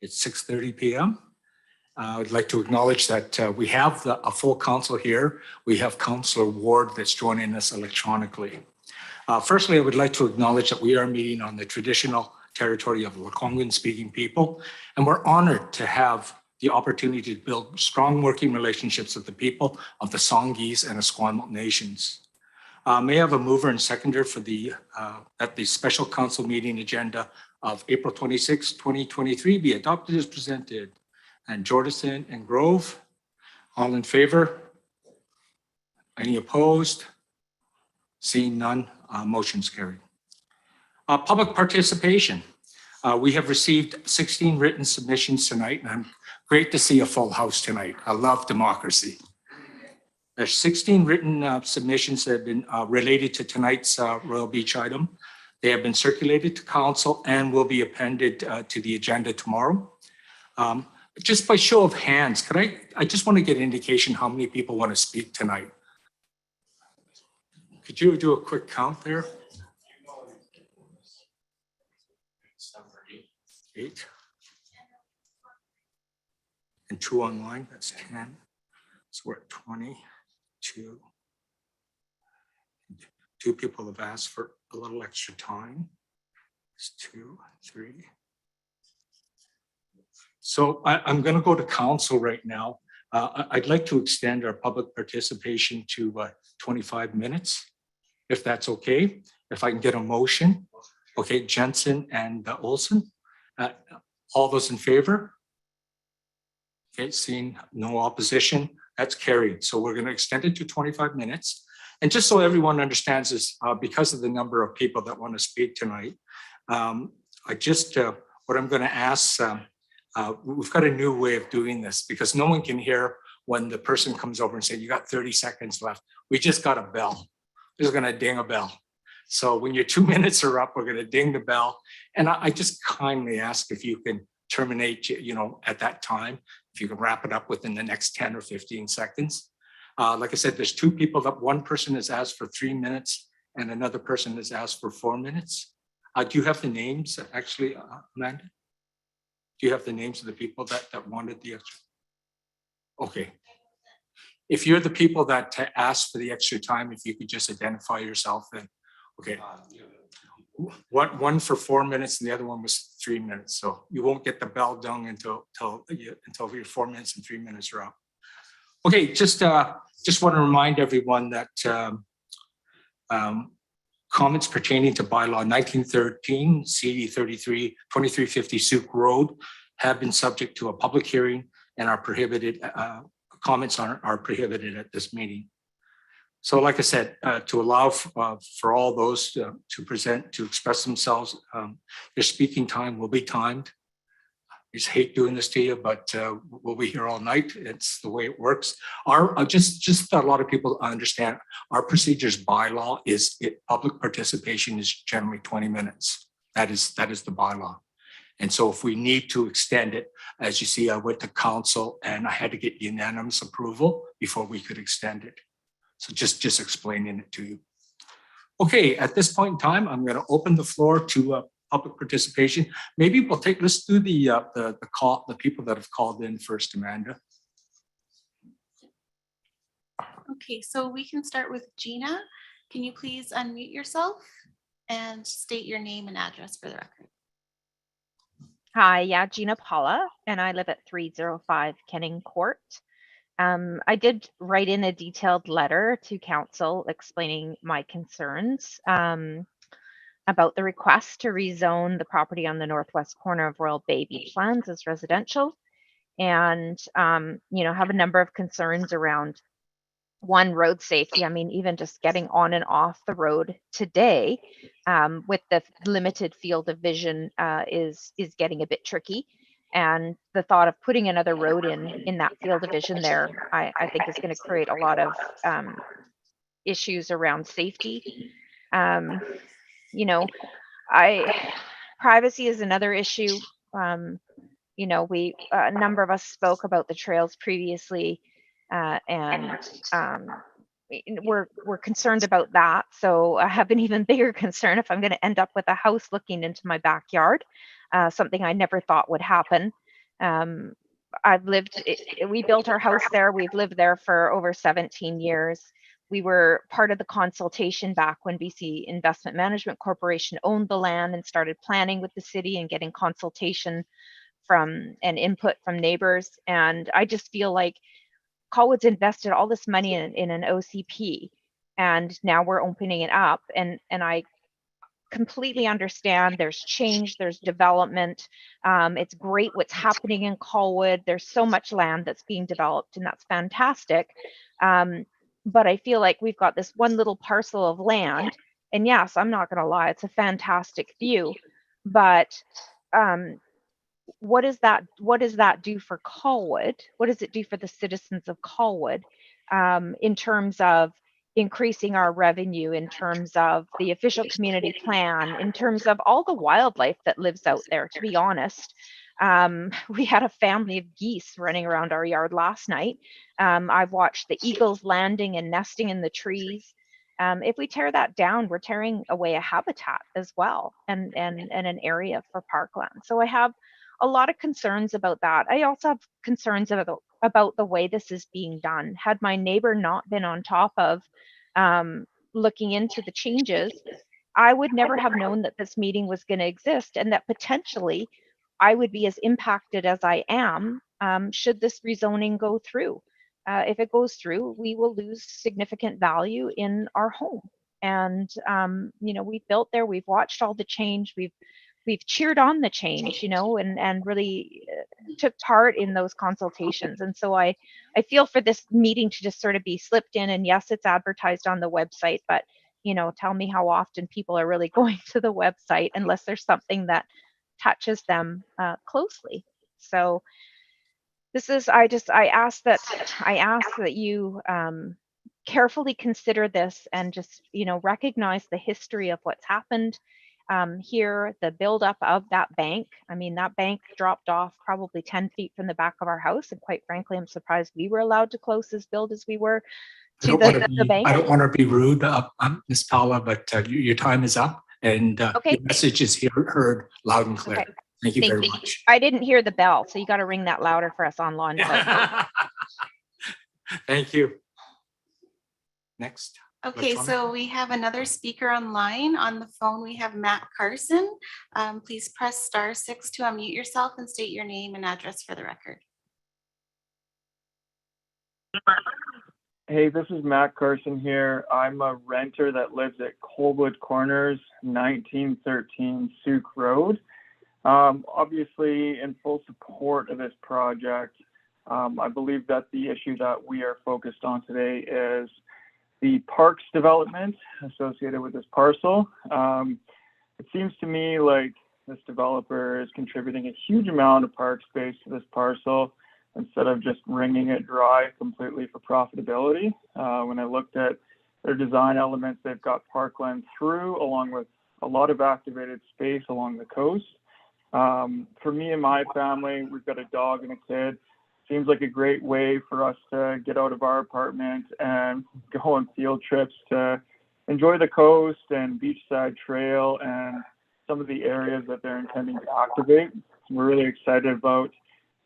It's 6:30 p.m. I'd like to acknowledge that we have a full council here. We have Councillor Ward that's joining us electronically. Firstly, I would like to acknowledge that we are meeting on the traditional territory of Lekwungen-speaking people, and we're honored to have the opportunity to build strong working relationships with the people of the Songhees and Esquimalt nations. May I have a mover and seconder for at the special council meeting agenda of April 26, 2023 be adopted as presented. And Jordison and Grove, all in favor? Any opposed? Seeing none, motion's carried. Public participation. We have received 16 written submissions tonight, and I'm great to see a full house tonight. I love democracy. There's 16 written submissions that have been related to tonight's Royal Beach item. They have been circulated to council and will be appended to the agenda tomorrow. Just by show of hands, I just want to get an indication how many people want to speak tonight. Could you do a quick count there? 8. And 2 online, that's 10. So we're at 22. 2 people have asked for a little extra time. It's 2, 3. So I'm going to go to council right now. I'd like to extend our public participation to 25 minutes, if that's okay. If I can get a motion. Okay, Jensen and Olson. All those in favor? Okay, seeing no opposition, that's carried. So we're going to extend it to 25 minutes. And just so everyone understands this, because of the number of people that want to speak tonight, what I'm going to ask, we've got a new way of doing this because no one can hear when the person comes over and say, you got 30 seconds left. We just got a bell. We're just going to ding a bell. So when your 2 minutes are up, we're going to ding the bell. And I just kindly ask if you can terminate, at that time, if you can wrap it up within the next 10 or 15 seconds. Like I said, there's 2 people that one person has asked for 3 minutes and another person has asked for 4 minutes. Do you have the names actually, Amanda? Do you have the names of the people that wanted the extra? Okay. If you're the people that asked for the extra time, if you could just identify yourself then. Okay. One for 4 minutes and the other one was 3 minutes. So you won't get the bell done until your 4 minutes and 3 minutes are up. Okay, just want to remind everyone that comments pertaining to bylaw 1913, CD 33, 2350 Souk Road have been subject to a public hearing and are prohibited, comments are prohibited at this meeting. So like I said, to allow for all those to present, to express themselves, your speaking time will be timed. I just hate doing this to you, but we'll be here all night. It's the way it works. Just a lot of people understand our procedures bylaw is public participation is generally 20 minutes. That is the bylaw. And so if we need to extend it, as you see, I went to council and I had to get unanimous approval before we could extend it. So just explaining it to you. Okay, at this point in time, I'm going to open the floor to public participation. Maybe let's do the people that have called in first, Amanda. Okay, so we can start with Gina. Can you please unmute yourself and state your name and address for the record? Hi, yeah, Gina Paula, and I live at 305 Kenning Court. I did write in a detailed letter to council explaining my concerns about the request to rezone the property on the northwest corner of Royal Bay Beachlands as residential, and have a number of concerns around one, road safety. I mean, even just getting on and off the road today with the limited field of vision is getting a bit tricky. And the thought of putting another road in that field of vision there, I think is going to create a lot of issues around safety. Privacy is another issue. A number of us spoke about the trails previously, and we're concerned about that. So I have an even bigger concern if I'm going to end up with a house looking into my backyard, something I never thought would happen. We built our house there. We've lived there for over 17 years. We were part of the consultation back when BC Investment Management Corporation owned the land and started planning with the city and getting consultation from and input from neighbors. And I just feel like Colwood's invested all this money in an OCP, and now we're opening it up. And I completely understand there's change, there's development. It's great what's happening in Colwood. There's so much land that's being developed, and that's fantastic. But I feel like we've got this one little parcel of land, and yes, I'm not going to lie, it's a fantastic view. But what does that do for Colwood? What does it do for the citizens of Colwood in terms of increasing our revenue, in terms of the official community plan, in terms of all the wildlife that lives out there? To be honest, we had a family of geese running around our yard last night. I've watched the eagles landing and nesting in the trees. If we tear that down, we're tearing away a habitat as well, and an area for parkland. So I have a lot of concerns about that. I also have concerns about the way this is being done. Had my neighbor not been on top of looking into the changes, I would never have known that this meeting was going to exist, and that potentially I would be as impacted as I am should this rezoning go through. If it goes through, we will lose significant value in our home. And we've built there, we've watched all the change, we've cheered on the change, and really took part in those consultations. And so I feel for this meeting to just sort of be slipped in, and yes, it's advertised on the website, but tell me how often people are really going to the website unless there's something that touches them closely. So I ask that you carefully consider this, and just recognize the history of what's happened here, the buildup of that bank. I mean, that bank dropped off probably 10 feet from the back of our house, and quite frankly, I'm surprised we were allowed to close as build as we were to the bank. I don't want to be rude, Ms. Paula, but your time is up, and Okay. your message is heard loud and clear. Okay. Thank you very much. I didn't hear the bell, so you got to ring that louder for us on lawn. Thank you. Next. Okay, so we have another speaker online. On the phone, we have Matt Carson. Please press *6 to unmute yourself and state your name and address for the record. Hey, this is Matt Carson here. I'm a renter that lives at Colwood Corners, 1913 Souk Road. Obviously in full support of this project. I believe that the issue that we are focused on today is the parks development associated with this parcel. It seems to me like this developer is contributing a huge amount of park space to this parcel instead of just wringing it dry completely for profitability. When I looked at their design elements, they've got parkland through, along with a lot of activated space along the coast. For me and my family, we've got a dog and a kid. Seems like a great way for us to get out of our apartment and go on field trips to enjoy the coast and beachside trail and some of the areas that they're intending to activate. We're really excited about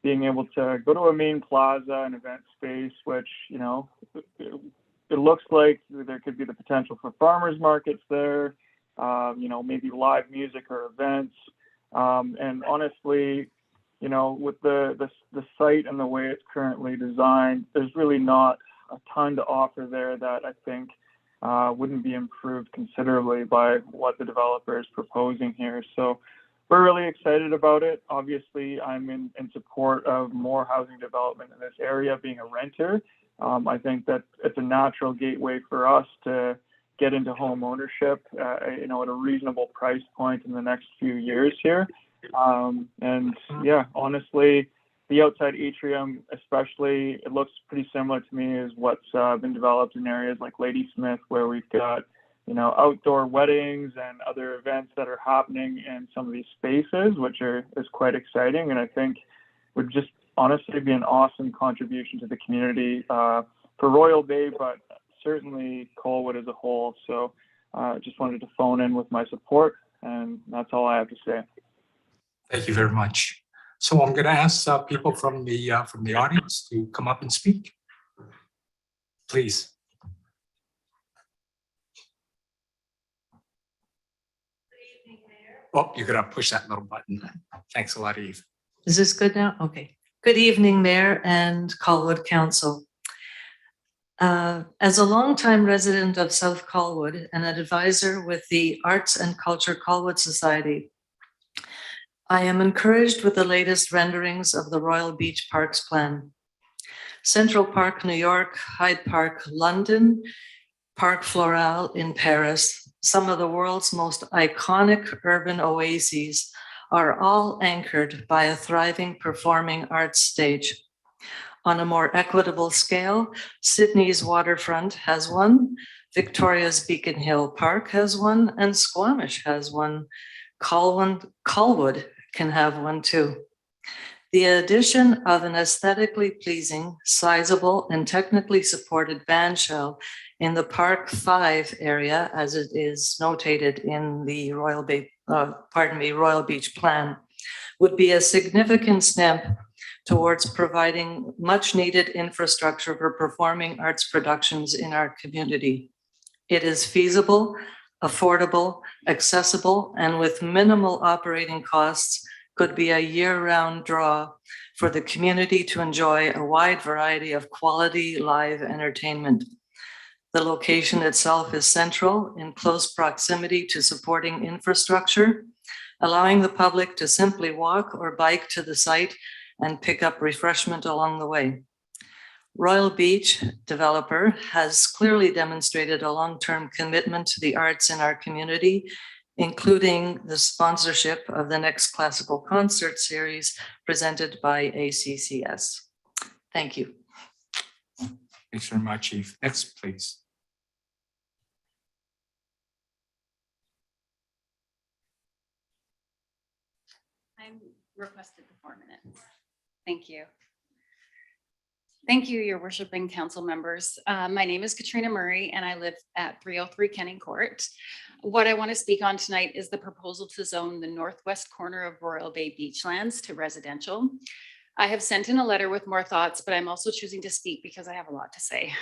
being able to go to a main plaza and event space, which, it looks like there could be the potential for farmers markets there, maybe live music or events. And honestly, with the site and the way it's currently designed, there's really not a ton to offer there that I think wouldn't be improved considerably by what the developer is proposing here. So we're really excited about it. Obviously, I'm in support of more housing development in this area, being a renter. I think that it's a natural gateway for us to get into home ownership, at a reasonable price point in the next few years here. And yeah, honestly, the outside atrium, especially, it looks pretty similar to me as what's been developed in areas like Ladysmith, where we've got, outdoor weddings and other events that are happening in some of these spaces, which is quite exciting. And I think would just honestly be an awesome contribution to the community for Royal Bay, but certainly Colwood as a whole. So just wanted to phone in with my support, and that's all I have to say. Thank you very much. So I'm going to ask people from the audience to come up and speak. Please. Oh, you're going to push that little button. Thanks a lot, Eve. Is this good now? Okay. Good evening, Mayor and Colwood Council. As a longtime resident of South Colwood and an advisor with the Arts and Culture Colwood Society, I am encouraged with the latest renderings of the Royal Beach Parks Plan. Central Park, New York, Hyde Park, London, Parc Floral in Paris, some of the world's most iconic urban oases are all anchored by a thriving performing arts stage. On a more equitable scale, Sydney's waterfront has one, Victoria's Beacon Hill Park has one, and Squamish has one. Colwood can have one too. The addition of an aesthetically pleasing, sizable, and technically supported bandshell in the Park 5 area, as it is notated in the Royal Beach Plan, would be a significant step towards providing much needed infrastructure for performing arts productions in our community. It is feasible, affordable, accessible, and with minimal operating costs could be a year-round draw for the community to enjoy a wide variety of quality live entertainment. The location itself is central in close proximity to supporting infrastructure, allowing the public to simply walk or bike to the site and pick up refreshment along the way. Royal Beach developer has clearly demonstrated a long-term commitment to the arts in our community, including the sponsorship of the next classical concert series presented by ACCS. Thank you. Thanks very much, Eve. Next, please. I'm requested the 4 minutes. Thank you. Thank you, your worship and council members. My name is Katrina Murray and I live at 303 Kenning Court. What I want to speak on tonight is the proposal to zone the northwest corner of Royal Bay Beachlands to residential. I have sent in a letter with more thoughts, but I'm also choosing to speak because I have a lot to say.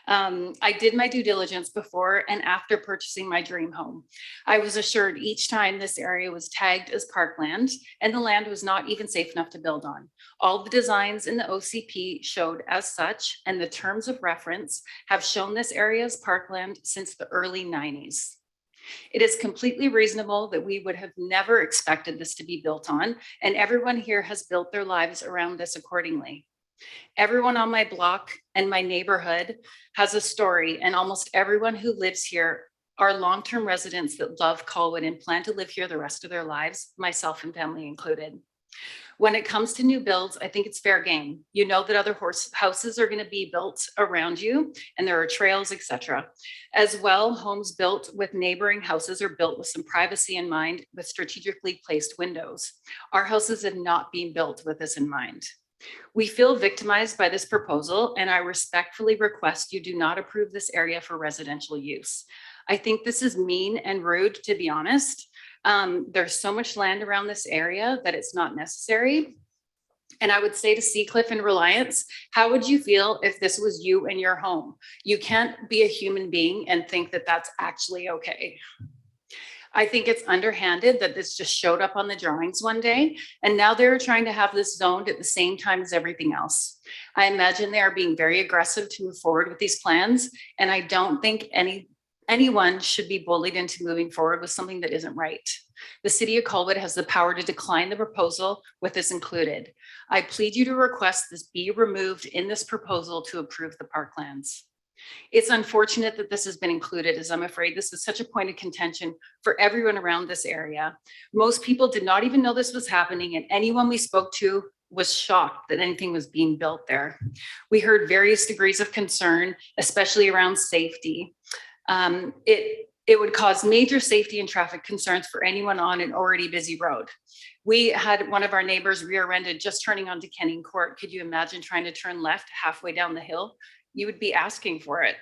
I did my due diligence before and after purchasing my dream home. I was assured each time this area was tagged as parkland and the land was not even safe enough to build on. All the designs in the OCP showed as such, and the terms of reference have shown this area as parkland since the early 90s. It is completely reasonable that we would have never expected this to be built on, and everyone here has built their lives around this accordingly. Everyone on my block and my neighborhood has a story, and almost everyone who lives here are long-term residents that love Colwood and plan to live here the rest of their lives, myself and family included. When it comes to new builds, I think it's fair game. You know that other houses are going to be built around you, and there are trails, etc. As well, homes built with neighboring houses are built with some privacy in mind, with strategically placed windows. Our houses have not been built with this in mind. We feel victimized by this proposal, and I respectfully request you do not approve this area for residential use. I think this is mean and rude, to be honest. There's so much land around this area that it's not necessary. And I would say to Seacliff and Reliance, how would you feel if this was you and your home? You can't be a human being and think that that's actually okay. I think it's underhanded that this just showed up on the drawings one day, and now they're trying to have this zoned at the same time as everything else. I imagine they are being very aggressive to move forward with these plans, and I don't think anyone should be bullied into moving forward with something that isn't right. The city of Colwood has the power to decline the proposal with this included. I plead you to request this be removed in this proposal to approve the parklands. It's unfortunate that this has been included, as I'm afraid this is such a point of contention for everyone around this area. Most people did not even know this was happening, and anyone we spoke to was shocked that anything was being built there. We heard various degrees of concern, especially around safety. It would cause major safety and traffic concerns for anyone on an already busy road. We had one of our neighbors rear-ended just turning onto Kenning Court. Could you imagine trying to turn left halfway down the hill? You would be asking for it.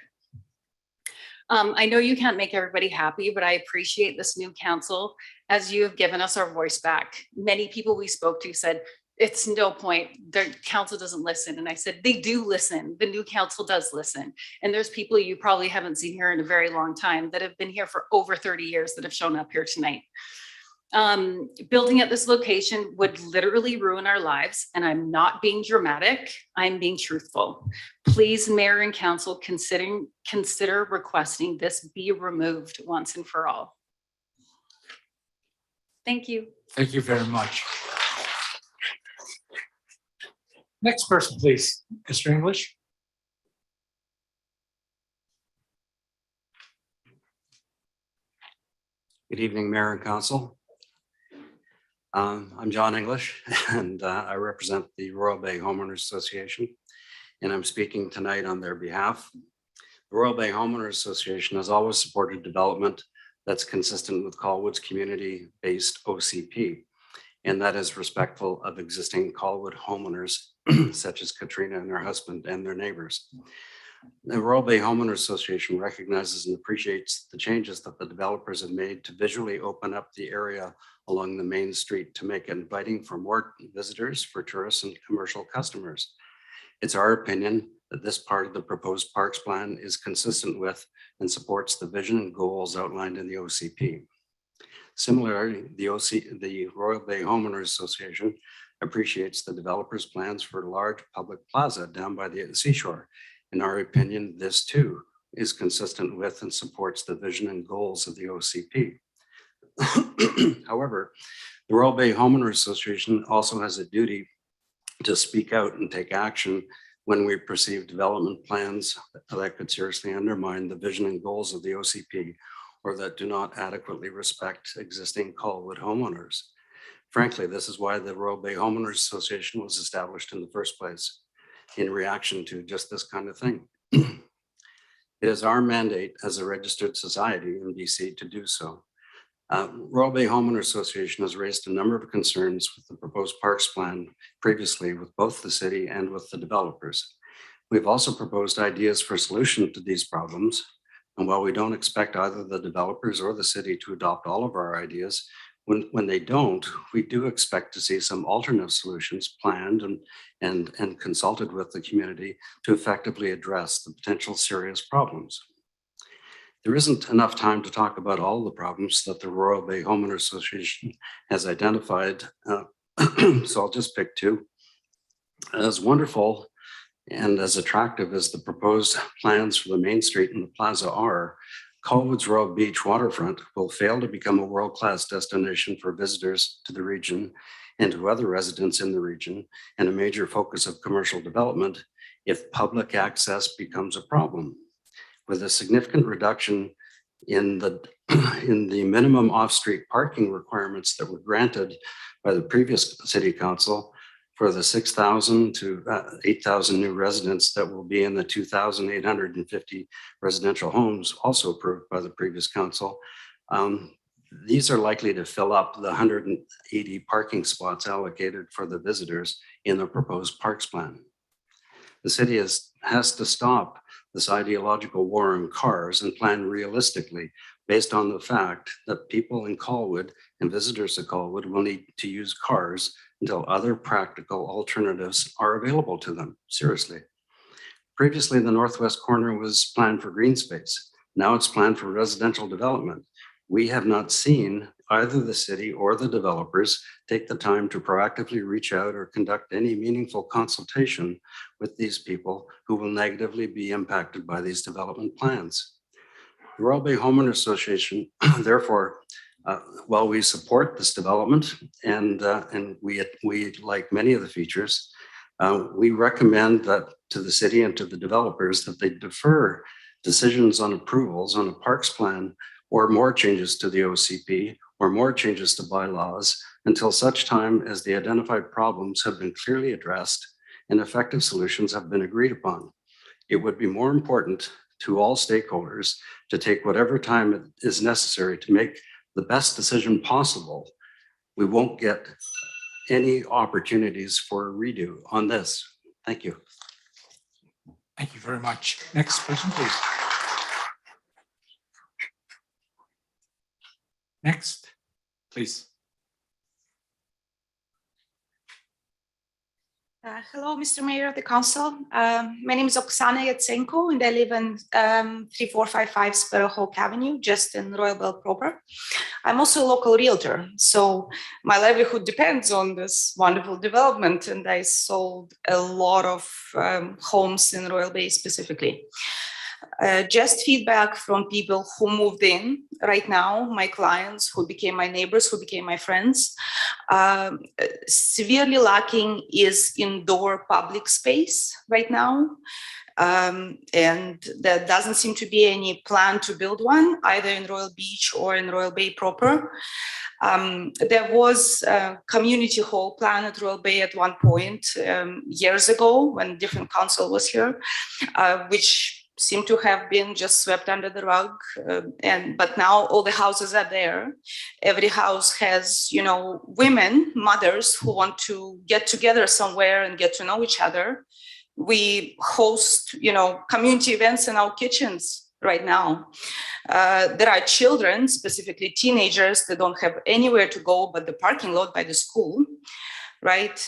I know you can't make everybody happy, but I appreciate this new council as you have given us our voice back. Many people we spoke to said, it's no point, the council doesn't listen. And I said, they do listen. The new council does listen. And there's people you probably haven't seen here in a very long time that have been here for over 30 years that have shown up here tonight. Building at this location would literally ruin our lives. And I'm not being dramatic, I'm being truthful. Please, Mayor and Council, consider requesting this be removed once and for all. Thank you. Thank you very much. Next person, please. Mr. English. Good evening, Mayor and Council. I'm John English, and I represent the Royal Bay Homeowners Association, and I'm speaking tonight on their behalf. The Royal Bay Homeowners Association has always supported development that's consistent with Colwood's community-based OCP, and that is respectful of existing Colwood homeowners, such as Katrina and her husband and their neighbors. The Royal Bay Homeowners Association recognizes and appreciates the changes that the developers have made to visually open up the area along the main street to make it inviting for more visitors, for tourists and commercial customers. It's our opinion that this part of the proposed parks plan is consistent with and supports the vision and goals outlined in the OCP. Similarly, the Royal Bay Homeowners Association appreciates the developers' plans for a large public plaza down by the seashore. In our opinion, this too is consistent with and supports the vision and goals of the OCP. However, the Royal Bay Homeowners Association also has a duty to speak out and take action when we perceive development plans that could seriously undermine the vision and goals of the OCP or that do not adequately respect existing Colwood homeowners. Frankly, this is why the Royal Bay Homeowners Association was established in the first place, in reaction to just this kind of thing. It is our mandate as a registered society in BC to do so. Royal Bay Homeowners Association has raised a number of concerns with the proposed parks plan previously with both the city and with the developers. We've also proposed ideas for solution to these problems. And while we don't expect either the developers or the city to adopt all of our ideas, when they don't, we do expect to see some alternative solutions planned and consulted with the community to effectively address the potential serious problems. There isn't enough time to talk about all the problems that the Royal Bay Homeowners Association has identified, so I'll just pick two. As wonderful and as attractive as the proposed plans for the Main Street and the Plaza are, Colwood's Royal Beach waterfront will fail to become a world-class destination for visitors to the region and to other residents in the region, and a major focus of commercial development if public access becomes a problem. With a significant reduction in the minimum off-street parking requirements that were granted by the previous city council for the 6,000 to 8,000 new residents that will be in the 2,850 residential homes also approved by the previous council. These are likely to fill up the 180 parking spots allocated for the visitors in the proposed parks plan. The city has to stop this ideological war on cars and plan realistically based on the fact that people in Colwood and visitors to Colwood will need to use cars until other practical alternatives are available to them. Seriously. Previously, the northwest corner was planned for green space. Now it's planned for residential development. We have not seen either the city or the developers take the time to proactively reach out or conduct any meaningful consultation with these people who will negatively be impacted by these development plans. The Royal Bay Homeowners Association, therefore, while we support this development and we like many of the features, we recommend that to the city and to the developers that they defer decisions on approvals on a parks plan or more changes to the OCP or more changes to bylaws until such time as the identified problems have been clearly addressed and effective solutions have been agreed upon. It would be more important to all stakeholders to take whatever time is necessary to make the best decision possible. We won't get any opportunities for a redo on this. Thank you. Thank you very much. Next person, please. Next, please. Hello, Mr. Mayor of the Council. My name is Oksana Yatsenko, and I live in 3455 Sparrow Hawk Avenue, just in Royal Bell proper. I'm also a local realtor, so my livelihood depends on this wonderful development, and I sold a lot of homes in Royal Bay specifically. Just feedback from people who moved in right now, my clients who became my neighbors, who became my friends. Severely lacking is indoor public space right now. And there doesn't seem to be any plan to build one either in Royal Beach or in Royal Bay proper. There was a community hall plan at Royal Bay at one point years ago when different council was here, which seem to have been just swept under the rug. But now all the houses are there. Every house has, you know, women, mothers who want to get together somewhere and get to know each other. We host, you know, community events in our kitchens right now. There are children, specifically teenagers, that don't have anywhere to go but the parking lot by the school. Right?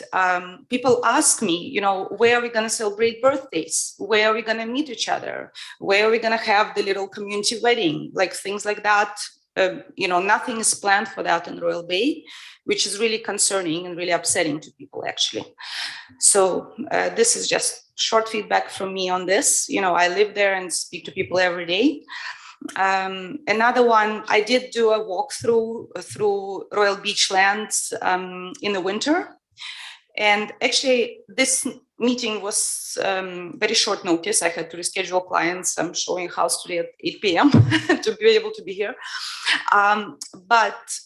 People ask me, you know, where are we going to celebrate birthdays? Where are we going to meet each other? Where are we going to have the little community wedding? Like things like that. You know, nothing is planned for that in Royal Bay, which is really concerning and really upsetting to people, actually. So this is just short feedback from me on this. You know, I live there and speak to people every day. Another one, I did do a walkthrough through Royal Beach lands in the winter. And actually, this meeting was very short notice. I had to reschedule clients. I'm showing house today at 8 p.m. to be able to be here. But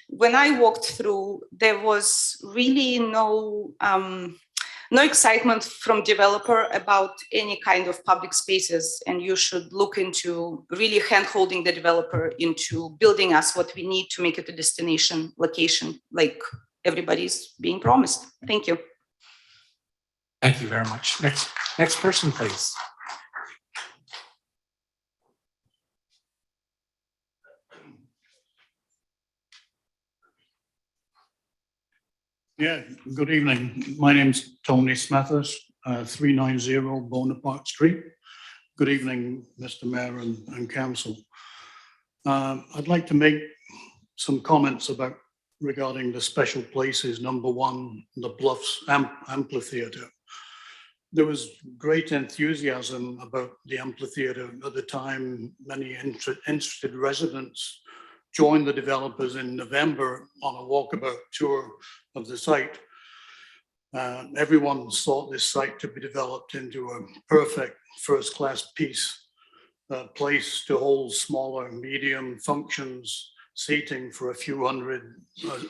when I walked through, there was really no excitement from developer about any kind of public spaces. And you should look into really hand-holding the developer into building us what we need to make it a destination location, like everybody's being promised. Thank you. Thank you very much. Next person, please. Yeah, good evening. My name's Tony Smethurst, 390 Bonaparte Street. Good evening, Mr. Mayor and Council. I'd like to make some comments regarding the special places. Number one, the Bluffs Amphitheatre. There was great enthusiasm about the amphitheatre at the time. Many interested residents joined the developers in November on a walkabout tour of the site. Everyone sought this site to be developed into a perfect first-class place to hold smaller, medium functions, seating for a few hundred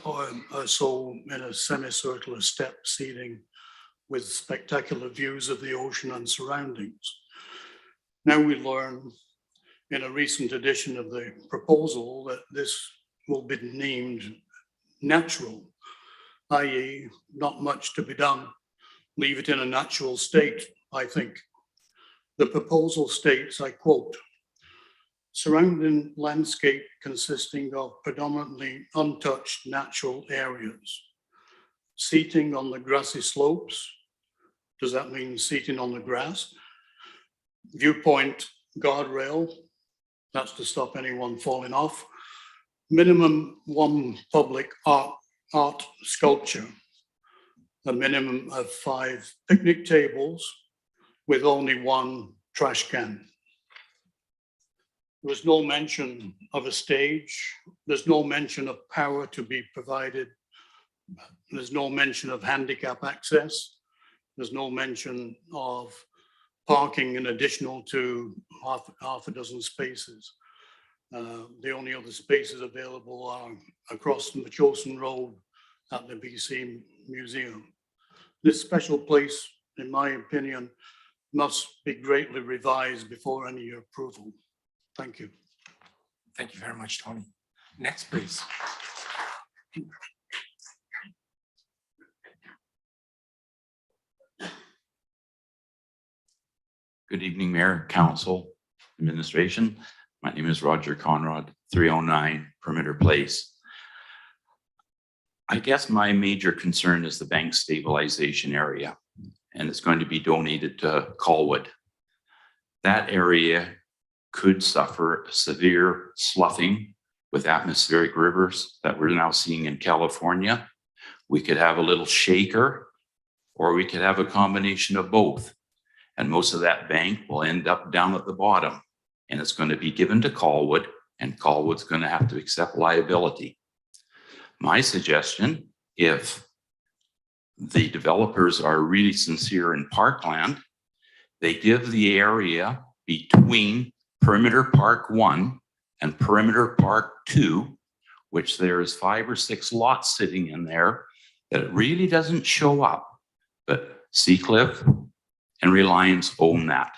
or so in a semicircular step seating with spectacular views of the ocean and surroundings. Now we learn in a recent edition of the proposal that this will be named natural, i.e. not much to be done. Leave it in a natural state, I think. The proposal states, I quote, surrounding landscape consisting of predominantly untouched natural areas. Seating on the grassy slopes. Does that mean seating on the grass? Viewpoint guardrail. That's to stop anyone falling off. Minimum one public art sculpture. A minimum of 5 picnic tables with only 1 trash can. There was no mention of a stage. There's no mention of power to be provided. There's no mention of handicap access. There's no mention of parking in additional to half a dozen spaces. The only other spaces available are across the Machosen Road at the BC Museum. This special place, in my opinion, must be greatly revised before any approval. Thank you. Thank you very much, Tony. Next, please. Good evening, Mayor, Council, Administration. My name is Roger Conrad, 309 Perimeter Place. I guess my major concern is the bank stabilization area, and it's going to be donated to Colwood. That area could suffer severe sloughing with atmospheric rivers that we're now seeing in California. We could have a little shaker, or we could have a combination of both. And most of that bank will end up down at the bottom, and it's going to be given to Colwood, and Colwood's going to have to accept liability. My suggestion, if the developers are really sincere in Parkland, they give the area between Perimeter Park 1 and Perimeter Park 2, which there's 5 or 6 lots sitting in there that really doesn't show up, but Seacliff and Reliance own that.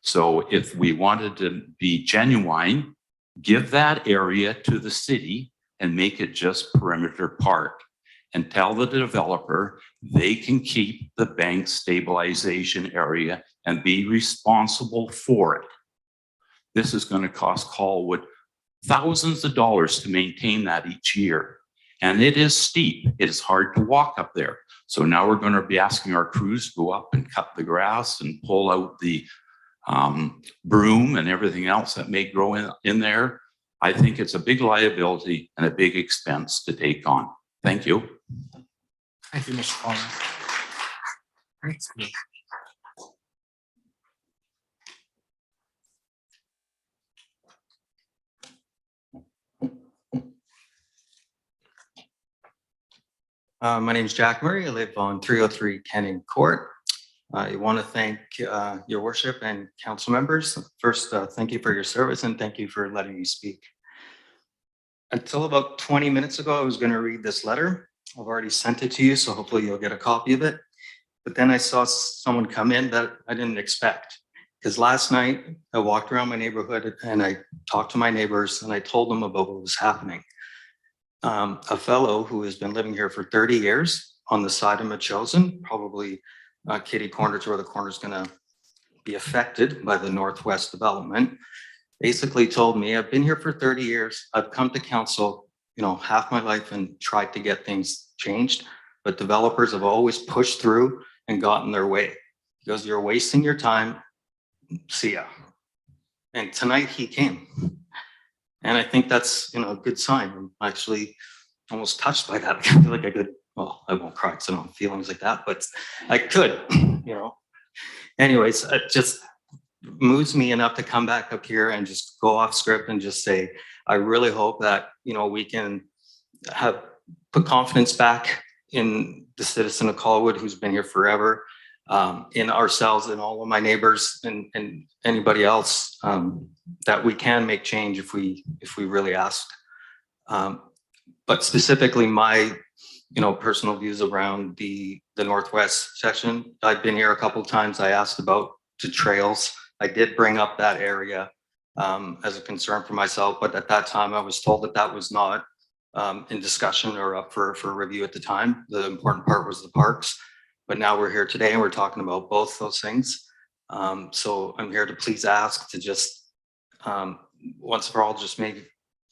So if we wanted to be genuine, give that area to the city and make it just Perimeter Park, and tell the developer they can keep the bank stabilization area and be responsible for it. This is going to cost Colwood thousands of dollars to maintain that each year. And it is steep. It is hard to walk up there. So now we're going to be asking our crews to go up and cut the grass and pull out the broom and everything else that may grow in there. I think it's a big liability and a big expense to take on. Thank you. Thank you, Mr. Palmer. Thanks. My name is Jack Murray. I live on 303 Canning Court. I want to thank your worship and council members. First, thank you for your service and thank you for letting me speak. Until about 20 minutes ago, I was going to read this letter. I've already sent it to you, so hopefully you'll get a copy of it. But then I saw someone come in that I didn't expect. Because last night I walked around my neighborhood and I talked to my neighbors and I told them about what was happening. A fellow who has been living here for 30 years on the side of Machosen, probably kitty corners where the corner is going to be affected by the Northwest development, basically told me, I've been here for 30 years. I've come to council, half my life and tried to get things changed, but developers have always pushed through and gotten their way. He goes, you're wasting your time. See ya. And tonight he came. And I think that's, a good sign. I'm actually almost touched by that. I feel like I could, well, I won't cry because I don't have feelings like that, but I could, Anyways, it just moves me enough to come back up here and just go off script and just say, I really hope that, we can put confidence back in the citizen of Colwood who's been here forever, in ourselves and all of my neighbors and anybody else, that we can make change if we really ask. But specifically my, personal views around the Northwest section. I've been here a couple of times. I asked about the trails. I did bring up that area as a concern for myself, but at that time I was told that that was not in discussion or up for review at the time. The important part was the parks. But now we're here today and we're talking about both those things. So I'm here to please ask to just once for all, just maybe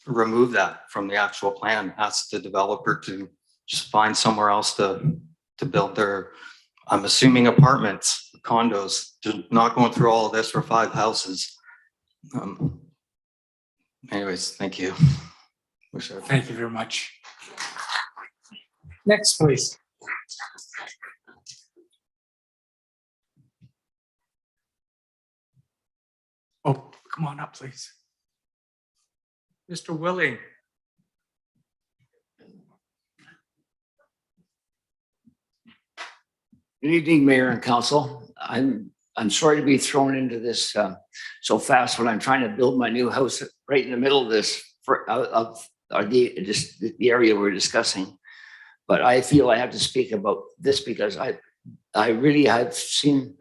remove that from the actual plan. Ask the developer to just find somewhere else to build their, I'm assuming apartments, condos, just not going through all of this for 5 houses. Anyways, thank you. Thank you very much. Next, please. Oh, come on up, please. Mr. Willing. Good evening, Mayor and Council. I'm sorry to be thrown into this so fast when I'm trying to build my new house right in the middle of this the area we're discussing. But I feel I have to speak about this because I really have seen.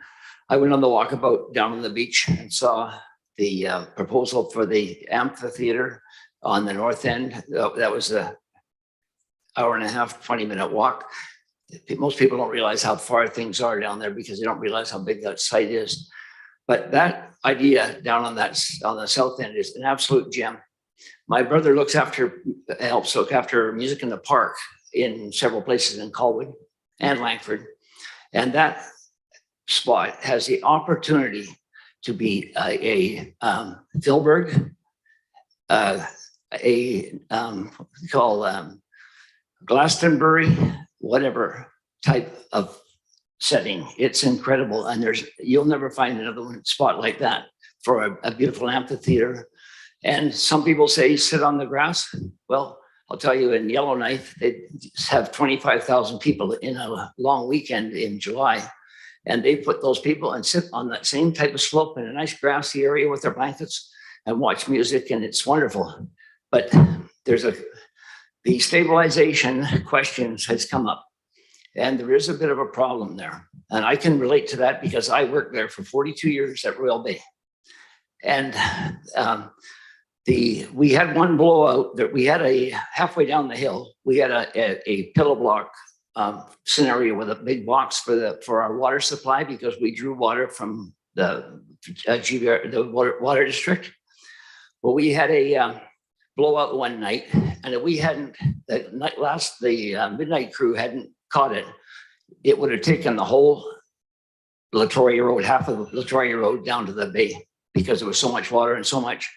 I went on the walkabout down on the beach and saw the proposal for the amphitheater on the north end. That was a hour and a half, 20-minute walk. Most people don't realize how far things are down there because they don't realize how big that site is. But that idea down on the south end is an absolute gem. My brother helps look after music in the park in several places in Colwood and Langford. And that spot has the opportunity to be a Philberg, Glastonbury, whatever type of setting. It's incredible. And you'll never find another spot like that for a beautiful amphitheater. And some people say sit on the grass. Well, I'll tell you, in Yellowknife, they have 25,000 people in a long weekend in July. And they put those people and sit on that same type of slope in a nice grassy area with their blankets and watch music, and it's wonderful. But the stabilization questions has come up, and there is a bit of a problem there. And I can relate to that because I worked there for 42 years at Royal Bay. And we had one blowout that we had halfway down the hill, we had a pillow block scenario with a big box for our water supply, because we drew water from the water district. Well, we had a blowout one night, and if we hadn't, the midnight crew hadn't caught it, it would have taken the whole Latoya Road, half of Latoya Road down to the bay, because there was so much water and so much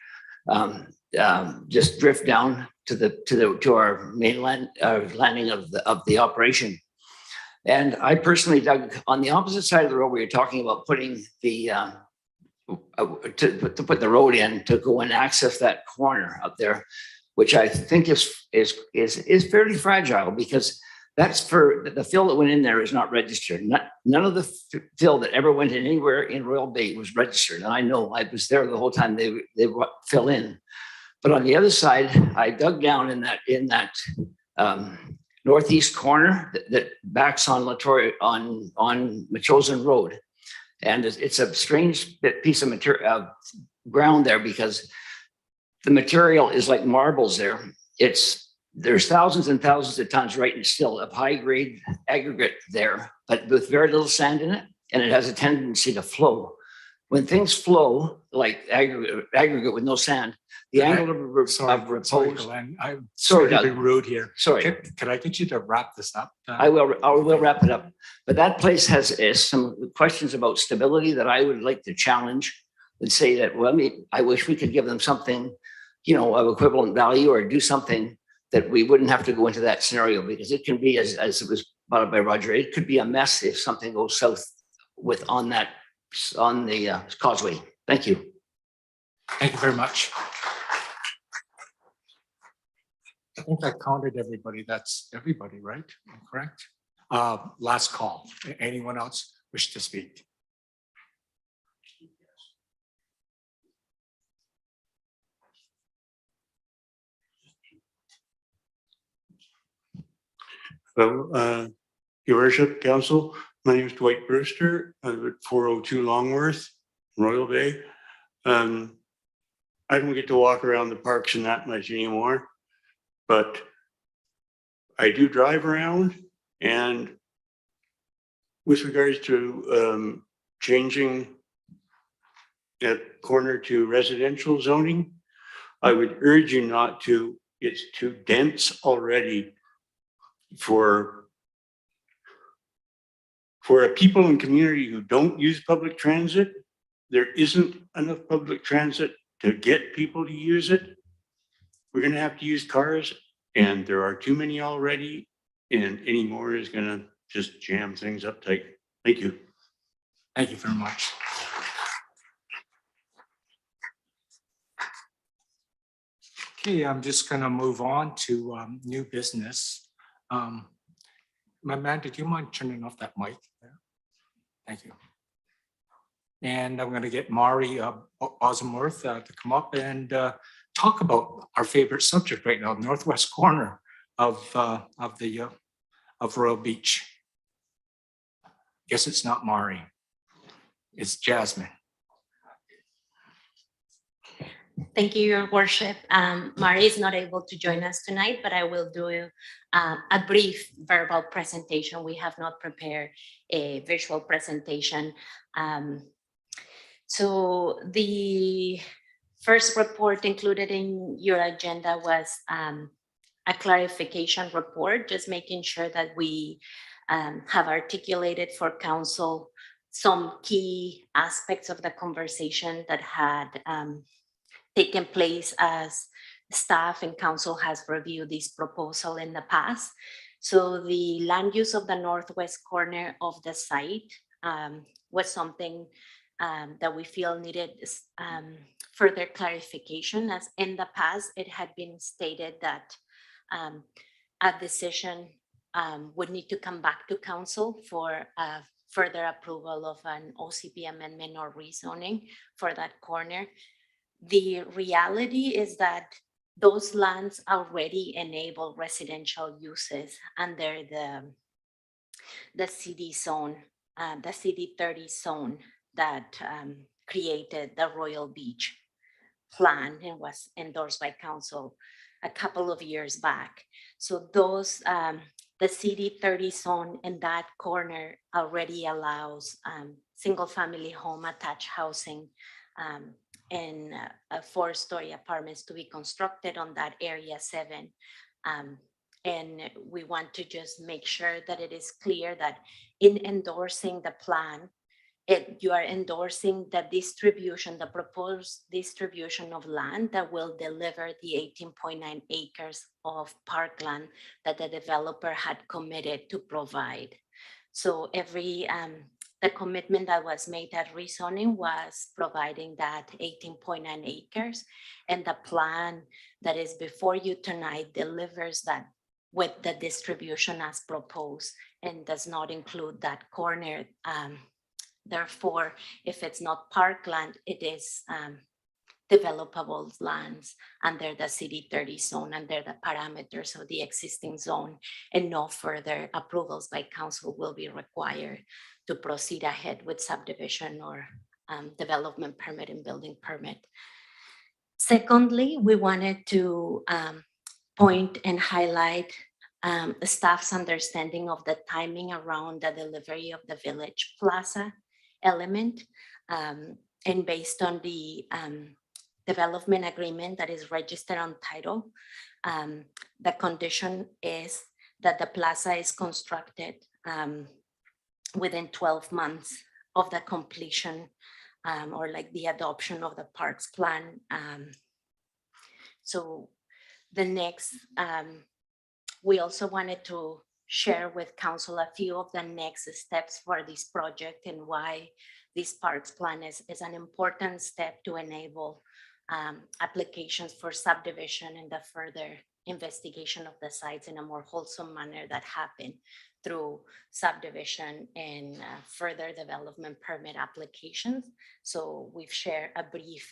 just drift down to our mainland landing of the operation. And I personally dug on the opposite side of the road. We were talking about putting to put the road in to go and access that corner up there, which I think is fairly fragile, because that's for the fill that went in there is not registered. None of the fill that ever went in anywhere in Royal Bay was registered. And I know I was there the whole time they fill in. But on the other side, I dug down in that northeast corner that backs on Latoya on Machosen Road. And it's a strange piece of material ground there, because the material is like marbles there. There's thousands and thousands of tons right and still of high grade aggregate there, but with very little sand in it. And it has a tendency to flow. When things flow, like aggregate with no sand, the angle of repose. Sorry, Glenn. I'm Sorry, sorry to be Doug. rude here. Sorry. Can I get you to wrap this up? I will wrap it up. But that place has some questions about stability that I would like to challenge and say that, well, I wish we could give them something, of equivalent value, or do something that we wouldn't have to go into that scenario, because it can be, as it was brought up by Roger, it could be a mess if something goes south on the causeway. Thank you. Thank you very much. I think I counted everybody. That's everybody, right? Correct? Last call. Anyone else wish to speak? Well, Your Worship, Council, my name is Dwight Brewster. I live at 402 Longworth, Royal Bay. I don't get to walk around the parks and that much anymore, but I do drive around. And with regards to changing that corner to residential zoning, I would urge you not to. It's too dense already for a people and community who don't use public transit. There isn't enough public transit to get people to use it. We're going to have to use cars, and there are too many already, and any more is going to just jam things up tight. Thank you. Thank you very much. Okay, I'm just going to move on to new business. My man, did you mind turning off that mic there? Thank you. And I'm going to get Mairi Bosomworth to come up and talk about our favorite subject right now, northwest corner of Royal Beach. Guess it's not Mairi, it's Jasmine. Thank you, Your Worship. Mairi is not able to join us tonight, but I will do a brief verbal presentation. We have not prepared a visual presentation. So the first report included in your agenda was a clarification report, just making sure that we have articulated for council some key aspects of the conversation that had taken place as staff and council has reviewed this proposal in the past. So the land use of the northwest corner of the site was something that we feel needed further clarification, as in the past it had been stated that a decision would need to come back to council for further approval of an OCP amendment or rezoning for that corner. The reality is that those lands already enable residential uses under the CD zone, the CD 30 zone that created the Royal Beach plan and was endorsed by council a couple of years back. So those, the CD 30 zone in that corner already allows single family home attached housing and 4-story apartments to be constructed on that area 7. And we want to just make sure that it is clear that in endorsing the plan, you are endorsing the distribution, the proposed distribution of land that will deliver the 18.9 acres of parkland that the developer had committed to provide. So the commitment that was made at rezoning was providing that 18.9 acres, and the plan that is before you tonight delivers that with the distribution as proposed and does not include that corner. Therefore, if it's not parkland, it is developable lands under the CD 30 zone, under the parameters of the existing zone, and no further approvals by council will be required to proceed ahead with subdivision or development permit and building permit. Secondly, we wanted to point and highlight the staff's understanding of the timing around the delivery of the village plaza element. And based on the development agreement that is registered on title, the condition is that the plaza is constructed within 12 months of the completion or like the adoption of the parks plan. So the next, we also wanted to share with council a few of the next steps for this project and why this parks plan is an important step to enable applications for subdivision and the further investigation of the sites in a more wholesome manner that happen through subdivision and further development permit applications. So we've shared a brief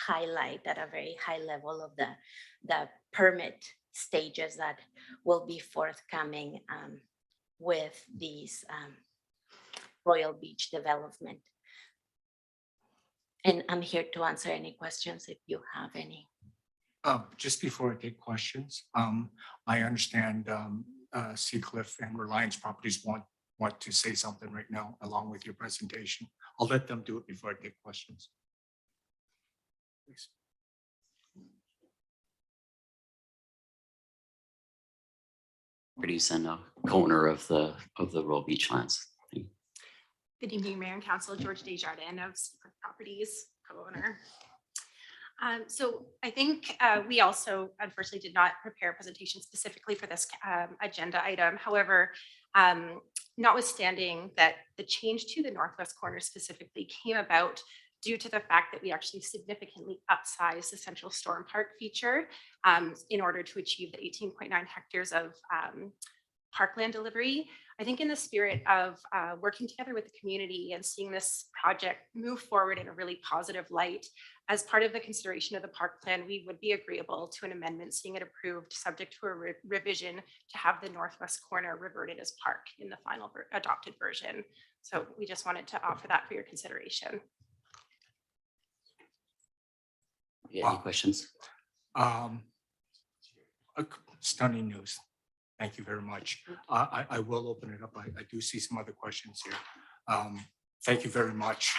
highlight at a very high level of the permit stages that will be forthcoming with these Royal Beach development. And I'm here to answer any questions if you have any. Just before I take questions, I understand Seacliff and Reliance Properties want to say something right now along with your presentation. I'll let them do it before I take questions. Please. And a co-owner of the Royal Beach lands. Good evening, Mayor and Council. George Desjardins of Seacliff Properties, co-owner. So I think we also unfortunately did not prepare a presentation specifically for this agenda item. However, notwithstanding that the change to the northwest corner specifically came about due to the fact that we actually significantly upsized the Central Storm Park feature in order to achieve the 18.9 hectares of parkland delivery. I think in the spirit of working together with the community and seeing this project move forward in a really positive light, as part of the consideration of the park plan, we would be agreeable to an amendment seeing it approved subject to a revision to have the northwest corner reverted as park in the final adopted version. So we just wanted to offer that for your consideration. Any questions? Stunning news. Thank you very much. I will open it up. I do see some other questions here. Thank you very much.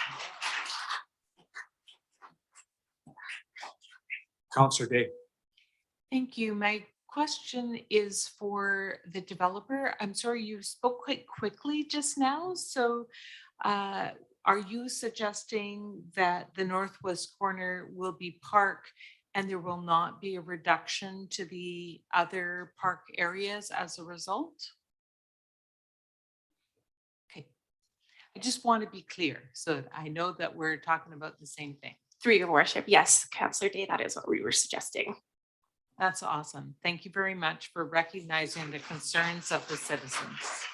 Councillor Day. Thank you. My question is for the developer. I'm sorry, you spoke quite quickly just now. So are you suggesting that the northwest corner will be park and there will not be a reduction to the other park areas as a result? Okay. I just want to be clear so that I know that we're talking about the same thing. Through your worship, yes, Councillor Day, that is what we were suggesting. That's awesome. Thank you very much for recognizing the concerns of the citizens.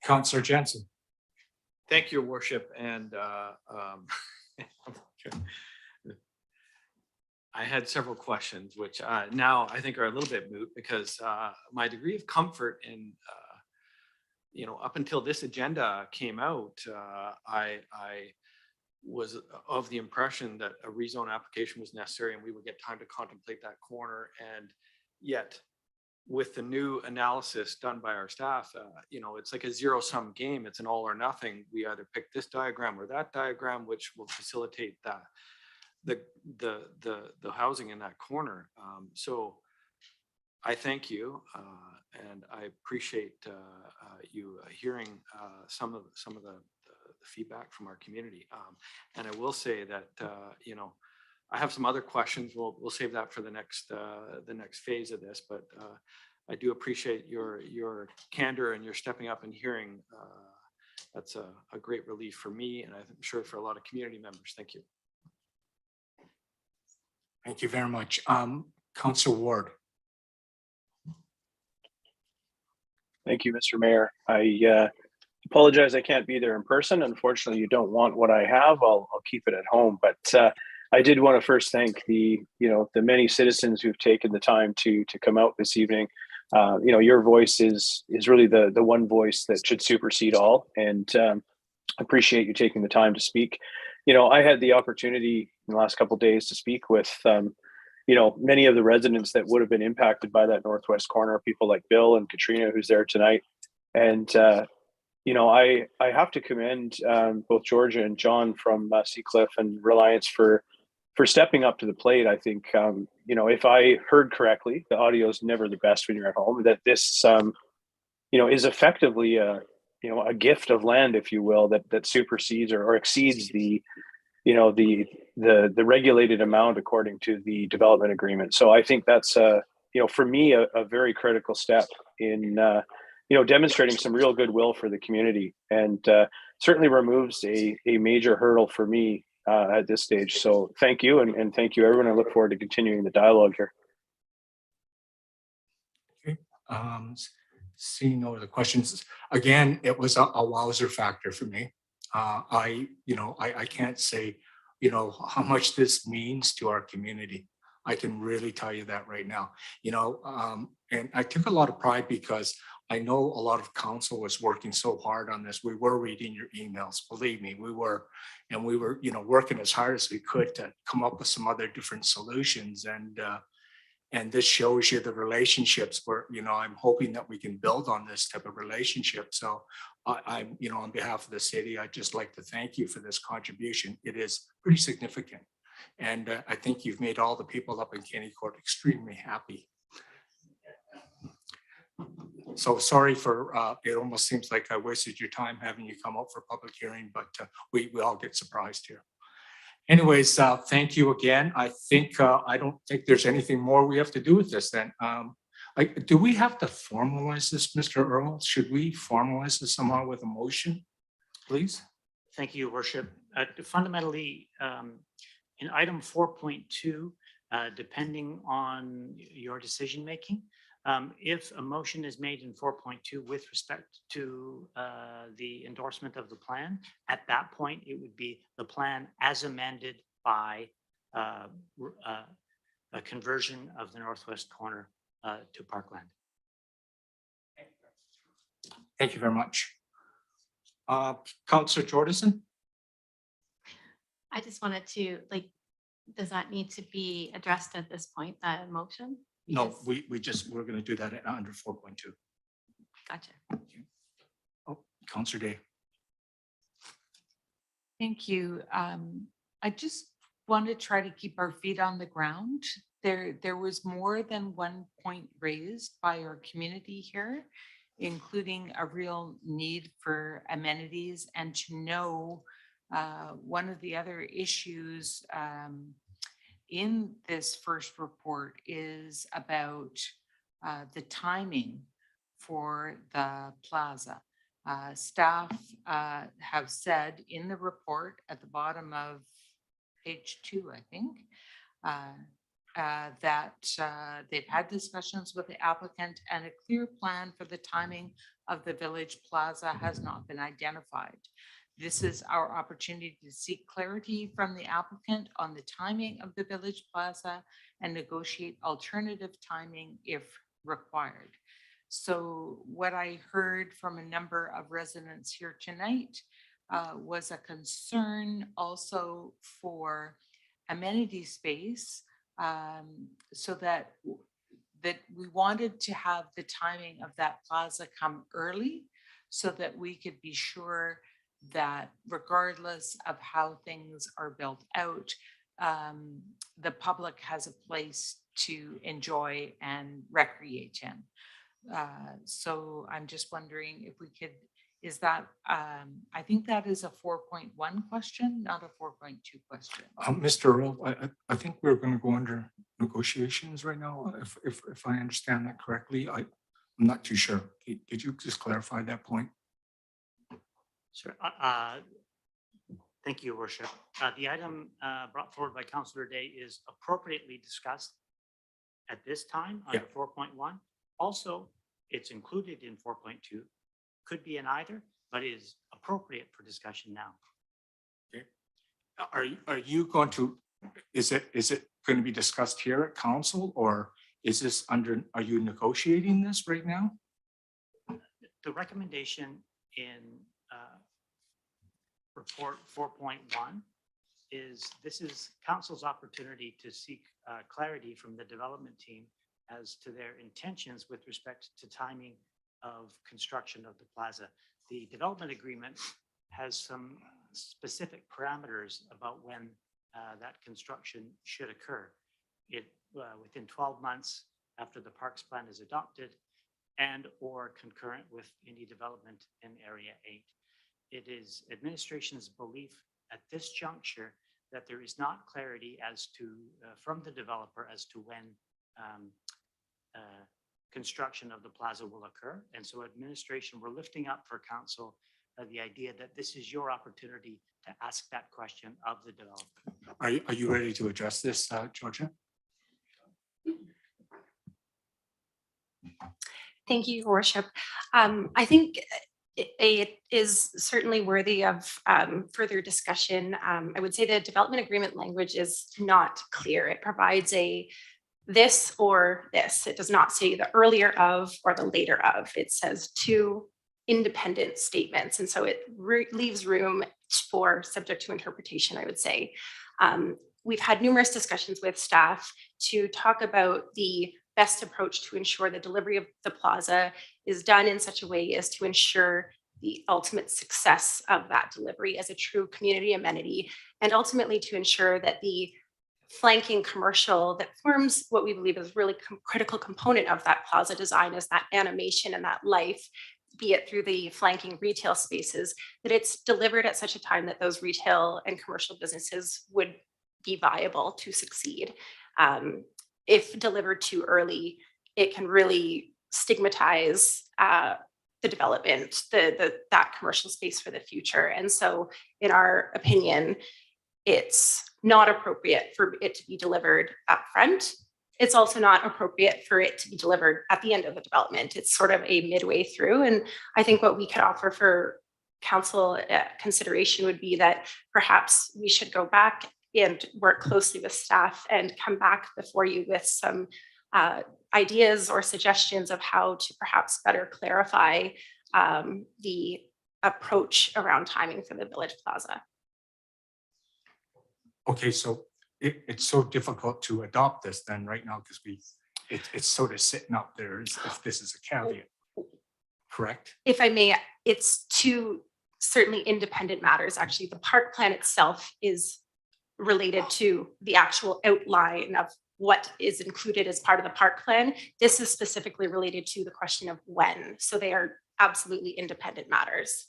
Councillor Jensen. Thank you, Your Worship. And I had several questions, which now I think are a little bit moot because my degree of comfort in, up until this agenda came out, I was of the impression that a rezone application was necessary and we would get time to contemplate that corner. And yet with the new analysis done by our staff, it's like a zero-sum game. It's an all or nothing. We either pick this diagram or that diagram, which will facilitate that the housing in that corner. So I thank you, and I appreciate you hearing some of the feedback from our community. And I will say that I have some other questions. We'll save that for the next phase of this. But I do appreciate your candor and your stepping up and hearing. That's a great relief for me, and I'm sure for a lot of community members. Thank you. Thank you very much. Councillor Ward. Thank you, Mr. Mayor. I apologize I can't be there in person. Unfortunately, you don't want what I have. I'll keep it at home. But I did want to first thank the many citizens who've taken the time to come out this evening. Your voice is really the one voice that should supersede all. And appreciate you taking the time to speak. I had the opportunity in the last couple of days to speak with many of the residents that would have been impacted by that northwest corner, people like Bill and Katrina, who's there tonight. And I have to commend both Georgia and John from Seacliff and Reliance for stepping up to the plate. I think if I heard correctly, the audio is never the best when you're at home. That this is effectively a gift of land, if you will, that supersedes or exceeds the regulated amount according to the development agreement. So I think that's for me a very critical step in demonstrating some real goodwill for the community, and certainly removes a major hurdle for me at this stage. So thank you, and thank you everyone. I look forward to continuing the dialogue here. Okay. Seeing no other questions. Again, it was a wowzer factor for me. I can't say, how much this means to our community. I can really tell you that right now, and I took a lot of pride because I know a lot of council was working so hard on this. We were reading your emails, believe me, we were working as hard as we could to come up with some other different solutions. And this shows you the relationships where, I'm hoping that we can build on this type of relationship. So I'm, on behalf of the city, I'd just like to thank you for this contribution. It is pretty significant. And I think you've made all the people up in Kenny Court extremely happy. So sorry for, it almost seems like I wasted your time having you come up for public hearing, but we all get surprised here. Anyways, thank you again. I think, I don't think there's anything more we have to do with this then. Do we have to formalize this, Mr. Earl? Should we formalize this somehow with a motion, please? Thank you, Your Worship. Fundamentally, in item 4.2, depending on your decision making, if a motion is made in 4.2 with respect to the endorsement of the plan, at that point, it would be the plan as amended by a conversion of the northwest corner to parkland. Thank you very much. Councillor Jordison? I just wanted to, does that need to be addressed at this point, that motion? No, we're going to do that under 4.2. Gotcha. Oh, Councillor Day. Thank you. I just want to try to keep our feet on the ground. There was more than one point raised by our community here, including a real need for amenities, and to know one of the other issues in this first report is about the timing for the plaza. Staff have said in the report at the bottom of page 2, I think, that they've had discussions with the applicant and a clear plan for the timing of the village plaza has not been identified. This is our opportunity to seek clarity from the applicant on the timing of the village plaza and negotiate alternative timing if required. So what I heard from a number of residents here tonight was a concern also for amenity space, so that we wanted to have the timing of that plaza come early so that we could be sure that regardless of how things are built out, the public has a place to enjoy and recreate in. So I'm just wondering if we could, is that, I think that is a 4.1 question, not a 4.2 question. Mr. Earl, I think we're going to go under negotiations right now, if I understand that correctly. I'm not too sure. Could you just clarify that point? Sure. Thank you, Your Worship. The item brought forward by Councillor Day is appropriately discussed at this time under 4.1. Also, it's included in 4.2, could be in either, but is appropriate for discussion now. Okay. Are you going to, is it going to be discussed here at council, or is this under, are you negotiating this right now? The recommendation in report 4.1 is this is council's opportunity to seek clarity from the development team as to their intentions with respect to timing of construction of the plaza. The development agreement has some specific parameters about when that construction should occur. It within 12 months after the parks plan is adopted and or concurrent with any development in Area 8. It is administration's belief at this juncture that there is not clarity as to from the developer as to when construction of the plaza will occur. And so administration, we're lifting up for council the idea that this is your opportunity to ask that question of the developer. Are you ready to address this, Georgia? Thank you, Your Worship. I think it is certainly worthy of further discussion. I would say the development agreement language is not clear. It provides a this or this. It does not say the earlier of or the later of. It says two independent statements. And so it leaves room for subject to interpretation, I would say. We've had numerous discussions with staff to talk about the best approach to ensure the delivery of the plaza is done in such a way as to ensure the ultimate success of that delivery as a true community amenity, and ultimately to ensure that the flanking commercial that forms what we believe is really critical component of that plaza design is that animation and that life, be it through the flanking retail spaces, that it's delivered at such a time that those retail and commercial businesses would be viable to succeed. If delivered too early, it can really stigmatize the development, that commercial space for the future. And so in our opinion, it's not appropriate for it to be delivered upfront. It's also not appropriate for it to be delivered at the end of the development. It's sort of a midway through. And I think what we could offer for council consideration would be that perhaps we should go back and work closely with staff and come back before you with some ideas or suggestions of how to perhaps better clarify the approach around timing for the village plaza. Okay, so it's so difficult to adopt this then right now because it's sort of sitting up there as if this is a caveat, correct? If I may, it's two certainly independent matters. Actually, the park plan itself is related to the actual outline of what is included as part of the park plan. This is specifically related to the question of when. So they are absolutely independent matters.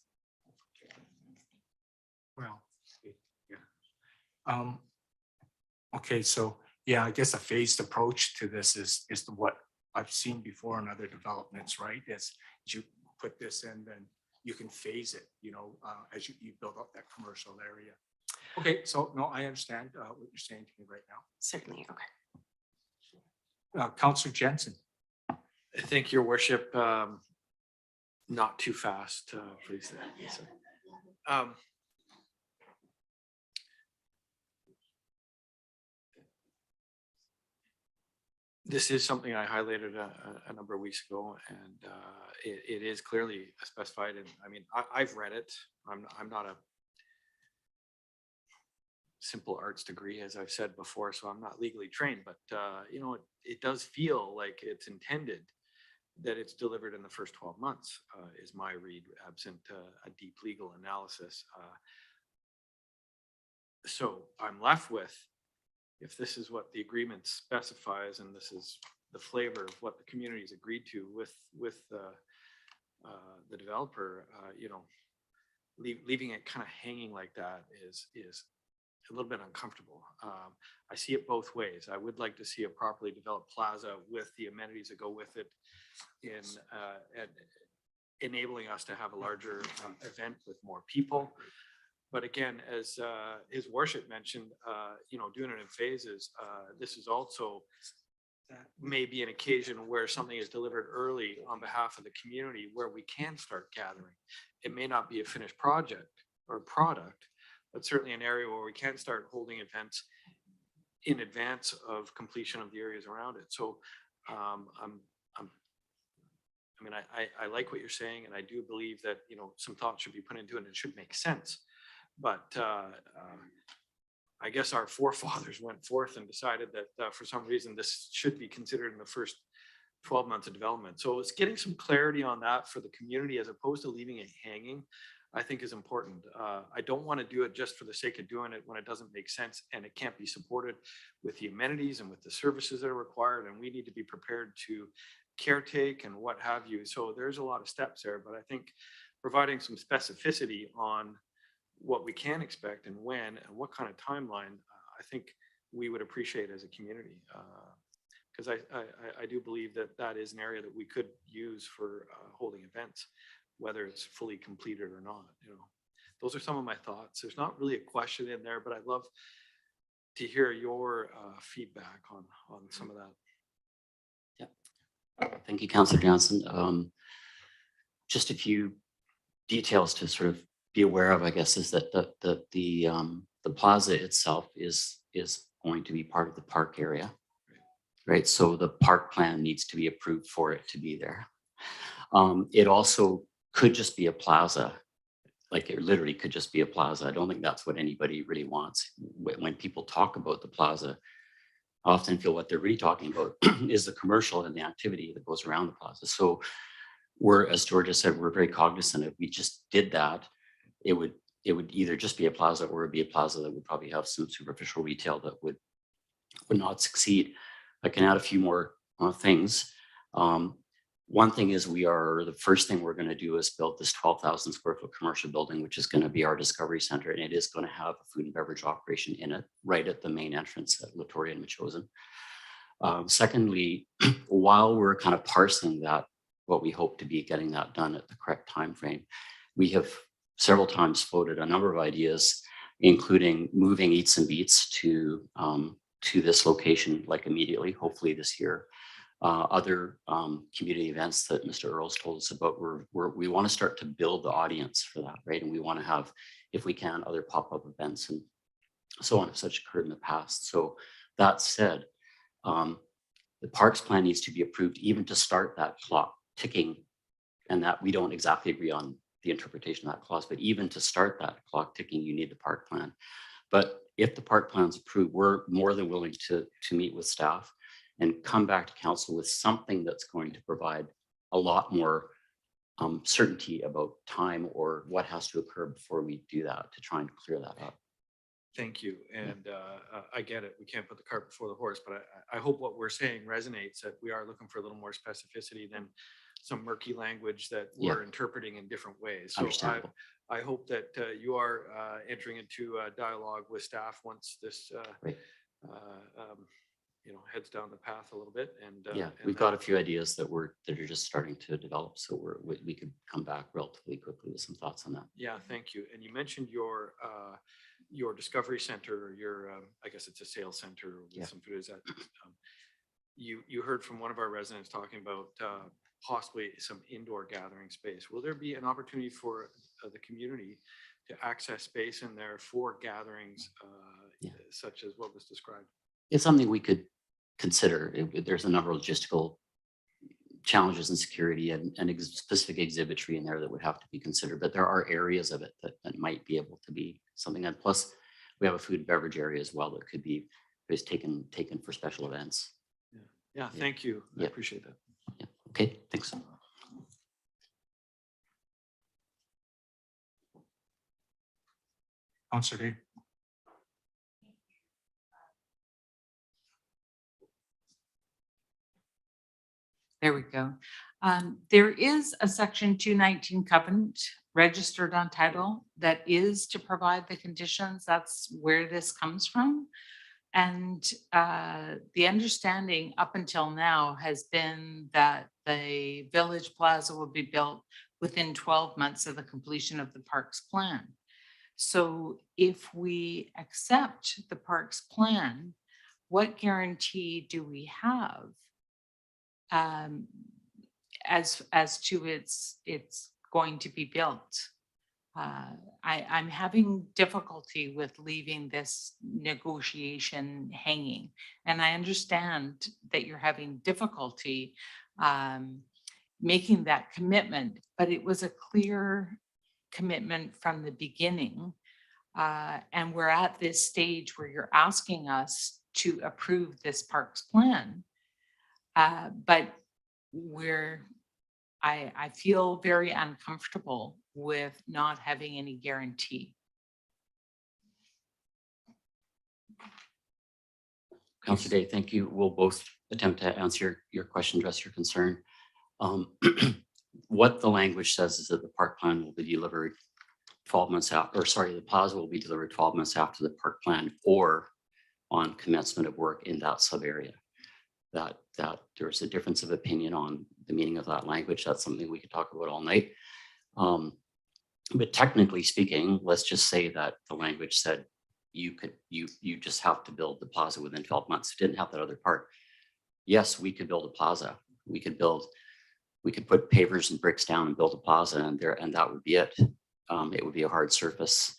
Well, yeah. Okay, so yeah, I guess a phased approach to this is what I've seen before in other developments, right? Is you put this in, then you can phase it, you know, as you build up that commercial area. Okay, so no, I understand what you're saying to me right now. Certainly, okay. Councillor Jensen. Thank you, Your Worship. Not too fast, please. This is something I highlighted a number of weeks ago, and it is clearly specified. And I mean, I've read it. I'm not a simple arts degree, as I've said before, so I'm not legally trained. But you know, it does feel like it's intended that it's delivered in the first 12 months. Is my read, absent a deep legal analysis. So I'm left with, if this is what the agreement specifies, and this is the flavor of what the community's agreed to with the developer, you know, leaving it kind of hanging like that is a little bit uncomfortable. I see it both ways. I would like to see a properly developed plaza with the amenities that go with it, in enabling us to have a larger event with more people. But again, as His Worship mentioned, you know, doing it in phases, this is also maybe an occasion where something is delivered early on behalf of the community where we can start gathering. It may not be a finished project or product, but certainly an area where we can start holding events in advance of completion of the areas around it. So I mean, I like what you're saying, and I do believe that, you know, some thought should be put into it and it should make sense. But I guess our forefathers went forth and decided that for some reason this should be considered in the first 12 months of development. So it's getting some clarity on that for the community as opposed to leaving it hanging, I think is important. I don't want to do it just for the sake of doing it when it doesn't make sense and it can't be supported with the amenities and with the services that are required. And we need to be prepared to caretake and what have you. So there's a lot of steps there, but I think providing some specificity on what we can expect and when and what kind of timeline, I think we would appreciate as a community. Because I do believe that that is an area that we could use for holding events, whether it's fully completed or not. You know, those are some of my thoughts. There's not really a question in there, but I'd love to hear your feedback on some of that. Thank you, Councillor Johnson. Just a few details to sort of be aware of, I guess, is that the plaza itself is going to be part of the park area, right? So the park plan needs to be approved for it to be there. It also could just be a plaza, like it literally could just be a plaza. I don't think that's what anybody really wants. When people talk about the plaza, I often feel what they're really talking about is the commercial and the activity that goes around the plaza. So we're, as Georgia said, we're very cognizant if we just did that, it would either just be a plaza or it'd be a plaza that would probably have some superficial retail that would not succeed. I can add a few more things. One thing is the first thing we're going to do is build this 12,000 square foot commercial building, which is going to be our Discovery Center, and it is going to have a food and beverage operation in it, right at the main entrance at Latoria and Machosen. Secondly, while we're kind of parsing that, what we hope to be getting that done at the correct time frame, we have several times floated a number of ideas, including moving Eats and Beats to this location, like immediately, hopefully this year. Other community events that Mr. Earls told us about, we want to start to build the audience for that, right? And we want to have, if we can, other pop-up events and so on, if such occurred in the past. So that said, the parks plan needs to be approved even to start that clock ticking, and that we don't exactly agree on the interpretation of that clause, but even to start that clock ticking, you need the park plan. But if the park plan is approved, we're more than willing to meet with staff and come back to council with something that's going to provide a lot more certainty about time or what has to occur before we do that, to try and clear that up. Thank you. And I get it. We can't put the cart before the horse, but I hope what we're saying resonates, that we are looking for a little more specificity than some murky language that we're interpreting in different ways. So Understandable. I hope that you are entering into a dialogue with staff once this, heads down the path a little bit. And we've got a few ideas that are just starting to develop. So we could come back relatively quickly with some thoughts on that. Yeah, thank you. And you mentioned your discovery center, your I guess it's a sales center with some food. Is that you heard from one of our residents talking about possibly some indoor gathering space. Will there be an opportunity for the community to access space in there for gatherings such as what was described? It's something we could consider. There's a number of logistical challenges in security and specific exhibitry in there that would have to be considered, but there are areas of it that might be able to be something. And plus we have a food and beverage area as well that could be just taken for special events. Yeah, thank you. I appreciate that. Yeah. Okay, thanks. Councillor Day. There we go. There is a section 219 covenant registered on title that is to provide the conditions. That's where this comes from. And the understanding up until now has been that the Village Plaza will be built within 12 months of the completion of the parks plan. So if we accept the parks plan, what guarantee do we have as to it's going to be built? I'm having difficulty with leaving this negotiation hanging, and I understand that you're having difficulty making that commitment, but it was a clear commitment from the beginning. And we're at this stage where you're asking us to approve this parks plan. But I feel very uncomfortable with not having any guarantee. Councillor Day, thank you. We'll both attempt to answer your question, address your concern. What the language says is that the park plan will be delivered 12 months after, or sorry, the plaza will be delivered 12 months after the park plan or on commencement of work in that sub area. That there's a difference of opinion on the meaning of that language. That's something we could talk about all night. But technically speaking, let's just say that the language said you just have to build the plaza within 12 months. It didn't have that other part. Yes, we could build a plaza. We could put pavers and bricks down and build a plaza, and that would be it. It would be a hard surface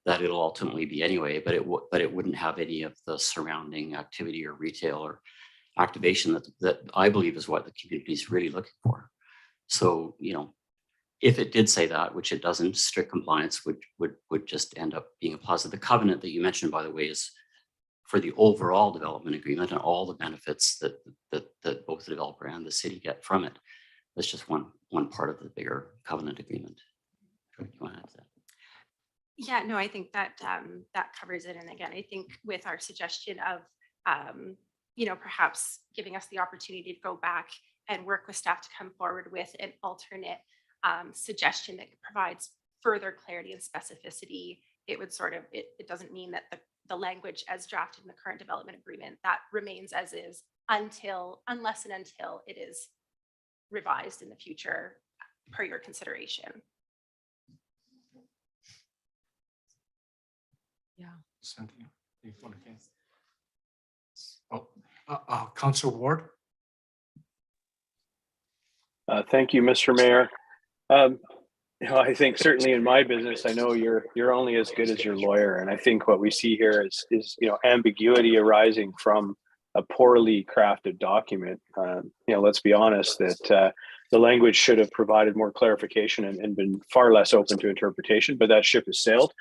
that it'll ultimately be anyway, but it wouldn't have any of the surrounding activity or retail or activation that I believe is what the community is really looking for. So, if it did say that, which it doesn't, strict compliance would just end up being a plaza. The covenant that you mentioned, by the way, is for the overall development agreement and all the benefits that both the developer and the city get from it. That's just one part of the bigger covenant agreement. You want to add to that? Yeah, no, I think that that covers it. And again, I think with our suggestion of, perhaps giving us the opportunity to go back and work with staff to come forward with an alternate suggestion that provides further clarity and specificity, it would it doesn't mean that the language as drafted in the current development agreement, that remains as is unless and until it is revised in the future per your consideration. Yeah. Cynthia, you want to say? Oh, Councillor Ward. Thank you, Mr. Mayor. I think certainly in my business, I know you're only as good as your lawyer, and I think what we see here is ambiguity arising from a poorly crafted document. Let's be honest that the language should have provided more clarification and been far less open to interpretation, but that ship has sailed.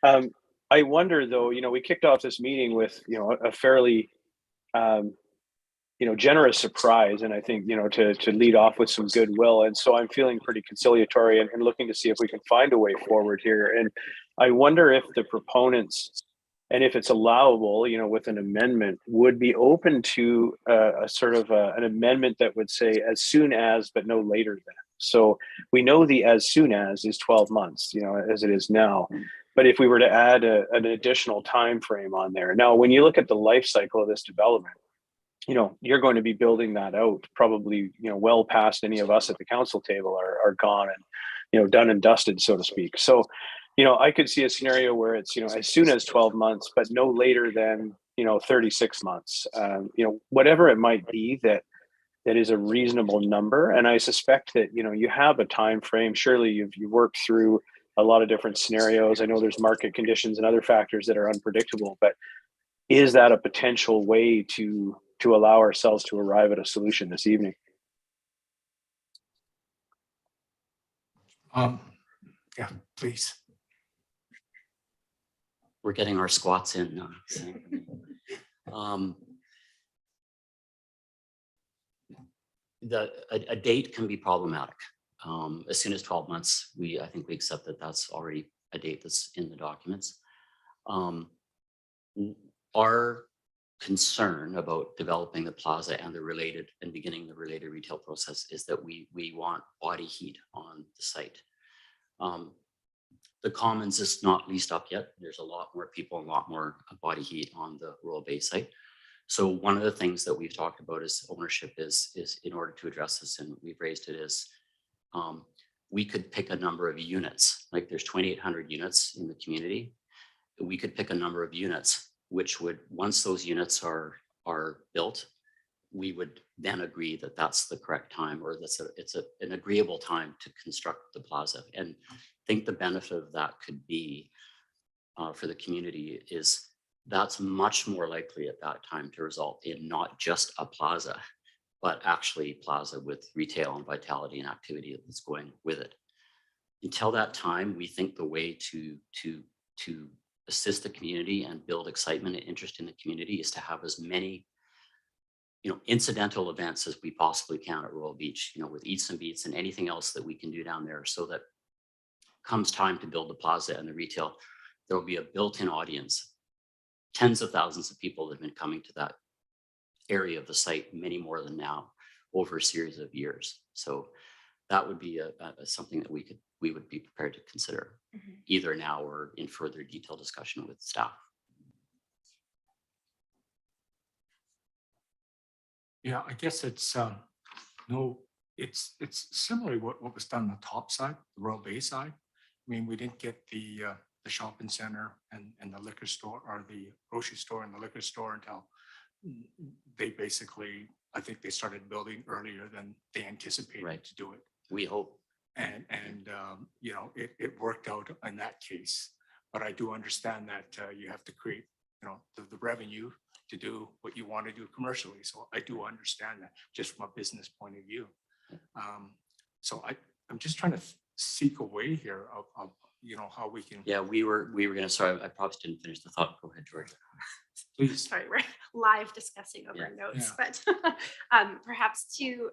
I wonder though, we kicked off this meeting with a fairly generous surprise, and I think to lead off with some goodwill, and so I'm feeling pretty conciliatory and looking to see if we can find a way forward here. And I wonder if the proponents And if it's allowable, you know, with an amendment, would be open to a sort of an amendment that would say as soon as, but no later than. So we know the as soon as is 12 months, you know, as it is now. But if we were to add an additional time frame on there, now when you look at the life cycle of this development, you know, you're going to be building that out probably, you know, well past any of us at the council table are gone and, you know, done and dusted, so to speak. So, you know, I could see a scenario where it's, you know, as soon as 12 months, but no later than, you know, 36 months, you know, whatever it might be that is a reasonable number. And I suspect that, you know, you have a time frame. Surely you've worked through a lot of different scenarios. I know there's market conditions and other factors that are unpredictable, but is that a potential way to allow ourselves to arrive at a solution this evening? Yeah, please. We're getting our squats in now. A date can be problematic. As soon as 12 months, I think we accept that that's already a date that's in the documents. Our concern about developing the plaza and beginning the related retail process is that we want body heat on the site. The Commons is not leased up yet. There's a lot more people, a lot more body heat on the Royal Bay site. So one of the things that we've talked about is ownership is in order to address this, and we've raised it is we could pick a number of units, like there's 2,800 units in the community. We could pick a number of units, which would, once those units are built, we would then agree that that's the correct time, or it's an agreeable time to construct the plaza. And I think the benefit of that could be for the community is that's much more likely at that time to result in not just a plaza, but actually plaza with retail and vitality and activity that's going with it. Until that time, we think the way to assist the community and build excitement and interest in the community is to have as many, you know, incidental events as we possibly can at Royal Beach, you know, with eats and beats and anything else that we can do down there, so that comes time to build the plaza and the retail, there will be a built-in audience. Tens of thousands of people have been coming to that area of the site, many more than now, over a series of years. So that would be something that we would be prepared to consider, either now or in further detailed discussion with staff. Yeah, I guess it's it's similar what was done on the top side, the Royal Bay side. I mean, we didn't get the shopping center and the liquor store, or the grocery store and the liquor store, until they basically, I think they started building earlier than they anticipated to do it. We hope. And you know, it worked out in that case. But I do understand that you have to create, you know, the revenue to do what you want to do commercially. So I do understand that, just from a business point of view. So I'm just trying to seek a way here of you know, how we can. Yeah, we were gonna, sorry, I probably didn't finish the thought. Go ahead, George. Please. Sorry, we're live discussing over notes, but perhaps to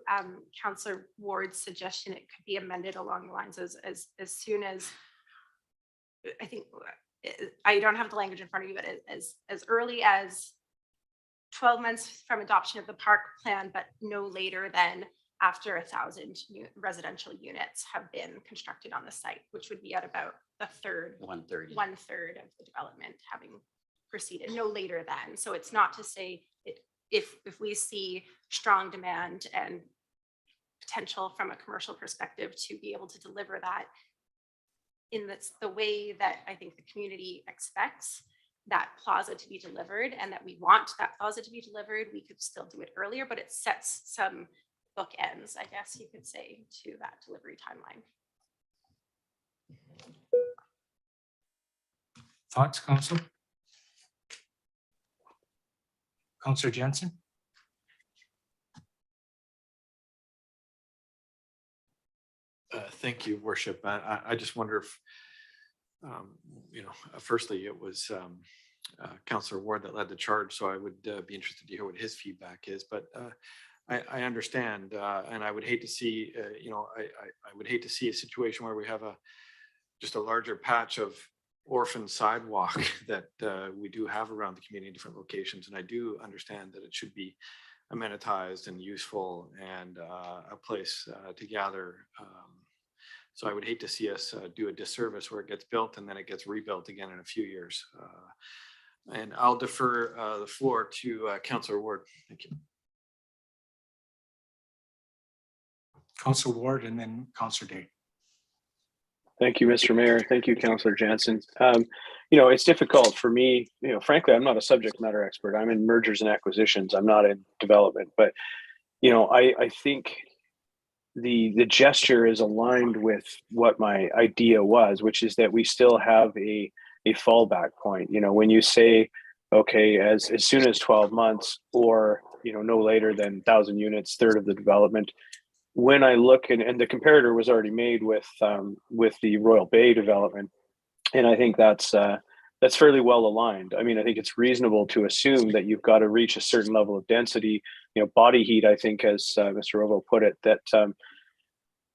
Councillor Ward's suggestion, it could be amended along the lines as soon as, I think, I don't have the language in front of you, but as early as 12 months from adoption of the park plan, but no later than after 1,000 residential units have been constructed on the site, which would be at about a third, one third of the development having proceeded, no later than. So it's not to say if we see strong demand and potential from a commercial perspective to be able to deliver that in the way that I think the community expects that plaza to be delivered, and that we want that plaza to be delivered, we could still do it earlier, but it sets some bookends, I guess you could say, to that delivery timeline. Thoughts, Council? Councillor Jensen? Thank you, Worship. I just wonder if, you know, firstly, it was Councillor Ward that led the charge, so I would be interested to hear what his feedback is. But I understand, and I would hate to see, you know, I would hate to see a situation where we have just a larger patch of orphan sidewalk that we do have around the community in different locations. And I do understand that it should be amenitized and useful and a place to gather. So I would hate to see us do a disservice where it gets built and then it gets rebuilt again in a few years. And I'll defer the floor to Councillor Ward. Thank you. Councillor Ward and then Councillor Day. Thank you, Mr. Mayor. Thank you, Councillor Jansen. You know, it's difficult for me, you know, frankly, I'm not a subject matter expert. I'm in mergers and acquisitions. I'm not in development, but, you know, I think the gesture is aligned with what my idea was, which is that we still have a fallback point. You know, when you say, okay, as soon as 12 months or, you know, no later than 1,000 units, third of the development. When I look and the comparator was already made with the Royal Bay development, and I think that's fairly well aligned. I mean, I think it's reasonable to assume that you've got to reach a certain level of density, you know, body heat. I think, as Mr. Rovo put it, that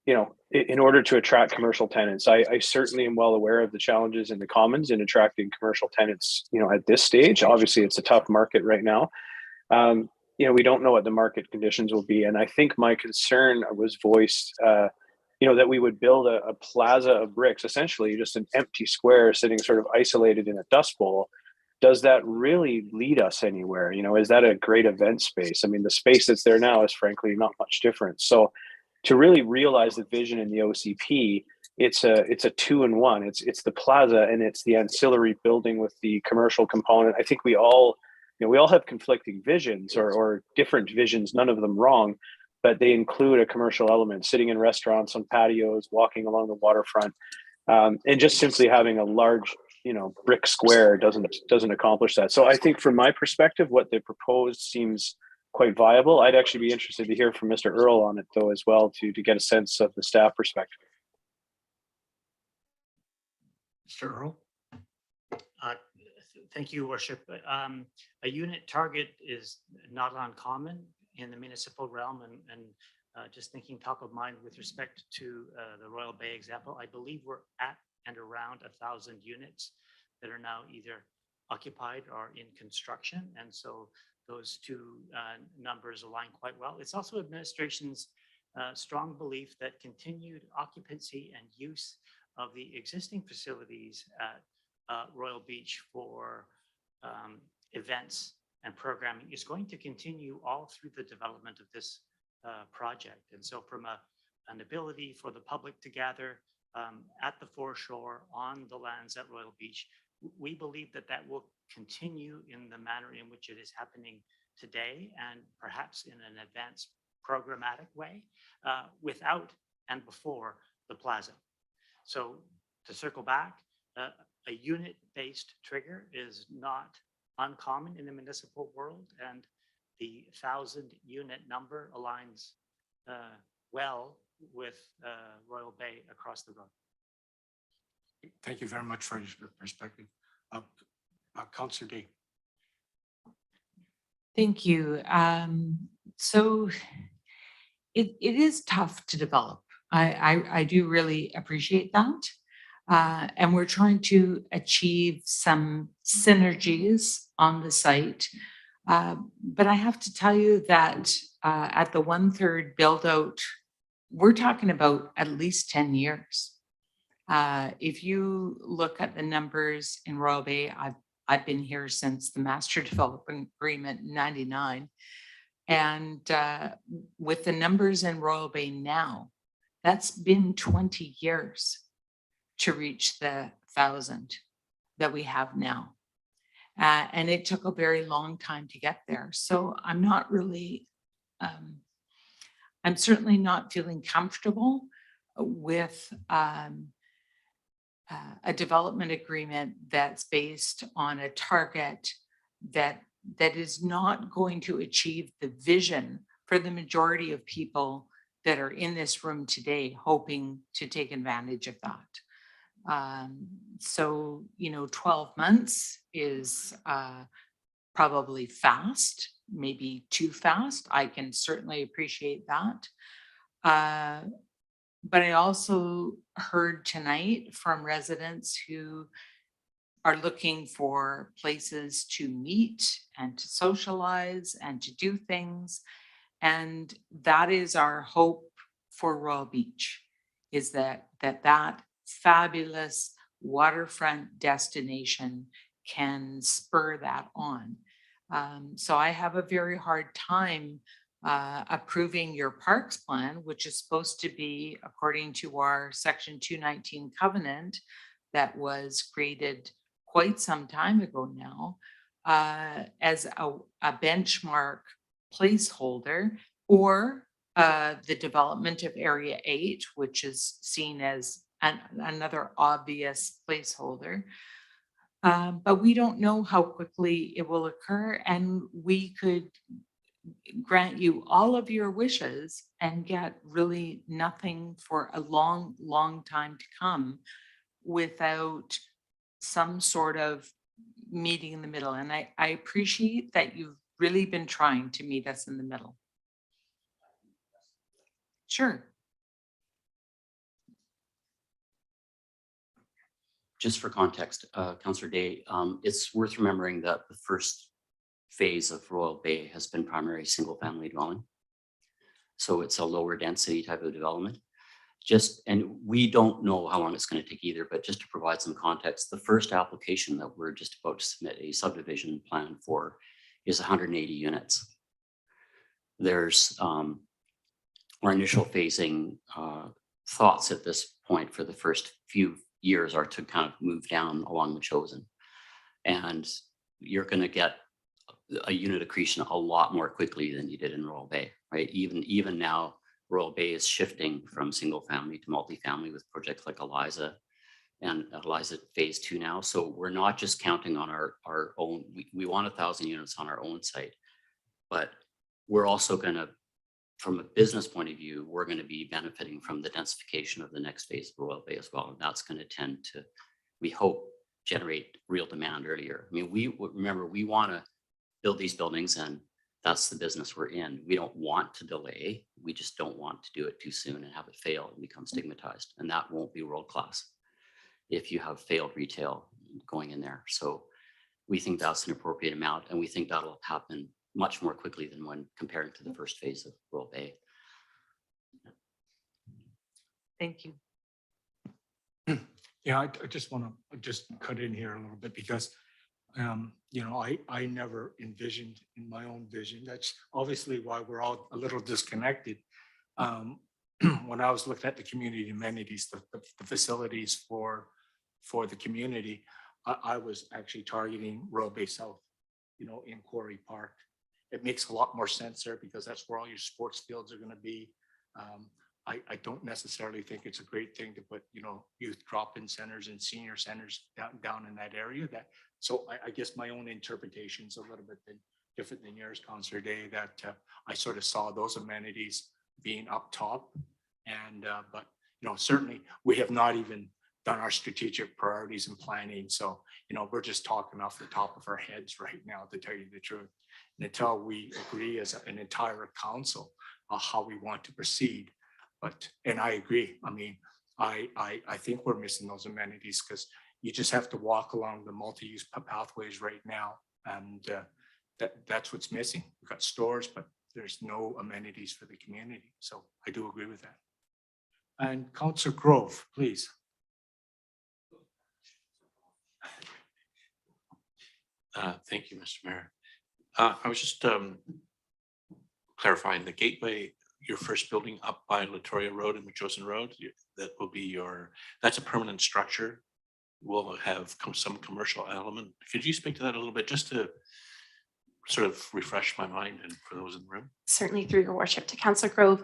you know, in order to attract commercial tenants, I certainly am well aware of the challenges in the Commons in attracting commercial tenants. You know, at this stage, obviously, it's a tough market right now. You know, we don't know what the market conditions will be. And I think my concern was voiced, you know, that we would build a plaza of bricks, essentially just an empty square sitting sort of isolated in a dust bowl. Does that really lead us anywhere? You know, is that a great event space? I mean, the space that's there now is frankly not much different. So to really realize the vision in the OCP, it's a 2-in-1. It's the plaza and it's the ancillary building with the commercial component. I think we all have conflicting visions or different visions, none of them wrong, but they include a commercial element, sitting in restaurants, on patios, walking along the waterfront, and just simply having a large, you know, brick square doesn't accomplish that. So I think from my perspective, what they proposed seems quite viable. I'd actually be interested to hear from Mr. Earl on it though as well to get a sense of the staff perspective. Mr. Earl? Thank you, Worship. A unit target is not uncommon in the municipal realm, and just thinking top of mind with respect to the Royal Bay example, I believe we're at and around 1,000 units that are now either occupied or in construction, and so those two numbers align quite well. It's also administration's strong belief that continued occupancy and use of the existing facilities at Royal Beach for events and programming is going to continue all through the development of this project. And so from an ability for the public to gather at the foreshore on the lands at Royal Beach, we believe that that will continue in the manner in which it is happening today, and perhaps in an advanced programmatic way without and before the plaza. So to circle back, a unit-based trigger is not uncommon in the municipal world, and the 1,000-unit number aligns well with Royal Bay across the road. Thank you very much for your perspective. Councillor Day. Thank you. So it is tough to develop. I do really appreciate that. And we're trying to achieve some synergies on the site. But I have to tell you that at the 1/3 build out, we're talking about at least 10 years. If you look at the numbers in Royal Bay, I've been here since the Master Development Agreement in 99. And with the numbers in Royal Bay now, that's been 20 years to reach the 1,000 that we have now. And it took a very long time to get there. So I'm not really, I'm certainly not feeling comfortable with a development agreement that's based on a target that is not going to achieve the vision for the majority of people that are in this room today, hoping to take advantage of that. So, 12 months is probably fast, maybe too fast. I can certainly appreciate that. But I also heard tonight from residents who are looking for places to meet and to socialize and to do things. And that is our hope for Royal Beach, is that fabulous waterfront destination can spur that on. So I have a very hard time approving your parks plan, which is supposed to be according to our section 219 covenant that was created quite some time ago now, as a benchmark placeholder, or the development of Area 8, which is seen as another obvious placeholder. But we don't know how quickly it will occur, and we could grant you all of your wishes and get really nothing for a long, long time to come without some sort of meeting in the middle. And I appreciate that you've really been trying to meet us in the middle. Sure. Just for context, Councillor Day, it's worth remembering that the first phase of Royal Bay has been primary single family dwelling. So it's a lower density type of development. And we don't know how long it's going to take either, but just to provide some context, the first application that we're just about to submit a subdivision plan for is 180 units. There's our initial phasing thoughts at this point for the first few years are to kind of move down along the chosen. And you're going to get a unit accretion a lot more quickly than you did in Royal Bay, right? Even now, Royal Bay is shifting from single family to multifamily with projects like Eliza and Eliza phase 2 now. So we're not just counting on our own, we want 1,000 units on our own site, but we're also going to, from a business point of view, we're going to be benefiting from the densification of the next phase of Royal Bay as well. And that's going to tend to, we hope, generate real demand earlier. I mean, remember, we want to build these buildings, and that's the business we're in. We don't want to delay. We just don't want to do it too soon and have it fail and become stigmatized. And that won't be world class if you have failed retail going in there. So we think that's an appropriate amount, and we think that'll happen much more quickly than when comparing to the first phase of Royal Bay. Thank you. Yeah, I just want to just cut in here a little bit because, you know, I never envisioned in my own vision. That's obviously why we're all a little disconnected. When I was looking at the community amenities, the facilities for the community, I was actually targeting Royal Bay South, you know, in Quarry Park. It makes a lot more sense there because that's where all your sports fields are going to be. I don't necessarily think it's a great thing to put, you know, youth drop-in centers and senior centers down in that area. So I guess my own interpretation is a little bit different than yours, Councillor Day, that I sort of saw those amenities being up top. And but, you know, certainly we have not even done our strategic priorities and planning. So, you know, we're just talking off the top of our heads right now, to tell you the truth. And until we agree as an entire council how we want to proceed. And I agree. I mean, I think we're missing those amenities because you just have to walk along the multi-use pathways right now. And that's what's missing. We've got stores, but there's no amenities for the community. So I do agree with that. And Councillor Grove, please. Thank you, Mr. Mayor. I was just clarifying the gateway, your first building up by Latoria Road and Machosen Road, that will be that's a permanent structure. Will have some commercial element. Could you speak to that a little bit, just to sort of refresh my mind and for those in the room? Certainly, through your worship, to Councillor Grove,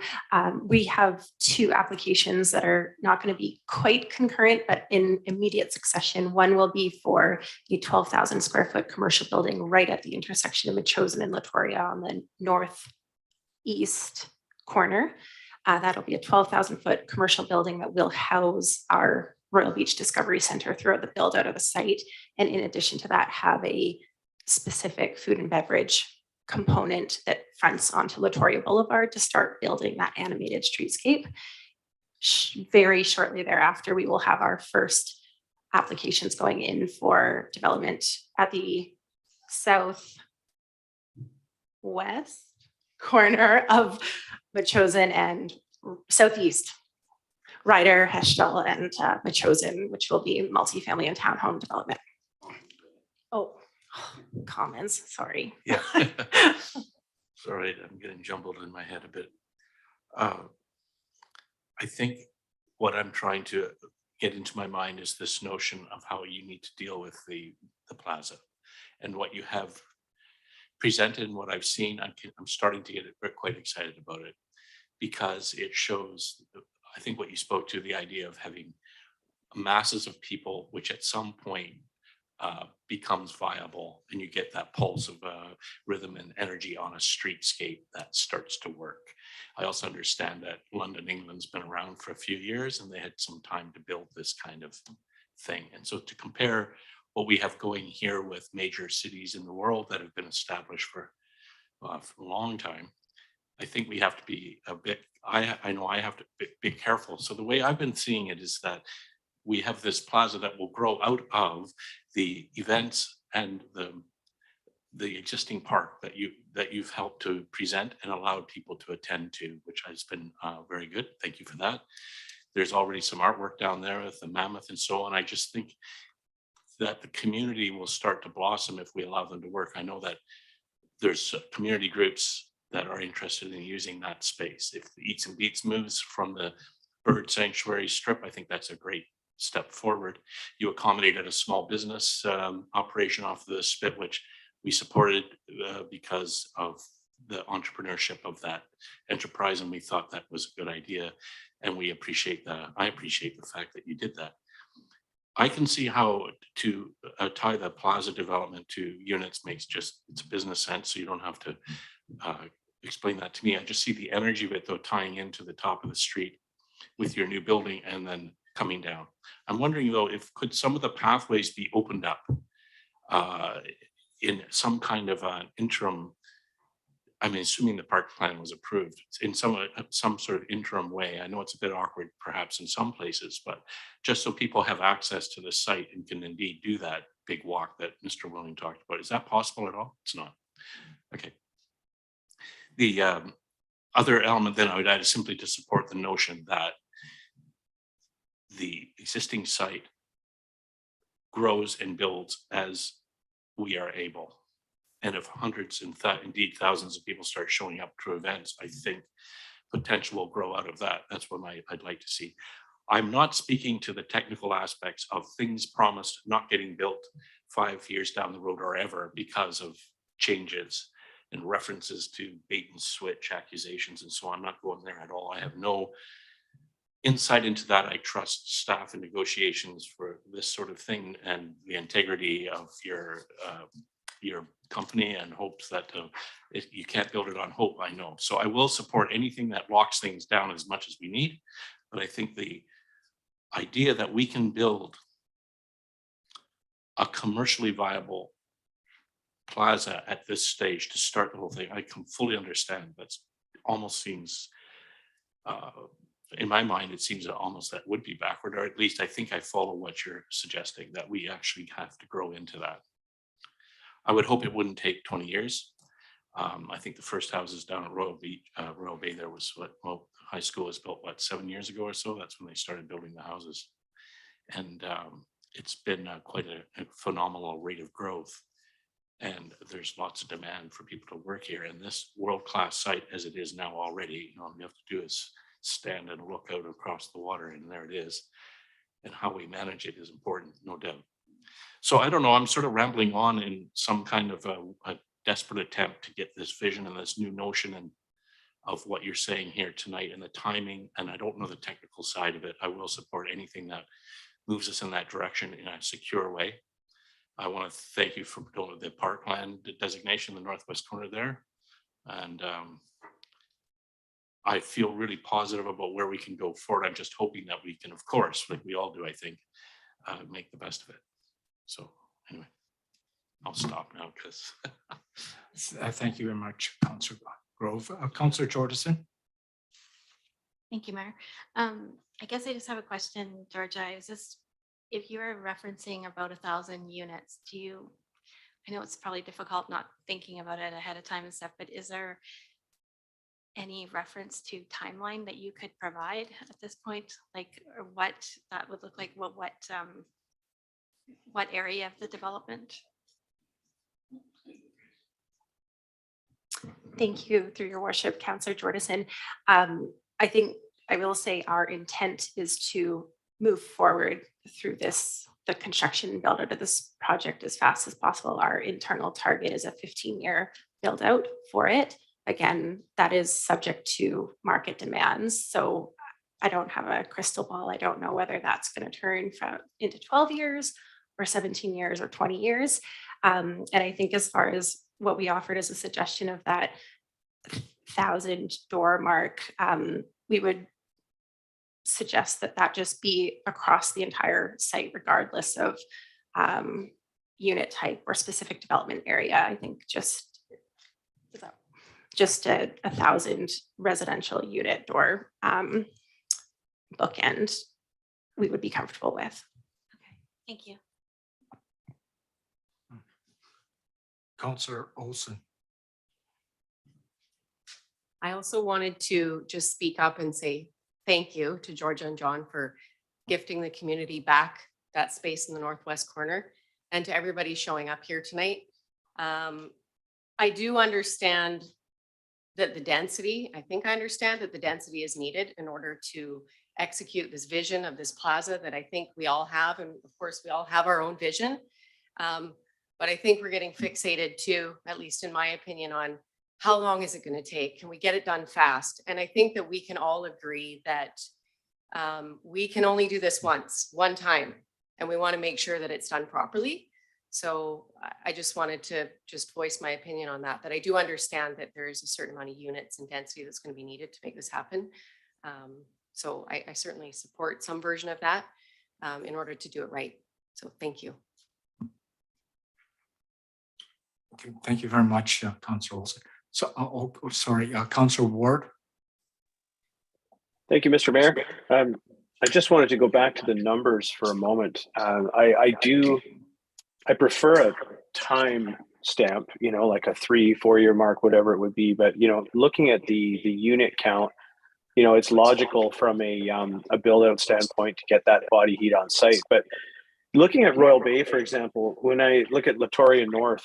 we have two applications that are not going to be quite concurrent, but in immediate succession. One will be for a 12,000 square foot commercial building right at the intersection of Machosen and Latoria on the northeast corner. That'll be a 12,000 foot commercial building that will house our Royal Beach Discovery Center throughout the build out of the site. And in addition to that, have a specific food and beverage component that fronts onto Latoria Boulevard to start building that animated streetscape. Very shortly thereafter, we will have our first applications going in for development at the southwest corner of Machosen and southeast, Ryder, Hestel, and Machosen, which will be multifamily and townhome development. Oh, commons, sorry. Yeah. Sorry, I'm getting jumbled in my head a bit. I think what I'm trying to get into my mind is this notion of how you need to deal with the plaza, and what you have presented and what I've seen. I'm starting to get quite excited about it, because it shows, I think, what you spoke to, the idea of having masses of people, which at some point becomes viable, and you get that pulse of rhythm and energy on a streetscape that starts to work. I also understand that London, England's been around for a few years, and they had some time to build this kind of thing. And so to compare what we have going here with major cities in the world that have been established for a long time, I think we have to be a bit, I know I have to be careful. So the way I've been seeing it is that we have this plaza that will grow out of the events and the existing park that you've helped to present and allowed people to attend to, which has been very good. Thank you for that. There's already some artwork down there with the mammoth and so on. I just think that the community will start to blossom if we allow them to work. I know that there's community groups that are interested in using that space. If the Eats and Beats moves from the bird sanctuary strip, I think that's a great step forward. You accommodated a small business operation off the spit, which we supported because of the entrepreneurship of that enterprise, and we thought that was a good idea, and we appreciate that. I appreciate the fact that you did that. I can see how to tie the plaza development to units makes just, it's business sense, so you don't have to explain that to me. I just see the energy of it, though, tying into the top of the street with your new building and then coming down. I'm wondering, though, if could some of the pathways be opened up in some kind of an interim, I mean, assuming the park plan was approved, in some sort of interim way. I know it's a bit awkward perhaps in some places, but just so people have access to the site and can indeed do that big walk that Mr. Willing talked about. Is that possible at all? It's not. Okay. The other element then I would add is simply to support the notion that the existing site grows and builds as we are able. And if hundreds and indeed thousands of people start showing up to events, I think potential will grow out of that. That's what I'd like to see. I'm not speaking to the technical aspects of things promised not getting built 5 years down the road or ever because of changes and references to bait and switch accusations and so on. I'm not going there at all. I have no insight into that. I trust staff and negotiations for this sort of thing and the integrity of your company, and hopes that you can't build it on hope, I know. So I will support anything that locks things down as much as we need. But I think the idea that we can build a commercially viable plaza at this stage to start the whole thing, I can fully understand. That's almost seems, in my mind, it seems that almost that would be backward, or at least I think I follow what you're suggesting, that we actually have to grow into that. I would hope it wouldn't take 20 years. I think the first houses down at Royal Bay, there was well, high school was built, 7 years ago or so? That's when they started building the houses. And it's been quite a phenomenal rate of growth. And there's lots of demand for people to work here. And this world-class site as it is now already, all you have to do is stand and look out across the water, and there it is. And how we manage it is important, no doubt. So I don't know, I'm sort of rambling on in some kind of a desperate attempt to get this vision and this new notion and of what you're saying here tonight and the timing. And I don't know the technical side of it. I will support anything that moves us in that direction in a secure way. I want to thank you for doing the parkland designation in the northwest corner there. And I feel really positive about where we can go forward. I'm just hoping that we can, of course, like we all do, I think, make the best of it. So anyway, I'll stop now because. Thank you very much, Councillor Grove. Councillor Jordison. Thank you, Mayor. I guess I just have a question, Georgia. I was just if you're referencing about 1,000 units, do you, I know it's probably difficult not thinking about it ahead of time and stuff, but is there any reference to timeline that you could provide at this point? Like, or what that would look like, what area of the development? Thank you, through your worship, Councillor Jordison. I think I will say our intent is to move forward through the construction and build out of this project as fast as possible. Our internal target is a 15-year build out for it. Again, that is subject to market demands. So I don't have a crystal ball. I don't know whether that's going to turn into 12 years or 17 years or 20 years. And I think as far as what we offered as a suggestion of that 1,000 door mark, we would suggest that that just be across the entire site, regardless of unit type or specific development area. I think just a 1,000 residential unit door bookend we would be comfortable with. Okay, thank you. Councillor Olson. I also wanted to just speak up and say thank you to Georgia and John for gifting the community back that space in the northwest corner, and to everybody showing up here tonight. I do understand that the density, I think I understand that the density is needed in order to execute this vision of this plaza that I think we all have. And of course, we all have our own vision. But I think we're getting fixated too, at least in my opinion, on how long is it going to take? Can we get it done fast? And I think that we can all agree that we can only do this one time, and we want to make sure that it's done properly. So I just wanted to just voice my opinion on that, that I do understand that there is a certain amount of units and density that's going to be needed to make this happen. So I certainly support some version of that in order to do it right. So thank you. Okay, thank you very much, Councillor Olson. So, sorry, Councillor Ward. Thank you, Mr. Mayor. I just wanted to go back to the numbers for a moment. I prefer a time stamp, you know, like a 3-4 year mark, whatever it would be. But, you know, looking at the unit count, you know, it's logical from a build out standpoint to get that body heat on site. But looking at Royal Bay, for example, when I look at Latoria North,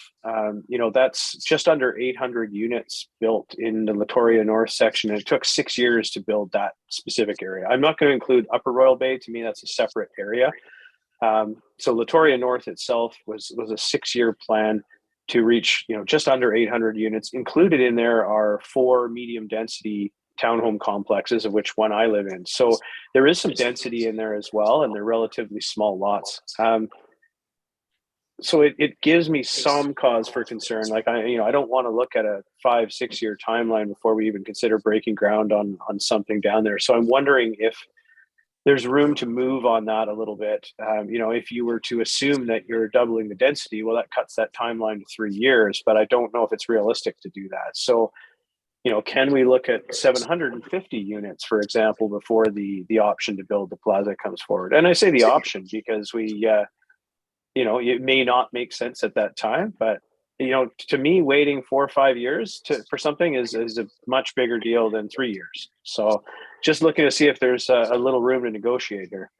you know, that's just under 800 units built in the Latoria North section. And it took 6 years to build that specific area. I'm not going to include Upper Royal Bay. To me, that's a separate area. So Latoria North itself was a 6-year plan to reach, you know, just under 800 units. Included in there are 4 medium density townhome complexes, of which one I live in. So there is some density in there as well, and they're relatively small lots. So it gives me some cause for concern. Like I don't want to look at a 5-6 year timeline before we even consider breaking ground on something down there. So I'm wondering if there's room to move on that a little bit. You know, if you were to assume that you're doubling the density, well, that cuts that timeline to 3 years, but I don't know if it's realistic to do that. So, you know, can we look at 750 units, for example, before the option to build the plaza comes forward? And I say the option because we, you know, it may not make sense at that time, but, you know, to me, waiting 4 or 5 years for something is a much bigger deal than 3 years. So just looking to see if there's a little room to negotiate here.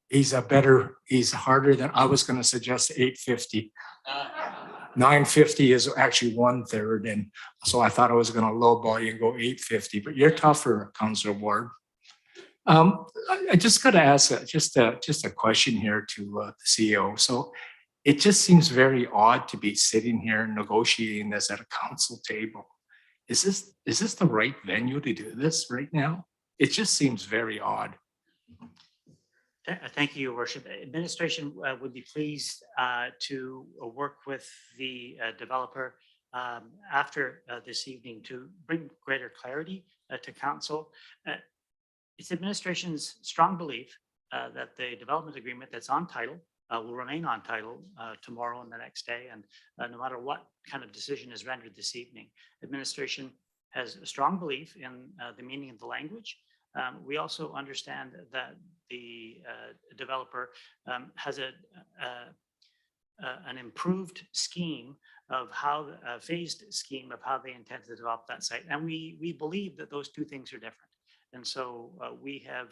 He's harder than I was going to suggest 850. 950 is actually 1/3. And so I thought I was going to lowball you and go 850, but you're tougher, Councillor Ward. I just got to ask just a question here to the CEO. So it just seems very odd to be sitting here negotiating this at a council table. Is this the right venue to do this right now? It just seems very odd. Thank you, Your Worship. Administration would be pleased to work with the developer after this evening to bring greater clarity to council. It's administration's strong belief that the development agreement that's on title will remain on title tomorrow and the next day. And no matter what kind of decision is rendered this evening, administration has a strong belief in the meaning of the language We also understand that the developer has an improved scheme of how, a phased scheme of how they intend to develop that site. And we believe that those two things are different. And so we have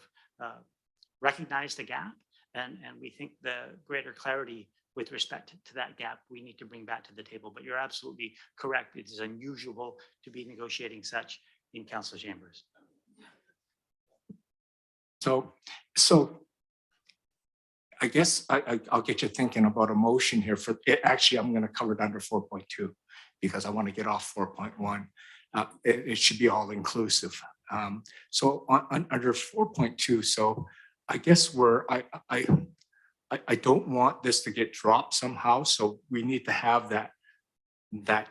recognized the gap, and we think the greater clarity with respect to that gap, we need to bring back to the table. But you're absolutely correct. It is unusual to be negotiating such in council chambers. So I guess I'll get you thinking about a motion here for, actually, I'm going to cover it under 4.2 because I want to get off 4.1. It should be all inclusive. So under 4.2, so I guess I don't want this to get dropped somehow. So we need to have that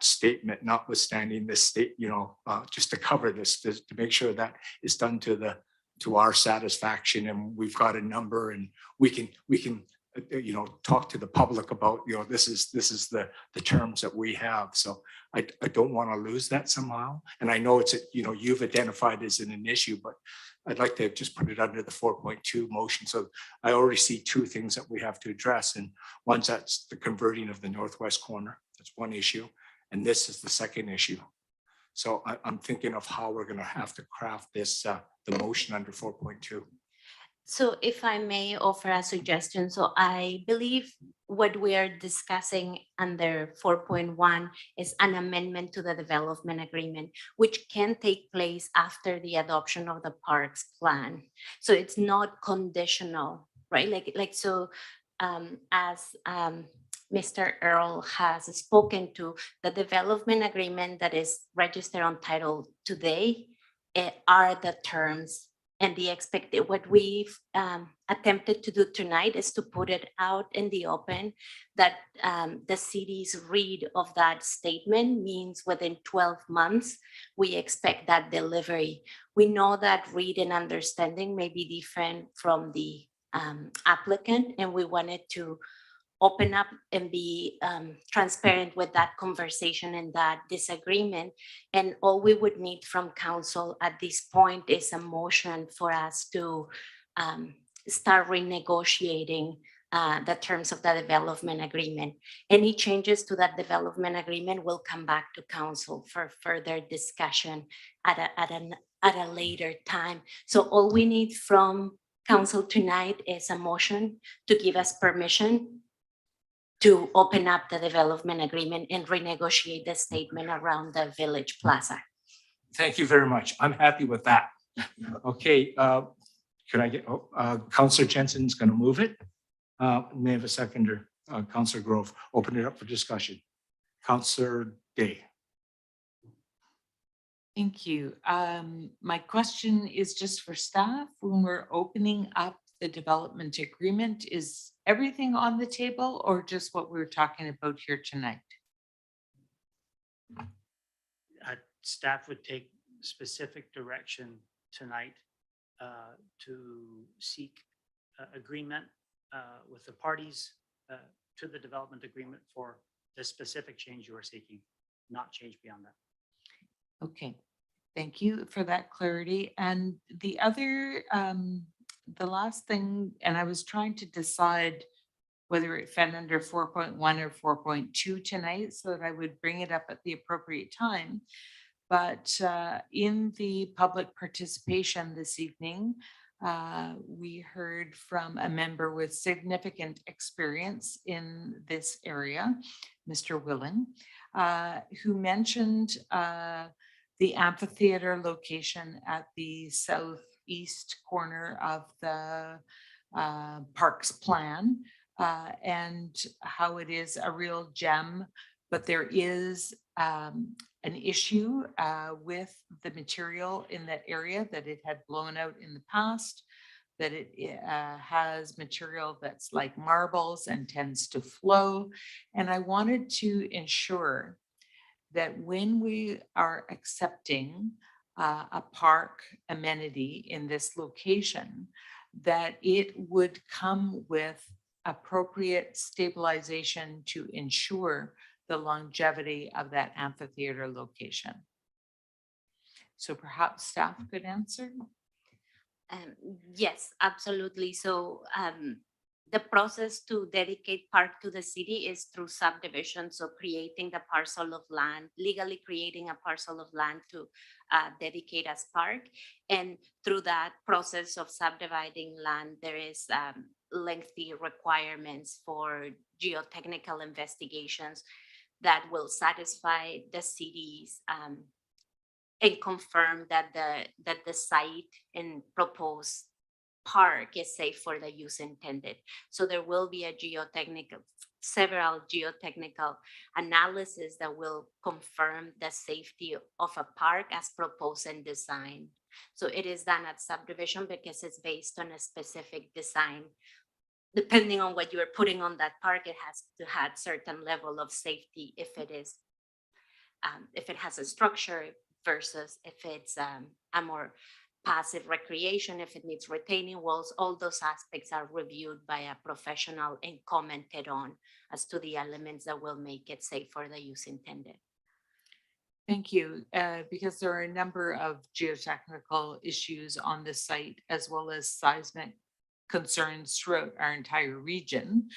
statement, notwithstanding this state, just to cover this, to make sure that it's done to our satisfaction, and we've got a number, and we can talk to the public about, this is the terms that we have. So I don't want to lose that somehow. And I know it's you've identified as an issue, but I'd like to just put it under the 4.2 motion. So I already see two things that we have to address, and one's that's the converting of the northwest corner. That's one issue, and this is the second issue. So I'm thinking of how we're going to have to craft this, the motion under 4.2. So if I may offer a suggestion, so I believe what we are discussing under 4.1 is an amendment to the development agreement, which can take place after the adoption of the parks plan. So it's not conditional, right? So as Mr. Earl has spoken to, the development agreement that is registered on title today are the terms and the expected. What we've attempted to do tonight is to put it out in the open that the city's read of that statement means within 12 months, we expect that delivery. We know that read and understanding may be different from the applicant, and we wanted to open up and be transparent with that conversation and that disagreement. And all we would need from council at this point is a motion for us to start renegotiating the terms of the development agreement. Any changes to that development agreement will come back to council for further discussion at a later time. So all we need from council tonight is a motion to give us permission to open up the development agreement and renegotiate the statement around the village plaza. Thank you very much. I'm happy with that. Okay, can I get, Councillor Jensen's going to move it. May I have a seconder? Councillor Grove, open it up for discussion. Councillor Day. Thank you. My question is just for staff. When we're opening up the development agreement, is everything on the table or just what we're talking about here tonight? Staff would take specific direction tonight to seek agreement with the parties to the development agreement for the specific change you are seeking, not change beyond that. Okay, thank you for that clarity. And the other, the last thing, and I was trying to decide whether it fell under 4.1 or 4.2 tonight so that I would bring it up at the appropriate time. But in the public participation this evening, we heard from a member with significant experience in this area, Mr. Willen, who mentioned the amphitheater location at the southeast corner of the parks plan, and how it is a real gem, but there is an issue with the material in that area, that it had blown out in the past, that it has material that's like marbles and tends to flow. And I wanted to ensure that when we are accepting a park amenity in this location, that it would come with appropriate stabilization to ensure the longevity of that amphitheater location. So perhaps staff could answer. Yes, absolutely. So the process to dedicate park to the city is through subdivision. So creating the parcel of land, legally creating a parcel of land to dedicate as park. And through that process of subdividing land, there is lengthy requirements for geotechnical investigations that will satisfy the city's and confirm that the site and proposed park is safe for the use intended. So there will be several geotechnical analysis that will confirm the safety of a park as proposed and designed. So it is done at subdivision because it's based on a specific design. Depending on what you are putting on that park, it has to have certain level of safety if it is if it has a structure versus if it's a more passive recreation, if it needs retaining walls. All those aspects are reviewed by a professional and commented on as to the elements that will make it safe for the use intended. Thank you, because there are a number of geotechnical issues on the site as well as seismic concerns throughout our entire region.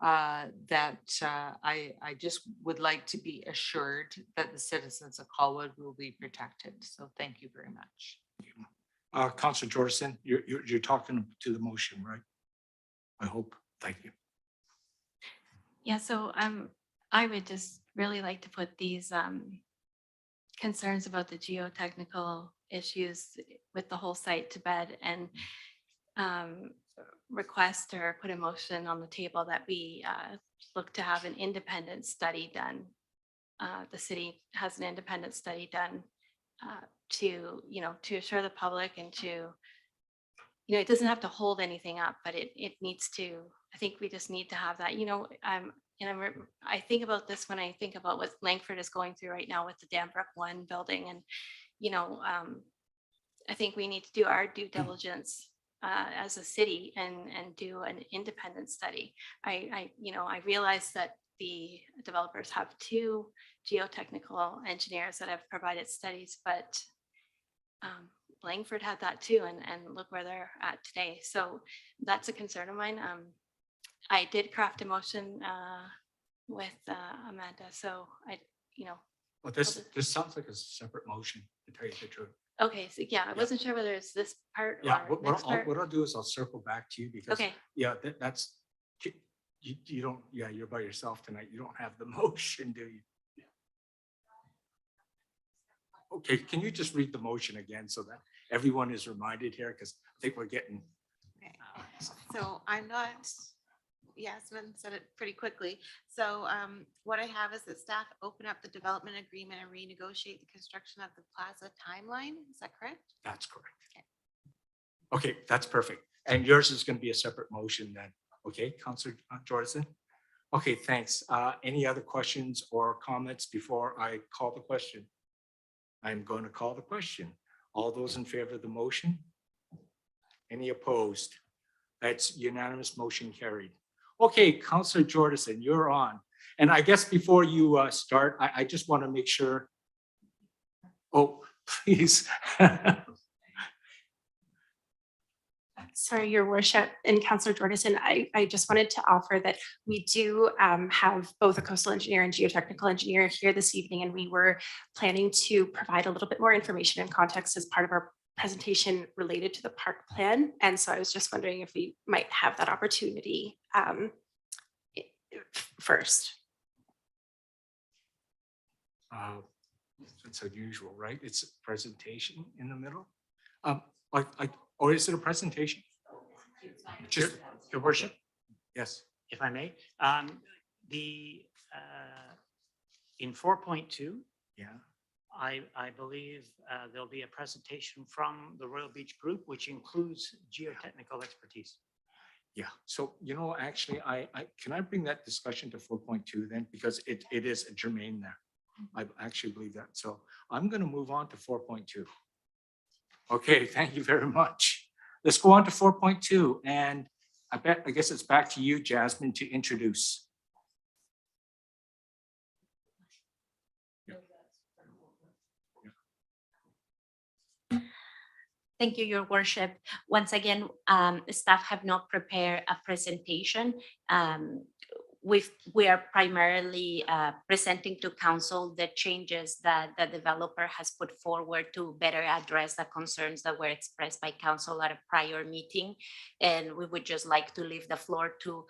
That I just would like to be assured that the citizens of Colwood will be protected. So thank you very much. Councillor Jordison, you're talking to the motion, right? I hope. Thank you. Yeah, so I would just really like to put these concerns about the geotechnical issues with the whole site to bed and request or put a motion on the table that we look to have an independent study done. The city has an independent study done to assure the public and to, it doesn't have to hold anything up, but it needs to, I think we just need to have that, I think about this when I think about what Langford is going through right now with the Danbrook 1 building. And, I think we need to do our due diligence as a city and do an independent study. I realize that the developers have 2 geotechnical engineers that have provided studies, but Langford had that too, and look where they're at today. So that's a concern of mine. I did craft a motion with Amanda, so Well, this sounds like a separate motion, to tell you the truth. Okay, so yeah, I wasn't sure whether it's this part Yeah, or next part. what I'll do is I'll circle back to you because, Okay. yeah, that's, you don't, yeah, you're by yourself tonight. You don't have the motion, do you? Okay, can you just read the motion again so that everyone is reminded here? Because I think we're getting. So I'm not, Yasmin said it pretty quickly. So what I have is that staff open up the development agreement and renegotiate the construction of the Plaza timeline. Is that correct? That's correct. Okay, that's perfect. And yours is going to be a separate motion then. Okay, Councillor Jordison? Okay, thanks. Any other questions or comments before I call the question? I'm going to call the question. All those in favor of the motion? Any opposed? That's unanimous, motion carried. Okay, Councillor Jordison, you're on. And I guess before you start, I just want to make sure. Oh, please. Sorry, Your Worship and Councillor Jordison, I just wanted to offer that we do have both a coastal engineer and geotechnical engineer here this evening, and we were planning to provide a little bit more information and context as part of our presentation related to the park plan. And so I was just wondering if we might have that opportunity first. It's unusual, right? It's a presentation in the middle. Or is it a presentation? Just Your Worship, yes, if I may. In 4.2, yeah, I believe there'll be a presentation from the Royal Beach Group, which includes geotechnical expertise. Yeah. So, actually, I can I bring that discussion to 4.2 then, because it is germane there. I actually believe that. So I'm going to move on to 4.2. Okay, thank you very much. Let's go on to 4.2, and I guess it's back to you, Jasmine, to introduce. Thank you, Your Worship. Once again, staff have not prepared a presentation. We are primarily presenting to council the changes that the developer has put forward to better address the concerns that were expressed by council at a prior meeting. And we would just like to leave the floor to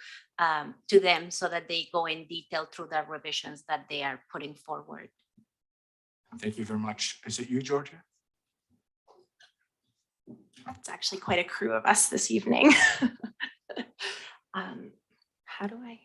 them so that they go in detail through the revisions that they are putting forward. Thank you very much. Is it you, Georgia? It's actually quite a crew of us this evening. How do I?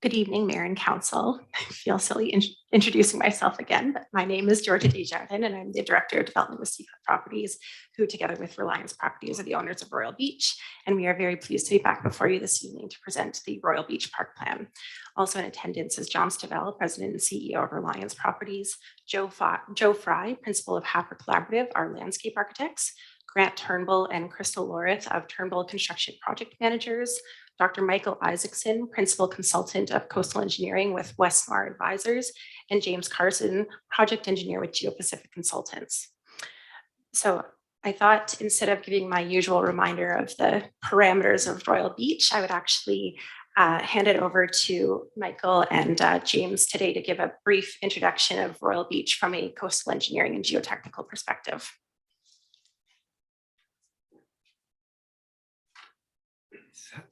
Good evening, Mayor and Council. I feel silly introducing myself again, but my name is Georgia Desjardins, and I'm the Director of Development with Seafood Properties, who together with Reliance Properties are the owners of Royal Beach. And we are very pleased to be back before you this evening to present the Royal Beach Park Plan. Also in attendance is John Stavell, President and CEO of Reliance Properties, Joe Fry, Principal of Happer Collaborative, our landscape architects, Grant Turnbull and Crystal Lorith of Turnbull Construction Project Managers, Dr. Michael Isaacson, Principal Consultant of Coastal Engineering with Westmar Advisors, and James Carson, Project Engineer with Geo-Pacific Consultants. So I thought instead of giving my usual reminder of the parameters of Royal Beach, I would actually hand it over to Michael and James today to give a brief introduction of Royal Beach from a coastal engineering and geotechnical perspective.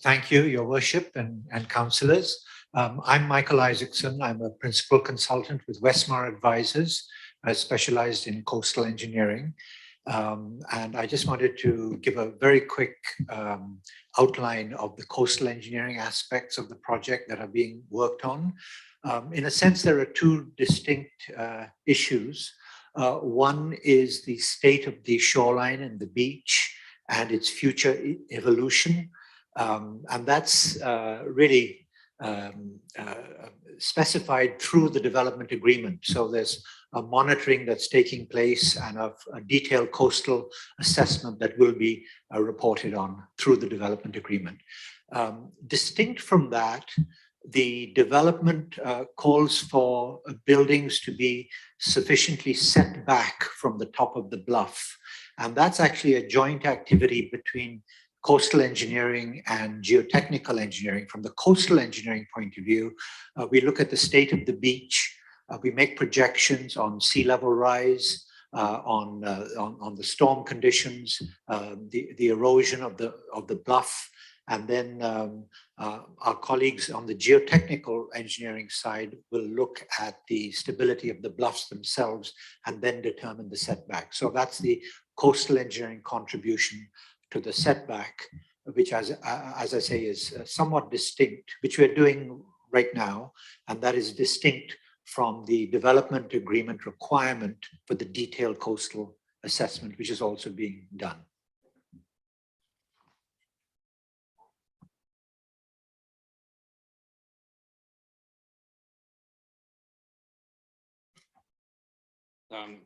Thank you, Your Worship and councillors. I'm Michael Isaacson. I'm a principal consultant with Westmar Advisors, specialized in coastal engineering. And I just wanted to give a very quick outline of the coastal engineering aspects of the project that are being worked on. In a sense, there are two distinct issues. One is the state of the shoreline and the beach and its future evolution. And that's really specified through the development agreement. So there's a monitoring that's taking place and a detailed coastal assessment that will be reported on through the development agreement. Distinct from that, the development calls for buildings to be sufficiently set back from the top of the bluff. And that's actually a joint activity between coastal engineering and geotechnical engineering. From the coastal engineering point of view, we look at the state of the beach. We make projections on sea level rise, on the storm conditions, the erosion of the bluff, and then our colleagues on the geotechnical engineering side will look at the stability of the bluffs themselves and then determine the setback. So that's the coastal engineering contribution to the setback, which as I say is somewhat distinct, which we're doing right now, and that is distinct from the development agreement requirement for the detailed coastal assessment, which is also being done.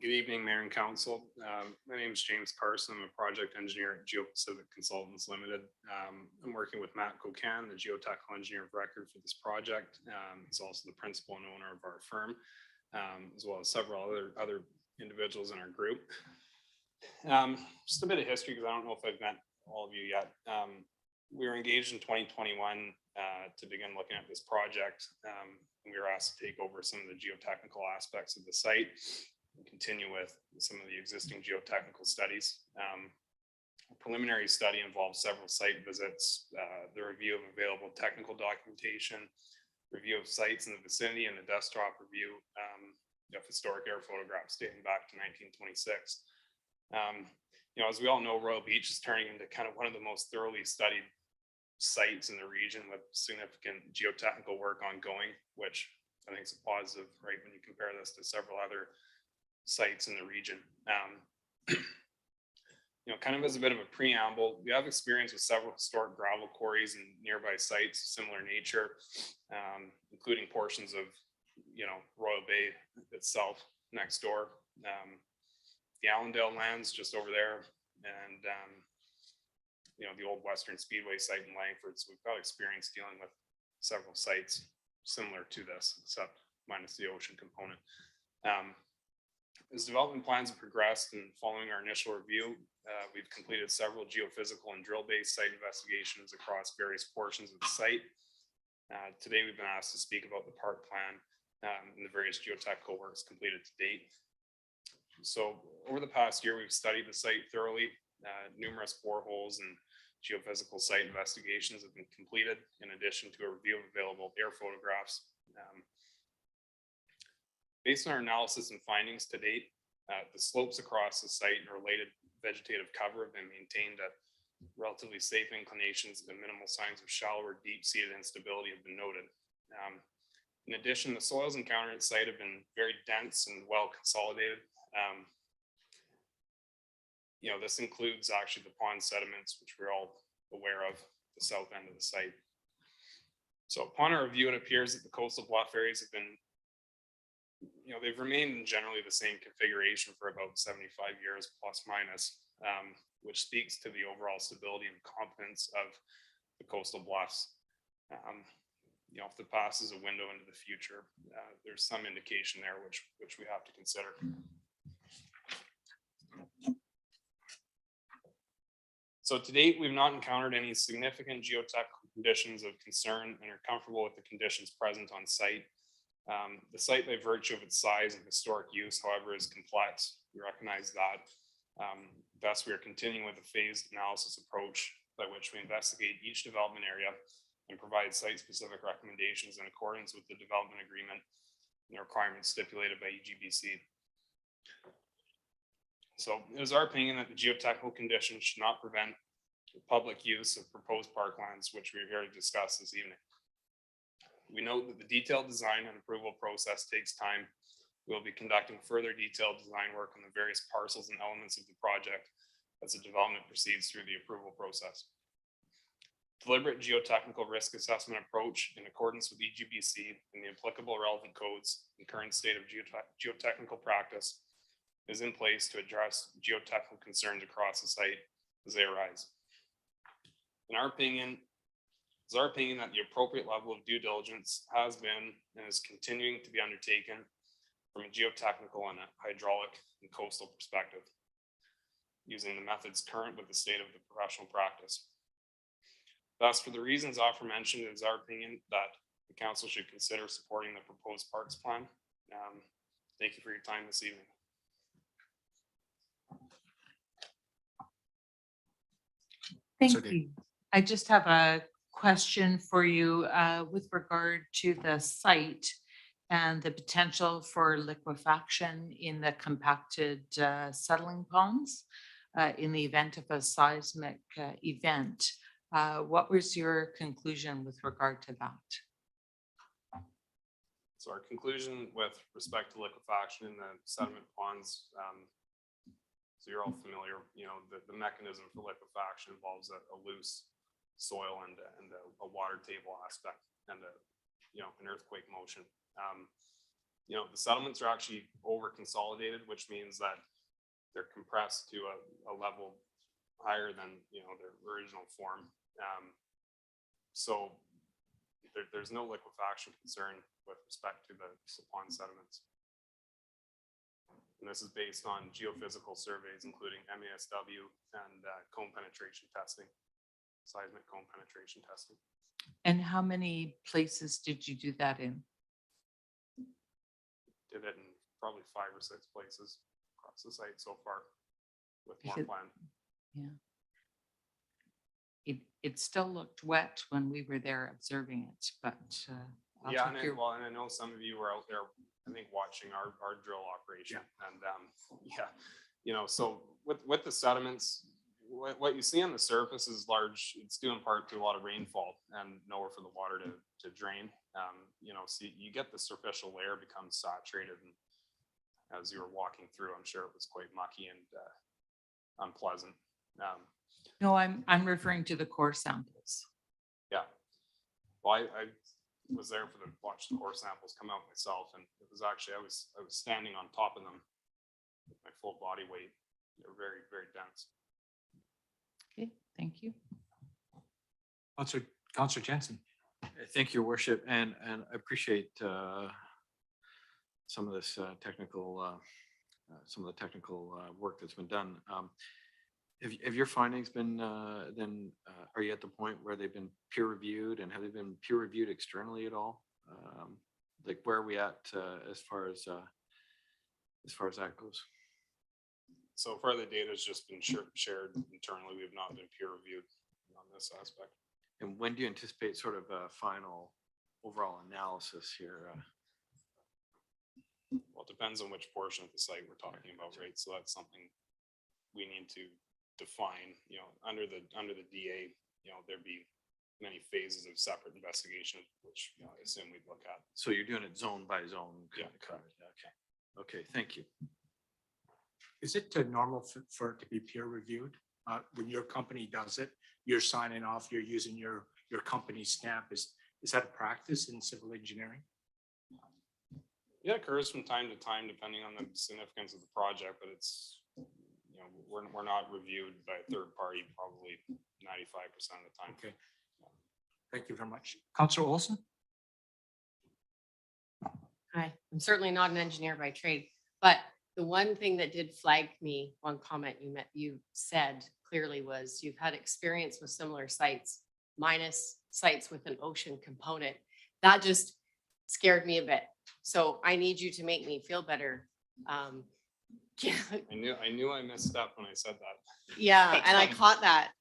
Good evening, Mayor and Council. My name is James Carson. I'm a project engineer at Geo-Pacific Consultants Limited. I'm working with Matt Cocan, the geotechnical engineer of record for this project. He's also the principal and owner of our firm, as well as several other individuals in our group. Just a bit of history, because I don't know if I've met all of you yet. We were engaged in 2021 to begin looking at this project. We were asked to take over some of the geotechnical aspects of the site and continue with some of the existing geotechnical studies. A preliminary study involved several site visits, the review of available technical documentation, review of sites in the vicinity, and a desktop review of historic air photographs dating back to 1926. You know, as we all know, Royal Beach is turning into kind of one of the most thoroughly studied sites in the region with significant geotechnical work ongoing, which I think is a positive, right, when you compare this to several other sites in the region. You know, kind of as a bit of a preamble, we have experience with several historic gravel quarries and nearby sites of similar nature, including portions of, you know, Royal Bay itself next door, the Allendale lands just over there, and you know, the old Western Speedway site in Langford. So we've got experience dealing with several sites similar to this, except minus the ocean component. As development plans have progressed and following our initial review, we've completed several geophysical and drill-based site investigations across various portions of the site. Today, we've been asked to speak about the park plan and the various geotechnical works completed to date. So over the past year, we've studied the site thoroughly. Numerous boreholes and geophysical site investigations have been completed, in addition to a review of available air photographs. Based on our analysis and findings to date, the slopes across the site and related vegetative cover have been maintained at relatively safe inclinations, and minimal signs of shallow or deep-seated instability have been noted. In addition, the soils encountered at site have been very dense and well consolidated. This includes actually the pond sediments, which we're all aware of, the south end of the site. So upon our review, it appears that the coastal bluff areas have been, they've remained in generally the same configuration for about 75 years plus minus, which speaks to the overall stability and competence of the coastal bluffs. If the past is a window into the future, there's some indication there which we have to consider. So to date, we've not encountered any significant geotechnical conditions of concern and are comfortable with the conditions present on site. The site, by virtue of its size and historic use, however, is complex. We recognize that. Thus, we are continuing with a phased analysis approach by which we investigate each development area and provide site-specific recommendations in accordance with the development agreement and the requirements stipulated by EGBC. So it is our opinion that the geotechnical conditions should not prevent the public use of proposed parklands, which we're here to discuss this evening. We note that the detailed design and approval process takes time. We'll be conducting further detailed design work on the various parcels and elements of the project as the development proceeds through the approval process. Deliberate geotechnical risk assessment approach in accordance with EGBC and the applicable relevant codes and current state of geotechnical practice is in place to address geotechnical concerns across the site as they arise. In our opinion, it's our opinion that the appropriate level of due diligence has been and is continuing to be undertaken from a geotechnical and a hydraulic and coastal perspective, using the methods current with the state of the professional practice. Thus, for the reasons aforementioned, it is our opinion that the council should consider supporting the proposed parks plan. Thank you for your time this evening. Thank you. I just have a question for you with regard to the site and the potential for liquefaction in the compacted settling ponds in the event of a seismic event. What was your conclusion with regard to that? So our conclusion with respect to liquefaction in the sediment ponds, so you're all familiar, the mechanism for liquefaction involves a loose soil and a water table aspect and an earthquake motion. The sediments are actually over consolidated, which means that they're compressed to a level higher than their original form. So there's no liquefaction concern with respect to the pond sediments. And this is based on geophysical surveys, including MASW and cone penetration testing, seismic cone penetration testing. And how many places did you do that in? Did it in probably 5 or 6 places across the site so far with more Because- planned. Yeah. It still looked wet when we were there observing it, but I'll Yeah, take your- and I know some of you were out there, I think, watching our drill operation. And so with the sediments, what you see on the surface is large. It's due in part to a lot of rainfall and nowhere for the water to drain. So you get the superficial layer becomes saturated, and as you were walking through, I'm sure it was quite mucky and unpleasant. No, I'm referring to the core samples. Yeah. Well, I was there for watch the core samples come out myself, and it was actually I was standing on top of them with my full body weight. They're very, very dense. Okay, thank you. Councillor Jensen. Thank you, Your Worship, and I appreciate some of this technical, some of the technical work that's been done. Have your findings been then? Are you at the point where they've been peer reviewed, and have they been peer reviewed externally at all? Like where are we at as far as that goes? So far, the data has just been shared internally. We have not been peer reviewed on this aspect. And when do you anticipate sort of a final overall analysis here? Well, it depends on which portion of the site we're talking about, right? So that's something we need to define, under the DA, there'd be many phases of separate investigation, which I assume we'd look at. So you're doing it zone by zone? Yeah. Okay, thank you. Is it normal for it to be peer reviewed? When your company does it, you're signing off, you're using your company's stamp. Is that a practice in civil engineering? Yeah, it occurs from time to time, depending on the significance of the project, but it's, we're not reviewed by a third party, probably 95% of the time. Okay. Thank you very much. Councillor Olson? Hi, I'm certainly not an engineer by trade, but the one thing that did flag me, one comment you said clearly was you've had experience with similar sites minus sites with an ocean component. That just scared me a bit. So I need you to make me feel better. Yeah. I knew I messed up when I said that. Yeah, and I caught that.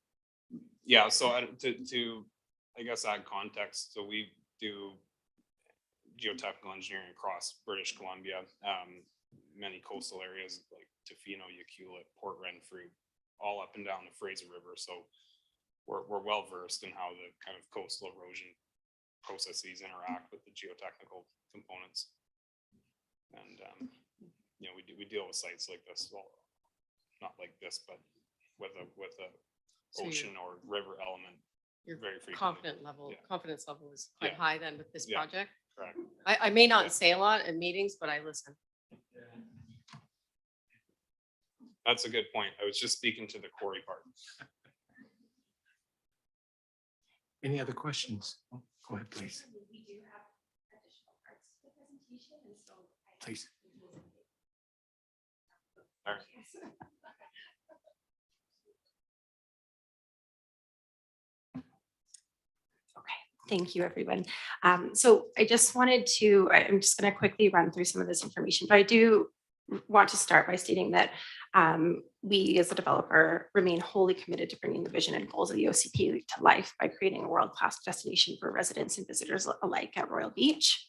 Yeah, so to I guess add context, so we do geotechnical engineering across British Columbia, many coastal areas like Tofino, Ucluelet, Port Renfrew, all up and down the Fraser River. So we're well versed in how the kind of coastal erosion processes interact with the geotechnical components. And we deal with sites like this, well, not like this, but with a ocean or river element. Your very frequently. confidence level is quite Yeah. high then with this Yeah. project. Correct. I may not say a lot in meetings, but I listen. That's a good point. I was just speaking to the quarry part. Any other questions? Oh, go ahead, please. We do have additional parts to the presentation, and so Please. All right. Thank you, everyone. So I just wanted to, I'm just going to quickly run through some of this information, but I do want to start by stating that we as a developer remain wholly committed to bringing the vision and goals of the OCP to life by creating a world-class destination for residents and visitors alike at Royal Beach.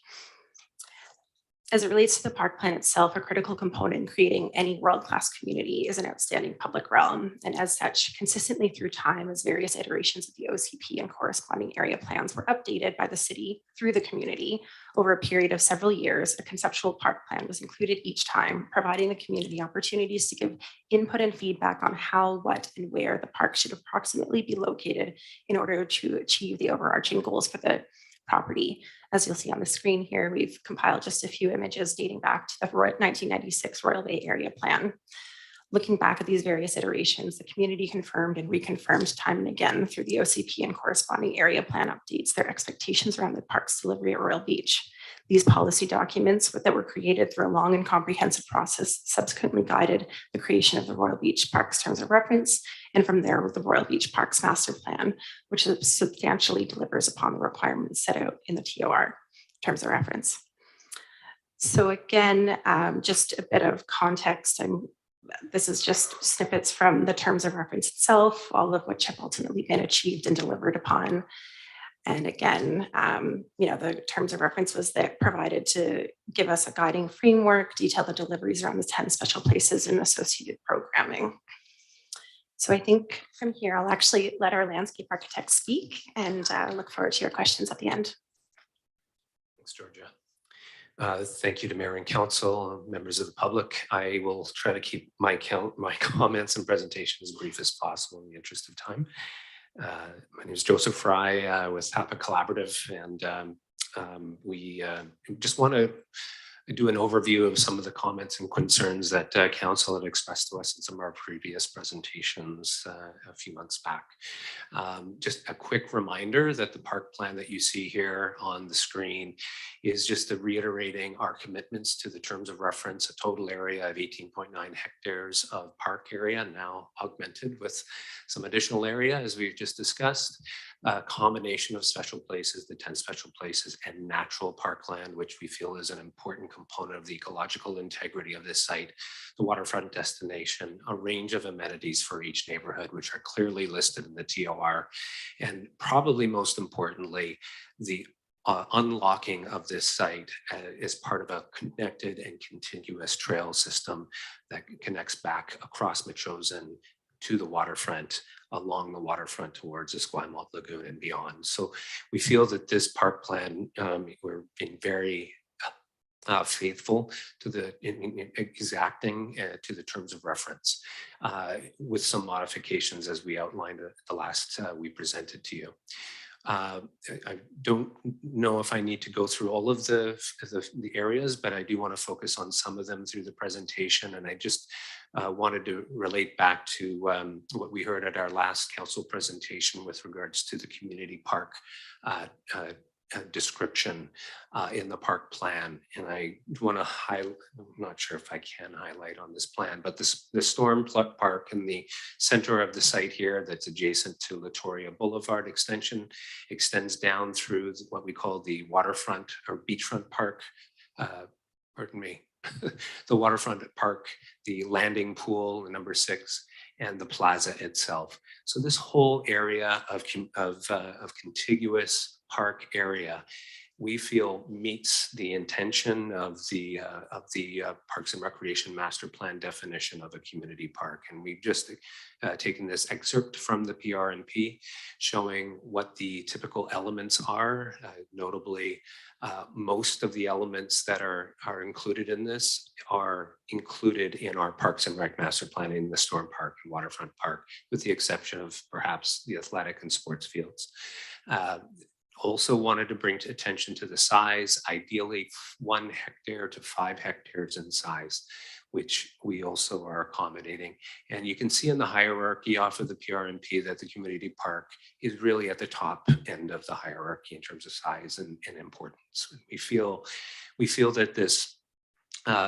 As it relates to the park plan itself, a critical component in creating any world-class community is an outstanding public realm. And as such, consistently through time, as various iterations of the OCP and corresponding area plans were updated by the city through the community over a period of several years, a conceptual park plan was included each time, providing the community opportunities to give input and feedback on how, what, and where the park should approximately be located in order to achieve the overarching goals for the property. As you'll see on the screen here, we've compiled just a few images dating back to the 1996 Royal Bay Area Plan. Looking back at these various iterations, the community confirmed and reconfirmed time and again through the OCP and corresponding area plan updates their expectations around the park's delivery at Royal Beach. These policy documents that were created through a long and comprehensive process subsequently guided the creation of the Royal Beach Park's terms of reference, and from there with the Royal Beach Park's master plan, which substantially delivers upon the requirements set out in the TOR terms of reference. So again, just a bit of context. This is just snippets from the terms of reference itself, all of which have ultimately been achieved and delivered upon. And again, the terms of reference was that provided to give us a guiding framework, detail the deliveries around the 10 special places and associated programming. So I think from here, I'll actually let our landscape architect speak and look forward to your questions at the end. Thanks, Georgia. Thank you to Mayor and Council, members of the public. I will try to keep my comments and presentation as brief as possible in the interest of time. My name is Joseph Fry with TAPA Collaborative, and we just want to do an overview of some of the comments and concerns that council had expressed to us in some of our previous presentations a few months back. Just a quick reminder that the park plan that you see here on the screen is just reiterating our commitments to the terms of reference, a total area of 18.9 hectares of park area, now augmented with some additional area, as we've just discussed. A combination of special places, the 10 special places, and natural parkland, which we feel is an important component of the ecological integrity of this site, the waterfront destination, a range of amenities for each neighborhood, which are clearly listed in the TOR, and probably most importantly, the unlocking of this site is part of a connected and contiguous trail system that connects back across Metchosin to the waterfront, along the waterfront towards the Esquimalt Lagoon and beyond. So we feel that this park plan, we're being very faithful to the exacting to the terms of reference with some modifications as we outlined at the last we presented to you. I don't know if I need to go through all of the areas, but I do want to focus on some of them through the presentation. And I just wanted to relate back to what we heard at our last council presentation with regards to the community park description in the park plan. And I want to highlight, I'm not sure if I can highlight on this plan, but the Storm Park in the center of the site here that's adjacent to Latoria Boulevard extension extends down through what we call the waterfront or beachfront park, pardon me, the waterfront park, the landing pool, number 6, and the plaza itself. So this whole area of contiguous park area, we feel meets the intention of the Parks and Recreation Master Plan definition of a community park. And we've just taken this excerpt from the PRNP showing what the typical elements are, notably most of the elements that are included in this are included in our Parks and Rec Master Plan in the Storm Park and Waterfront Park, with the exception of perhaps the athletic and sports fields. Also wanted to bring attention to the size, ideally 1 hectare to 5 hectares in size, which we also are accommodating. And you can see in the hierarchy off of the PRNP that the community park is really at the top end of the hierarchy in terms of size and importance. We feel that this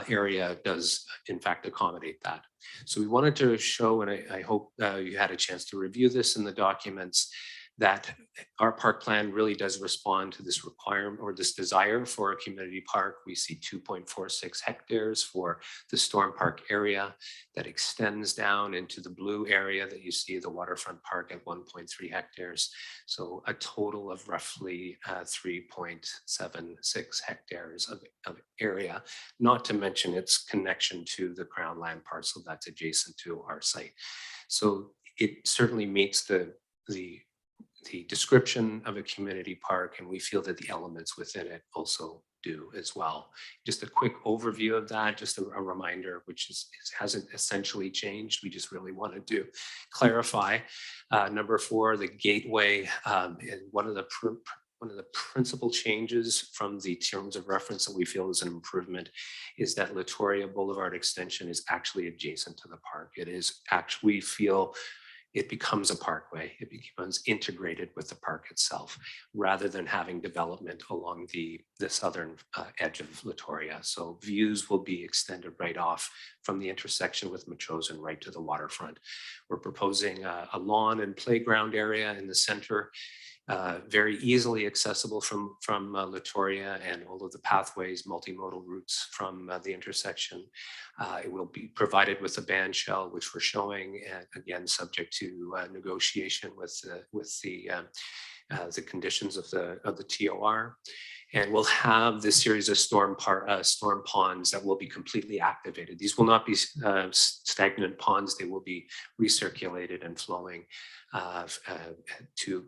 area does in fact accommodate that. So we wanted to show, and I hope you had a chance to review this in the documents, that our park plan really does respond to this requirement or this desire for a community park. We see 2.46 hectares for the Storm Park area that extends down into the blue area that you see, the waterfront park at 1.3 hectares. So a total of roughly 3.76 hectares of area, not to mention its connection to the Crown land parcel that's adjacent to our site. So it certainly meets the description of a community park, and we feel that the elements within it also do as well. Just a quick overview of that, just a reminder, which hasn't essentially changed. We just really wanted to clarify. Number 4, the gateway, and one of the principal changes from the terms of reference that we feel is an improvement is that Latoria Boulevard extension is actually adjacent to the park. It is actually, we feel, it becomes a parkway. It becomes integrated with the park itself, rather than having development along the southern edge of Latoria. So views will be extended right off from the intersection with Metchosin right to the waterfront. We're proposing a lawn and playground area in the center, very easily accessible from Latoria, and all of the pathways, multimodal routes from the intersection. It will be provided with a band shell, which we're showing, and again, subject to negotiation with the conditions of the TOR. And we'll have this series of storm ponds that will be completely activated. These will not be stagnant ponds. They will be recirculated and flowing to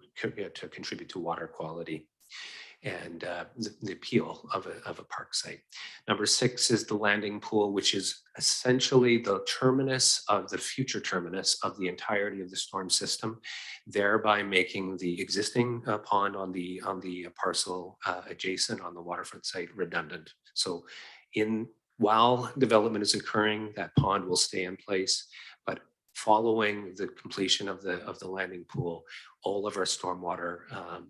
contribute to water quality and the appeal of a park site. Number 6 is the landing pool, which is essentially the terminus of the future terminus of the entirety of the storm system, thereby making the existing pond on the parcel adjacent on the waterfront site redundant. So while development is occurring, that pond will stay in place. But following the completion of the landing pool, all of our stormwater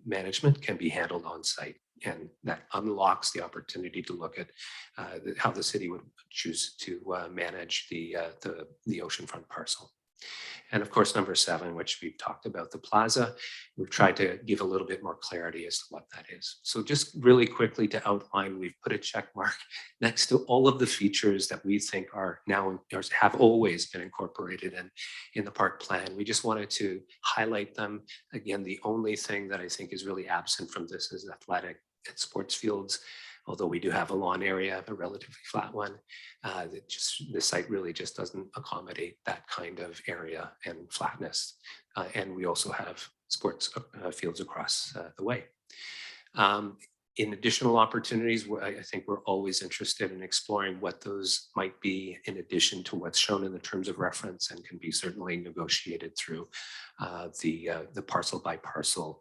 management can be handled on site. And that unlocks the opportunity to look at how the city would choose to manage the oceanfront parcel. And of course, number 7, which we've talked about, the plaza, we've tried to give a little bit more clarity as to what that is. So just really quickly to outline, we've put a check mark next to all of the features that we think are now, or have always been incorporated in the park plan. We just wanted to highlight them. Again, the only thing that I think is really absent from this is athletic and sports fields. Although we do have a lawn area, a relatively flat one, the site really just doesn't accommodate that kind of area and flatness. And we also have sports fields across the way. In additional opportunities, I think we're always interested in exploring what those might be in addition to what's shown in the terms of reference, and can be certainly negotiated through the parcel by parcel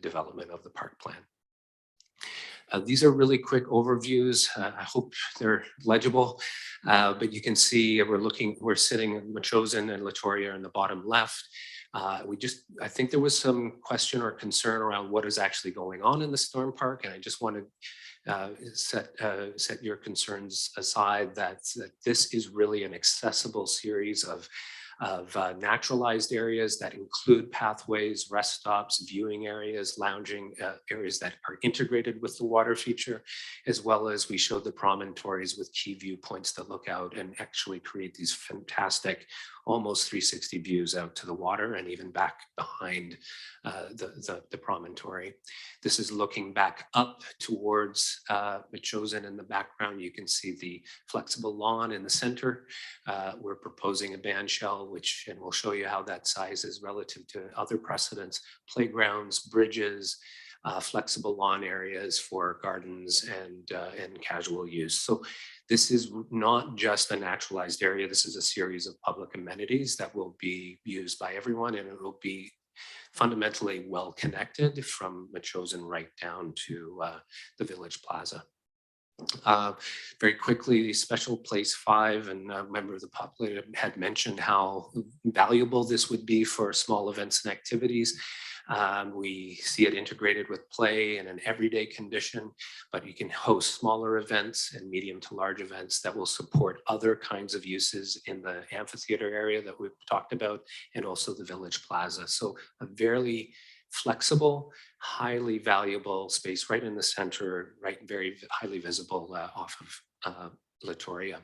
development of the park plan. These are really quick overviews. I hope they're legible, but you can see we're sitting in Metchosin and Latoria in the bottom left. I think there was some question or concern around what is actually going on in the storm park, and I just want to set your concerns aside that this is really an accessible series of naturalized areas that include pathways, rest stops, viewing areas, lounging areas that are integrated with the water feature, as well as we showed the promontories with key viewpoints that look out and actually create these fantastic, almost 360 views out to the water and even back behind the promontory. This is looking back up towards Metchosin in the background. You can see the flexible lawn in the center. We're proposing a band shell, and we'll show you how that size is relative to other precedents, playgrounds, bridges, flexible lawn areas for gardens and casual use. So this is not just a naturalized area. This is a series of public amenities that will be used by everyone, and it will be fundamentally well connected from Metchosin right down to the Village Plaza. Very quickly, Special Place 5, and a member of the public had mentioned how valuable this would be for small events and activities. We see it integrated with play in an everyday condition, but you can host smaller events and medium to large events that will support other kinds of uses in the amphitheater area that we've talked about, and also the Village Plaza. So a very flexible, highly valuable space right in the center, right, very highly visible off of Latoria.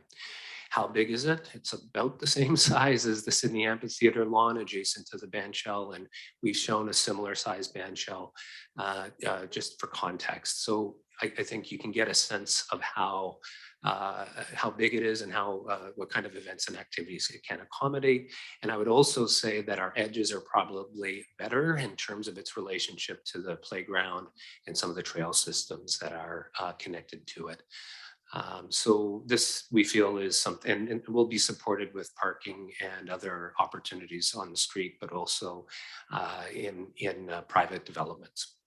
How big is it? It's about the same size as the Sydney Amphitheater lawn adjacent to the band shell, and we've shown a similar size band shell just for context. So I think you can get a sense of how big it is and what kind of events and activities it can accommodate. And I would also say that our edges are probably better in terms of its relationship to the playground and some of the trail systems that are connected to it. So this, we feel, is something, and will be supported with parking and other opportunities on the street, but also in private developments.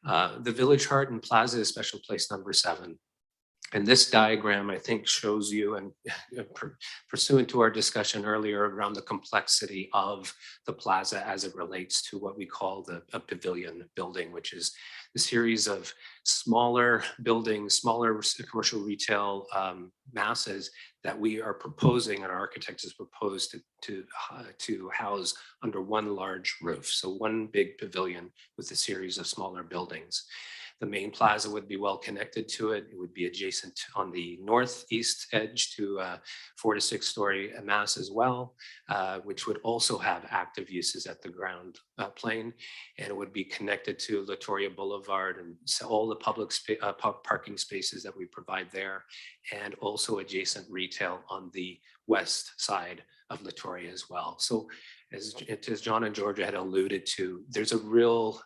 The Village Heart and Plaza is Special Place number 7. And this diagram, I think, shows you, and pursuant to our discussion earlier around the complexity of the plaza as it relates to what we call a pavilion building, which is a series of smaller buildings, smaller commercial retail masses that we are proposing, and our architect has proposed to house under one large roof. So one big pavilion with a series of smaller buildings. The main plaza would be well connected to it. It would be adjacent on the northeast edge to a 4 to 6 story mass as well, which would also have active uses at the ground plane. And it would be connected to Latoria Boulevard and all the public parking spaces that we provide there, and also adjacent retail on the west side of Latoria as well. So as John and Georgia had alluded to, there's a real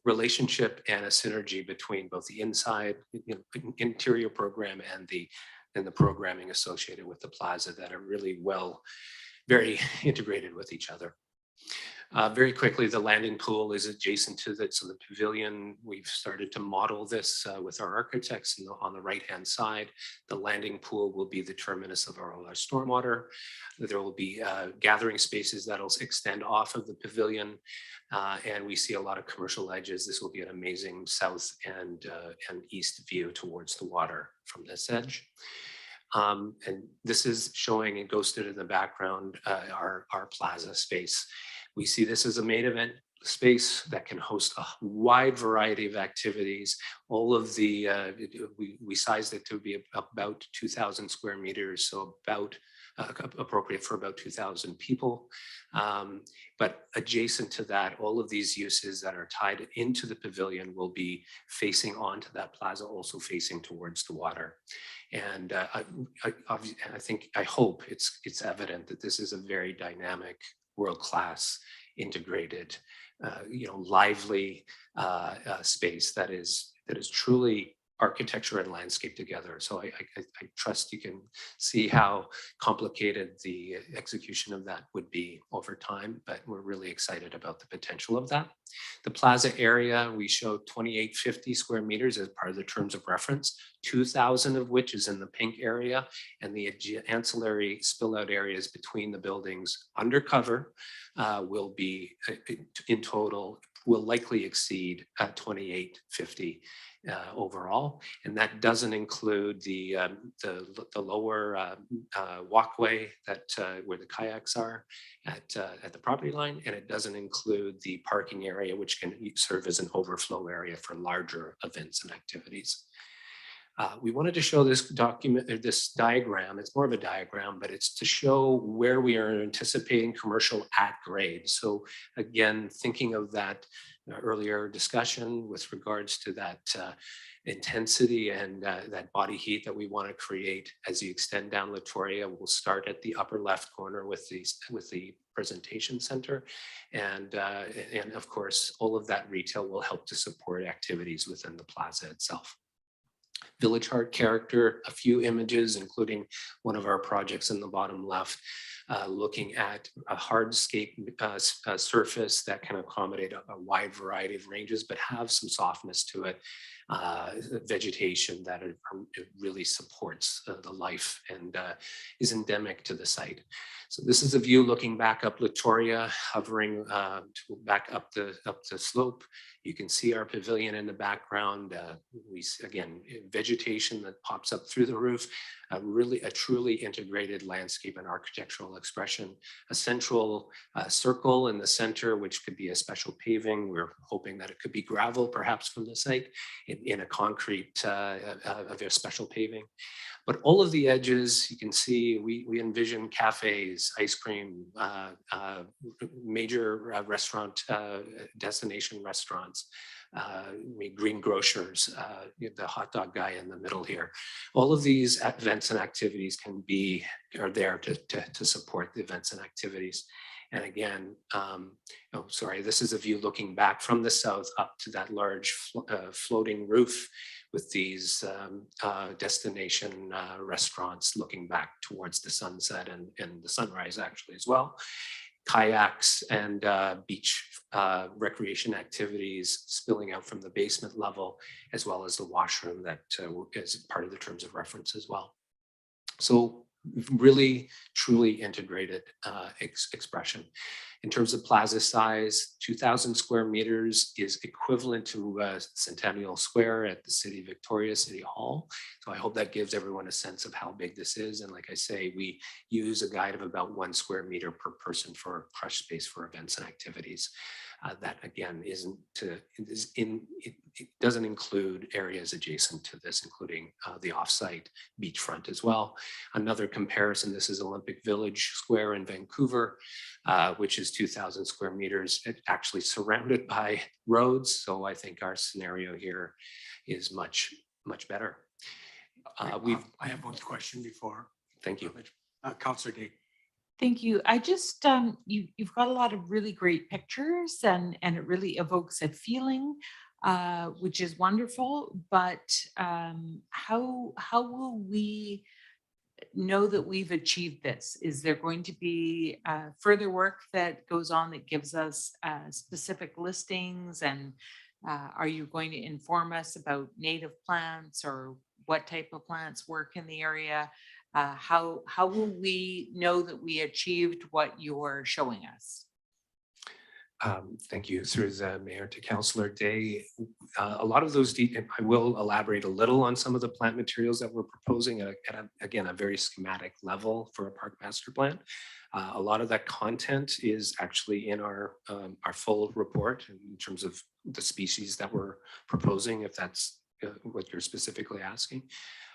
relationship and a synergy between both the inside, interior program and the programming associated with the plaza that are really very integrated with each other. Very quickly, the landing pool is adjacent to the pavilion. We've started to model this with our architects on the right-hand side. The landing pool will be the terminus of all our stormwater. There will be gathering spaces that'll extend off of the pavilion. And we see a lot of commercial edges. This will be an amazing south and east view towards the water from this edge. And this is showing, it ghosted in the background, our plaza space. We see this as a main event space that can host a wide variety of activities. All of the, we sized it to be about 2,000 square meters, so about appropriate for about 2,000 people. But adjacent to that, all of these uses that are tied into the pavilion will be facing onto that plaza, also facing towards the water. And I hope it's evident that this is a very dynamic, world-class, integrated, lively space that is truly architecture and landscape together. So I trust you can see how complicated the execution of that would be over time, but we're really excited about the potential of that. The plaza area, we showed 2,850 square meters as part of the terms of reference, 2,000 of which is in the pink area, and the ancillary spill out areas between the buildings under cover will be in total, will likely exceed 2,850 overall, and that doesn't include the lower walkway that where the kayaks are at the property line, and it doesn't include the parking area, which can serve as an overflow area for larger events and activities. We wanted to show this diagram. It's more of a diagram, but it's to show where we are anticipating commercial at grade. So again, thinking of that earlier discussion with regards to that intensity and that body heat that we want to create as you extend down Latoria. We'll start at the upper left corner with the presentation center, and of course, all of that retail will help to support activities within the plaza itself. Village Heart character, a few images, including one of our projects in the bottom left, looking at a hardscape surface that can accommodate a wide variety of ranges, but have some softness to it. Vegetation that really supports the life and is endemic to the site. So this is a view looking back up Latoria, hovering back up the slope. You can see our pavilion in the background. We see, again, vegetation that pops up through the roof. Really a truly integrated landscape and architectural expression. A central circle in the center, which could be a special paving. We're hoping that it could be gravel, perhaps from the site, in a concrete of a special paving. But all of the edges, you can see, we envision cafes, ice cream, major restaurant, destination restaurants, green grocers, the hot dog guy in the middle here. All of these events and activities are there to support the events and activities. And again, this is a view looking back from the south up to that large floating roof with these destination restaurants looking back towards the sunset and the sunrise actually as well. Kayaks and beach recreation activities spilling out from the basement level, as well as the washroom that is part of the terms of reference as well. So really truly integrated expression. In terms of plaza size, 2,000 square meters is equivalent to Centennial Square at the City of Victoria City Hall. So I hope that gives everyone a sense of how big this is. And like I say, we use a guide of about 1 square meter per person for crush space for events and activities. That again it doesn't include areas adjacent to this, including the offsite beachfront as well. Another comparison, this is Olympic Village Square in Vancouver, which is 2,000 square meters, actually surrounded by roads. So I think our scenario here is much better. I have one question before. Thank you. Councillor Gay. Thank you. I just, you've got a lot of really great pictures and it really evokes a feeling, which is wonderful. But how will we know that we've achieved this? Is there going to be further work that goes on that gives us specific listings? And are you going to inform us about native plants or what type of plants work in the area? How will we know that we achieved what you're showing us? Thank you. Through the mayor to Councillor Day. A lot of those, I will elaborate a little on some of the plant materials that we're proposing at again, a very schematic level for a park master plan. A lot of that content is actually in our full report in terms of the species that we're proposing, if that's what you're specifically asking.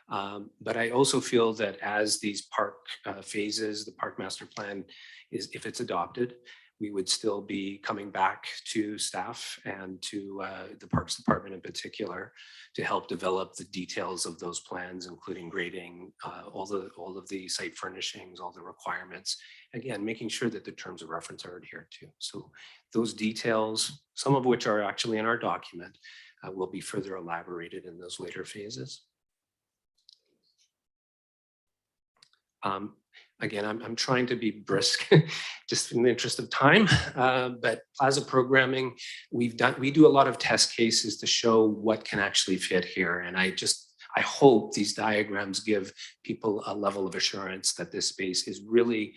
But I also feel that as these park phases, the park master plan is, if it's adopted, we would still be coming back to staff and to the Parks Department in particular to help develop the details of those plans, including grading, all of the site furnishings, all the requirements. Again, making sure that the terms of reference are adhered to. So those details, some of which are actually in our document, will be further elaborated in those later phases. Again, I'm trying to be brisk, just in the interest of time. But Plaza programming, we do a lot of test cases to show what can actually fit here. And I hope these diagrams give people a level of assurance that this space is really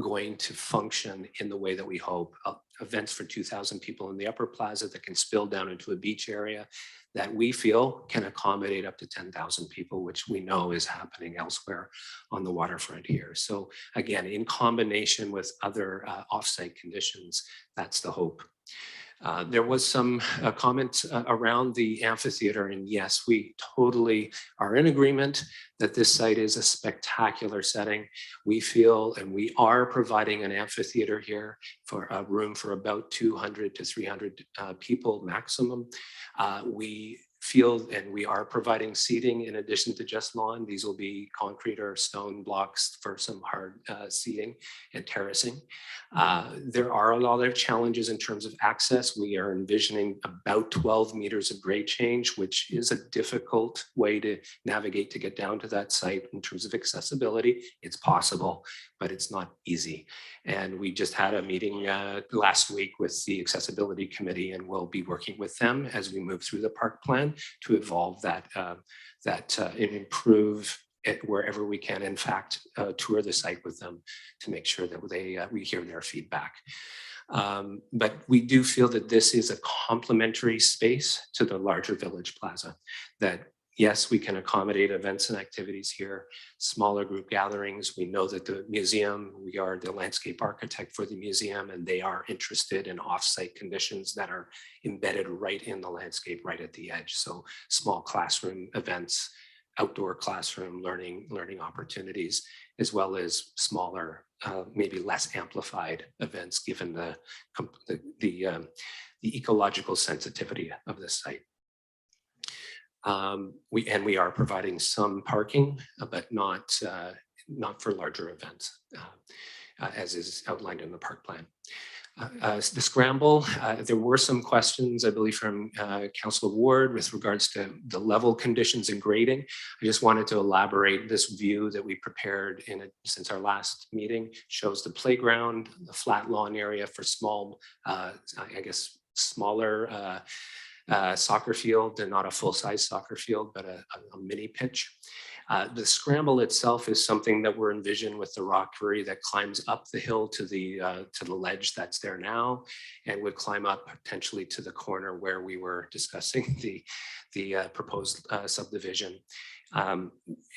going to function in the way that we hope. Events for 2,000 people in the upper plaza that can spill down into a beach area that we feel can accommodate up to 10,000 people, which we know is happening elsewhere on the waterfront here. So again, in combination with other offsite conditions, that's the hope. There was some comment around the amphitheater, and yes, we totally are in agreement that this site is a spectacular setting. We feel, and we are providing an amphitheater here for a room for about 200 to 300 people maximum. We feel, and we are providing seating in addition to just lawn. These will be concrete or stone blocks for some hard seating and terracing. There are a lot of challenges in terms of access. We are envisioning about 12 meters of grade change, which is a difficult way to navigate to get down to that site in terms of accessibility. It's possible, but it's not easy. And we just had a meeting last week with the accessibility committee, and we'll be working with them as we move through the park plan to evolve that and improve it wherever we can. In fact, tour the site with them to make sure that we hear their feedback. But we do feel that this is a complementary space to the larger Village Plaza, that yes, we can accommodate events and activities here, smaller group gatherings. We know that the museum, we are the landscape architect for the museum, and they are interested in offsite conditions that are embedded right in the landscape, right at the edge. So small classroom events, outdoor classroom learning opportunities, as well as smaller, maybe less amplified events, given the ecological sensitivity of this site. We are providing some parking, but not for larger events, as is outlined in the park plan. The scramble, there were some questions, I believe, from Councillor Ward with regards to the level conditions and grading. I just wanted to elaborate this view that we prepared since our last meeting. Shows the playground, the flat lawn area for small, I guess, smaller soccer field, and not a full-size soccer field, but a mini pitch. The scramble itself is something that we're envisioning with the rockery that climbs up the hill to the ledge that's there now, and would climb up potentially to the corner where we were discussing the proposed subdivision.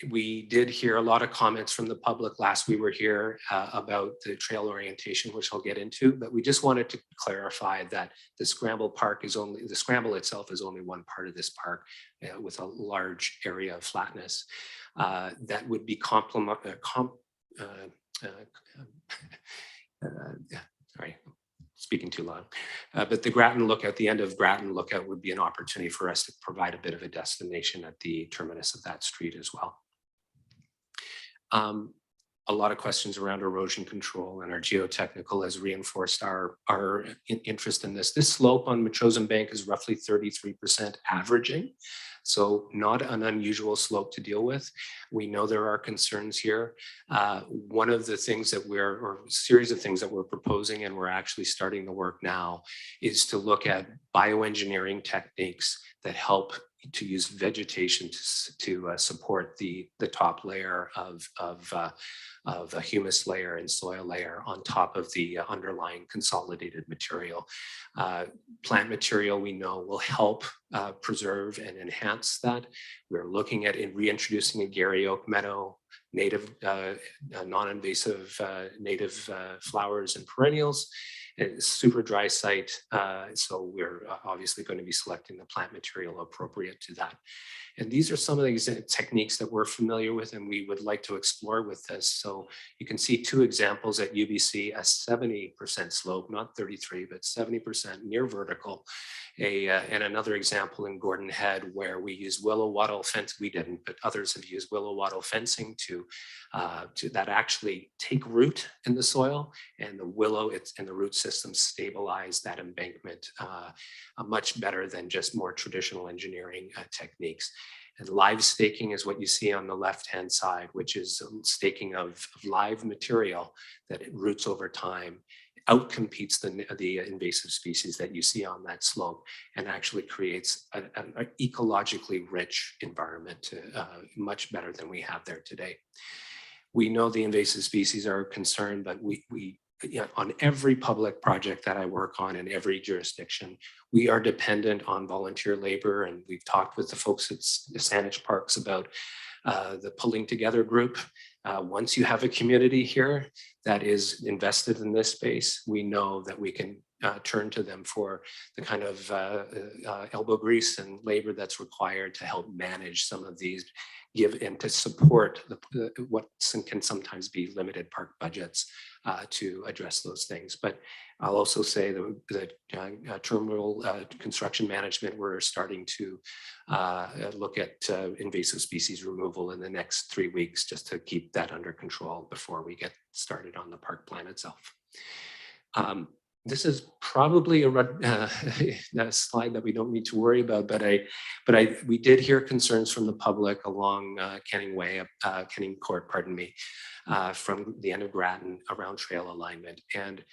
We did hear a lot of comments from the public last we were here about the trail orientation, which I'll get into, but we just wanted to clarify that the scramble itself is only one part of this park with a large area of flatness that would be sorry, speaking too loud. But the Grattan Lookout, the end of Grattan Lookout would be an opportunity for us to provide a bit of a destination at the terminus of that street as well. a lot of questions around erosion control, and our geotechnical has reinforced our interest in this. This slope on Machosen Bank is roughly 33% averaging, so not an unusual slope to deal with. We know there are concerns here. One of the things that or series of things that we're proposing, and we're actually starting the work now, is to look at bioengineering techniques that help to use vegetation to support the top layer of a humus layer and soil layer on top of the underlying consolidated material. Plant material we know will help preserve and enhance that. We're looking at reintroducing a Gary Oak meadow, native, non-invasive native flowers and perennials. It's super dry site, so we're obviously going to be selecting the plant material appropriate to that. And these are some of these techniques that we're familiar with and we would like to explore with this. So you can see two examples at UBC, a 70% slope, not 33, but 70% near vertical. And another example in Gordon Head where we use willow wattle fence. We didn't, but others have used willow wattle fencing to that actually take root in the soil, and the willow and the root system stabilize that embankment much better than just more traditional engineering techniques. And live staking is what you see on the left-hand side, which is staking of live material that it roots over time, outcompetes the invasive species that you see on that slope, and actually creates an ecologically rich environment, much better than we have there today. We know the invasive species are a concern, but on every public project that I work on in every jurisdiction, we are dependent on volunteer labor. And we've talked with the folks at Saanich Parks about the pulling together group. Once you have a community here that is invested in this space, we know that we can turn to them for the kind of elbow grease and labor that's required to help manage some of these, give and to support what can sometimes be limited park budgets to address those things. But I'll also say that terminal construction management, we're starting to look at invasive species removal in the next 3 weeks just to keep that under control before we get started on the park plan itself. This is probably a slide that we don't need to worry about, but we did hear concerns from the public along Canning Court, pardon me, from the end of Grattan around trail alignment, and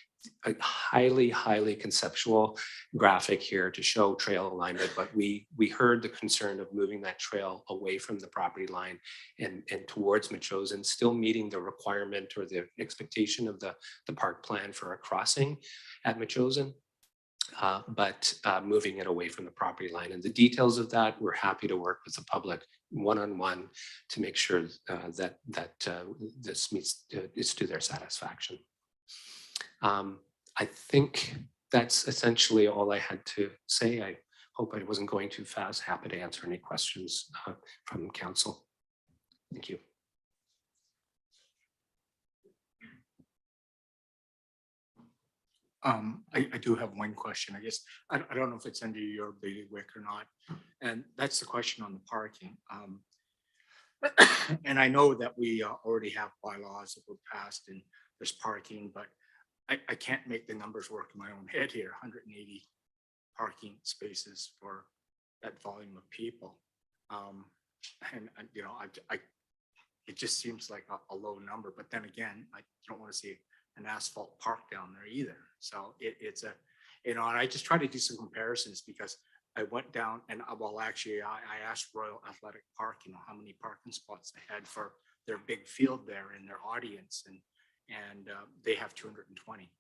a highly conceptual graphic here to show trail alignment. But we heard the concern of moving that trail away from the property line and towards Machosen, still meeting the requirement or the expectation of the park plan for a crossing at Machosen, but moving it away from the property line. And the details of that, we're happy to work with the public one-on-one to make sure that this meets is to their satisfaction. I think that's essentially all I had to say. I hope I wasn't going too fast. Happy to answer any questions from council. Thank you. I do have one question. I guess I don't know if it's under your bailiwick or not, and that's the question on the parking. And I know that we already have bylaws that were passed and there's parking, but I can't make the numbers work in my own head here. 180 parking spaces for that volume of people, and you know, it just seems like a low number. But then again, I don't want to see an asphalt park down there either. So it's a, you know, and I just try to do some comparisons because I went down and well, actually, I asked Royal Athletic Park, you know, how many parking spots they had for their big field there in their audience, and they have 220.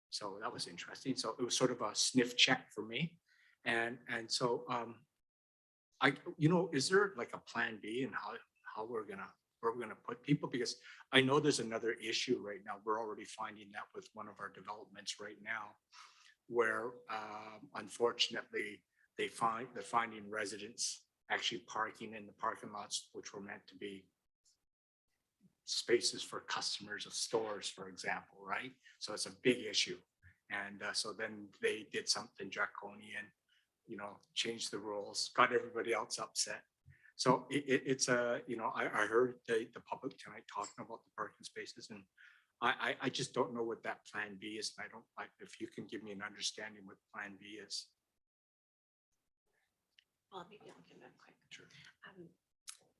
So that was interesting. So it was sort of a sniff check for me. And so you know, is there like a plan B and how we're gonna put people? Because I know there's another issue right now. We're already finding that with one of our developments right now, where unfortunately they're finding residents actually parking in the parking lots, which were meant to be spaces for customers of stores, for example, right? So it's a big issue. And so then they did something draconian, you know, changed the rules, got everybody else upset. So it's a, I heard the public tonight talking about the parking spaces, and I just don't know what that plan B is. And I don't like, if you can give me an understanding what plan B is. Well, maybe I'll give that quick. Sure.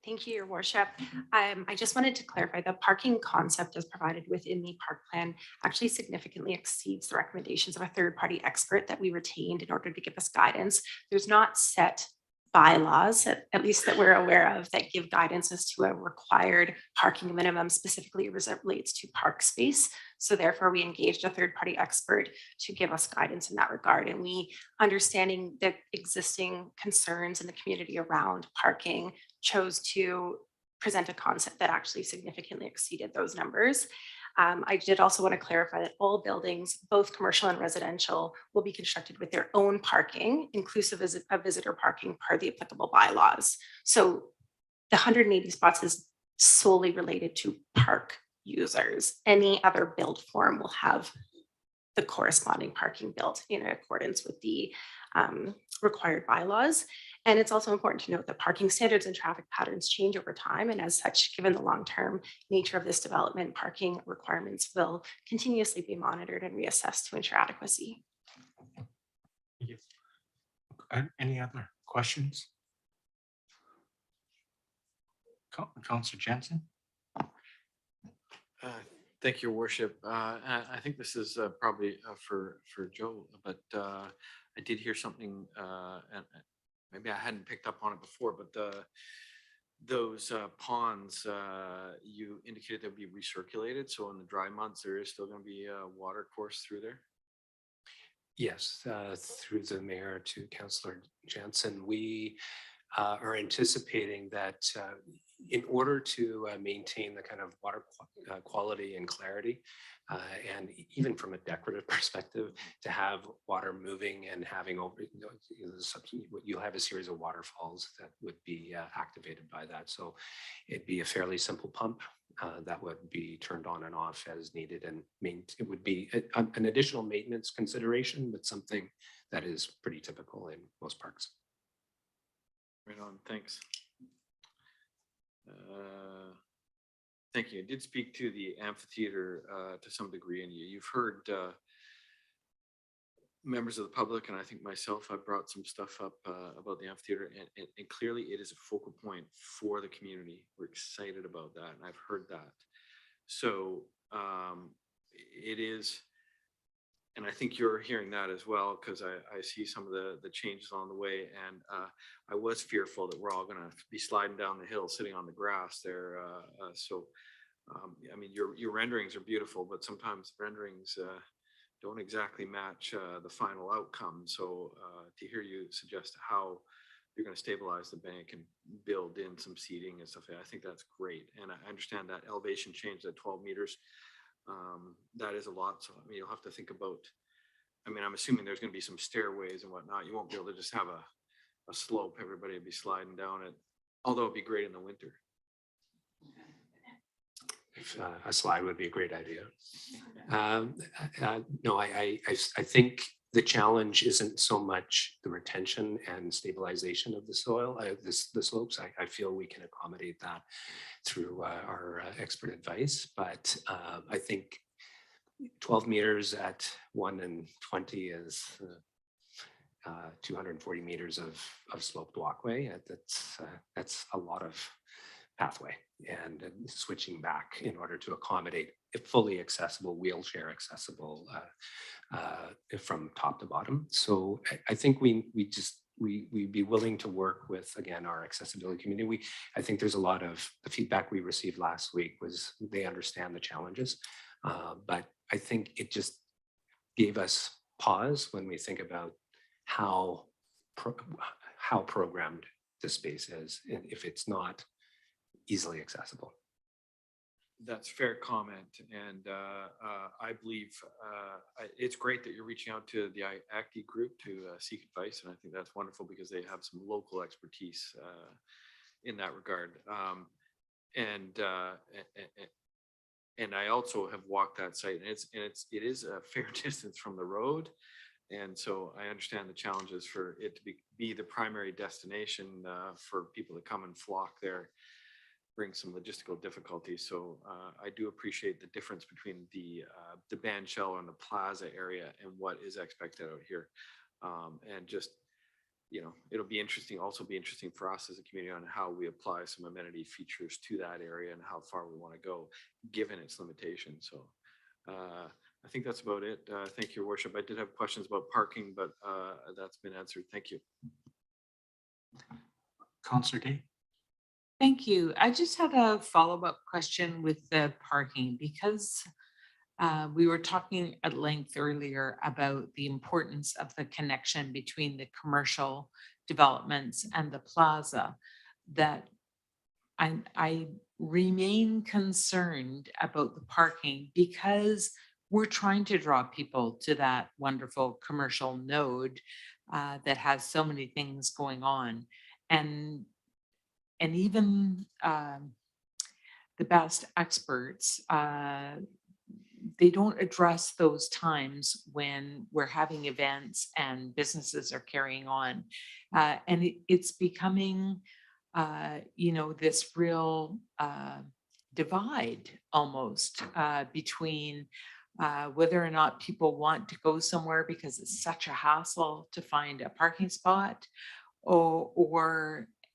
Thank you, Your Worship. I just wanted to clarify the parking concept as provided within the park plan actually significantly exceeds the recommendations of a third-party expert that we retained in order to give us guidance. There's not set bylaws, at least that we're aware of, that give guidance as to a required parking minimum specifically as it relates to park space. So therefore, we engaged a third-party expert to give us guidance in that regard. And we, understanding the existing concerns in the community around parking, chose to present a concept that actually significantly exceeded those numbers. I did also want to clarify that all buildings, both commercial and residential, will be constructed with their own parking, inclusive of visitor parking per the applicable bylaws. So the 180 spots is solely related to park users. Any other build form will have the corresponding parking built in accordance with the required bylaws. And it's also important to note that parking standards and traffic patterns change over time. And as such, given the long-term nature of this development, parking requirements will continuously be monitored and reassessed to ensure adequacy. Any other questions? Councillor Jensen? Thank you, Your Worship. I think this is probably for Joe, but I did hear something, and maybe I hadn't picked up on it before, but those ponds, you indicated they'll be recirculated. So in the dry months, there is still going to be a water course through there? Yes, through the mayor to Councillor Jansen, we are anticipating that in order to maintain the kind of water quality and clarity, and even from a decorative perspective, to have water moving and having over, you'll have a series of waterfalls that would be activated by that. So it'd be a fairly simple pump that would be turned on and off as needed, and it would be an additional maintenance consideration, but something that is pretty typical in most parks. Right on, thanks. Thank you. I did speak to the amphitheater to some degree, and you've heard members of the public, and I think myself, I brought some stuff up about the amphitheater, and clearly it is a focal point for the community. We're excited about that, and I've heard that. So it is, and I think you're hearing that as well, because I see some of the changes on the way, and I was fearful that we're all going to be sliding down the hill, sitting on the grass there. I mean, your renderings are beautiful, but sometimes renderings don't exactly match the final outcome. So to hear you suggest how you're going to stabilize the bank and build in some seating and stuff, I think that's great. And I understand that elevation change at 12 meters. That is a lot. So I mean, you'll have to think about, I mean, I'm assuming there's going to be some stairways and whatnot. You won't be able to just have a slope. Everybody will be sliding down it, although it'd be great in the winter. A slide would be a great idea. No, I think the challenge isn't so much the retention and stabilization of the soil, the slopes. I feel we can accommodate that through our expert advice, but I think 12 meters at 1 and 20 is 240 meters of sloped walkway. That's a lot of pathway, and switching back in order to accommodate a fully accessible, wheelchair accessible from top to bottom. So I think we'd be willing to work with, again, our accessibility community. I think there's a lot of the feedback we received last week was they understand the challenges, but I think it just gave us pause when we think about how programmed the space is, and if it's not easily accessible. That's fair comment, and I believe it's great that you're reaching out to the ACTI group to seek advice, and I think that's wonderful because they have some local expertise in that regard. And I also have walked that site, and it is a fair distance from the road, And so I understand the challenges for it to be the primary destination for people to come and flock there, bring some logistical difficulties. So I do appreciate the difference between the band shell and the plaza area and what is expected out here. And just, it'll be interesting, also be interesting for us as a community on how we apply some amenity features to that area and how far we want to go, given its limitations. So I think that's about it. Thank you, Your Worship. I did have questions about parking, but that's been answered. Thank you. Councillor Day. Thank you. I just had a follow-up question with the parking because we were talking at length earlier about the importance of the connection between the commercial developments and the plaza, that I remain concerned about the parking because we're trying to draw people to that wonderful commercial node that has so many things going on. And even the best experts, they don't address those times when we're having events and businesses are carrying on. And it's becoming, this real divide almost between whether or not people want to go somewhere because it's such a hassle to find a parking spot,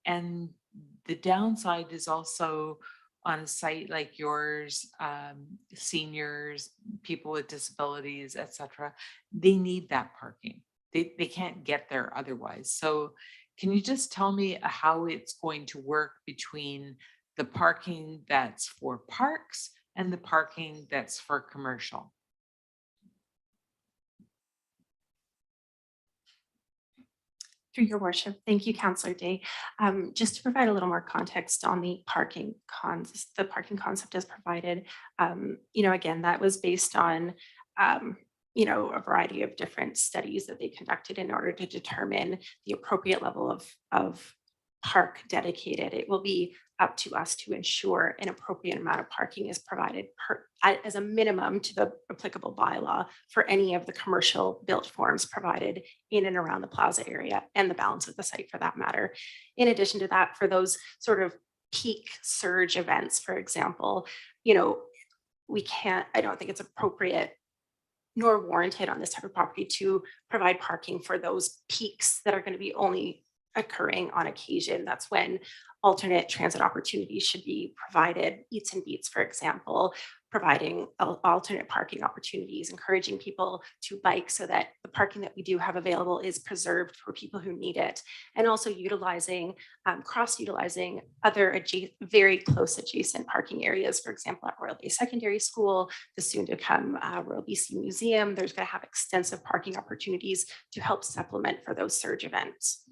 and the downside is also on a site like yours, seniors, people with disabilities, etc. They need that parking. They can't get there otherwise. So can you just tell me how it's going to work between the parking that's for parks and the parking that's for commercial? Through your worship. Thank you, Councillor Day. Just to provide a little more context on the parking concept as provided, again, that was based on, a variety of different studies that they conducted in order to determine the appropriate level of park dedicated. It will be up to us to ensure an appropriate amount of parking is provided as a minimum to the applicable bylaw for any of the commercial built forms provided in and around the plaza area and the balance of the site for that matter. In addition to that, for those sort of peak surge events, for example, I don't think it's appropriate nor warranted on this type of property to provide parking for those peaks that are going to be only occurring on occasion. That's when alternate transit opportunities should be provided. Eats and Beats, for example, providing alternate parking opportunities, encouraging people to bike so that the parking that we do have available is preserved for people who need it. And also utilizing, cross-utilizing other very close adjacent parking areas, for example, at Royal Bay Secondary School, the soon to come Royal BC Museum. There's going to have extensive parking opportunities to help supplement for those surge events.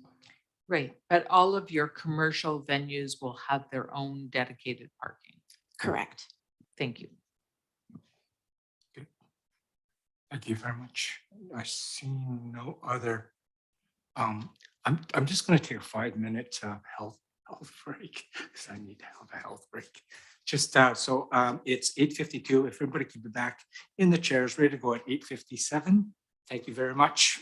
Right, but all of your commercial venues will have their own dedicated parking. Correct. Thank you. Okay. Thank you very much. I see no other. I'm just going to take a 5-minute health break because I need to have a health break. Just so it's 8:52. If everybody could be back in the chairs, ready to go at 8:57. Thank you very much.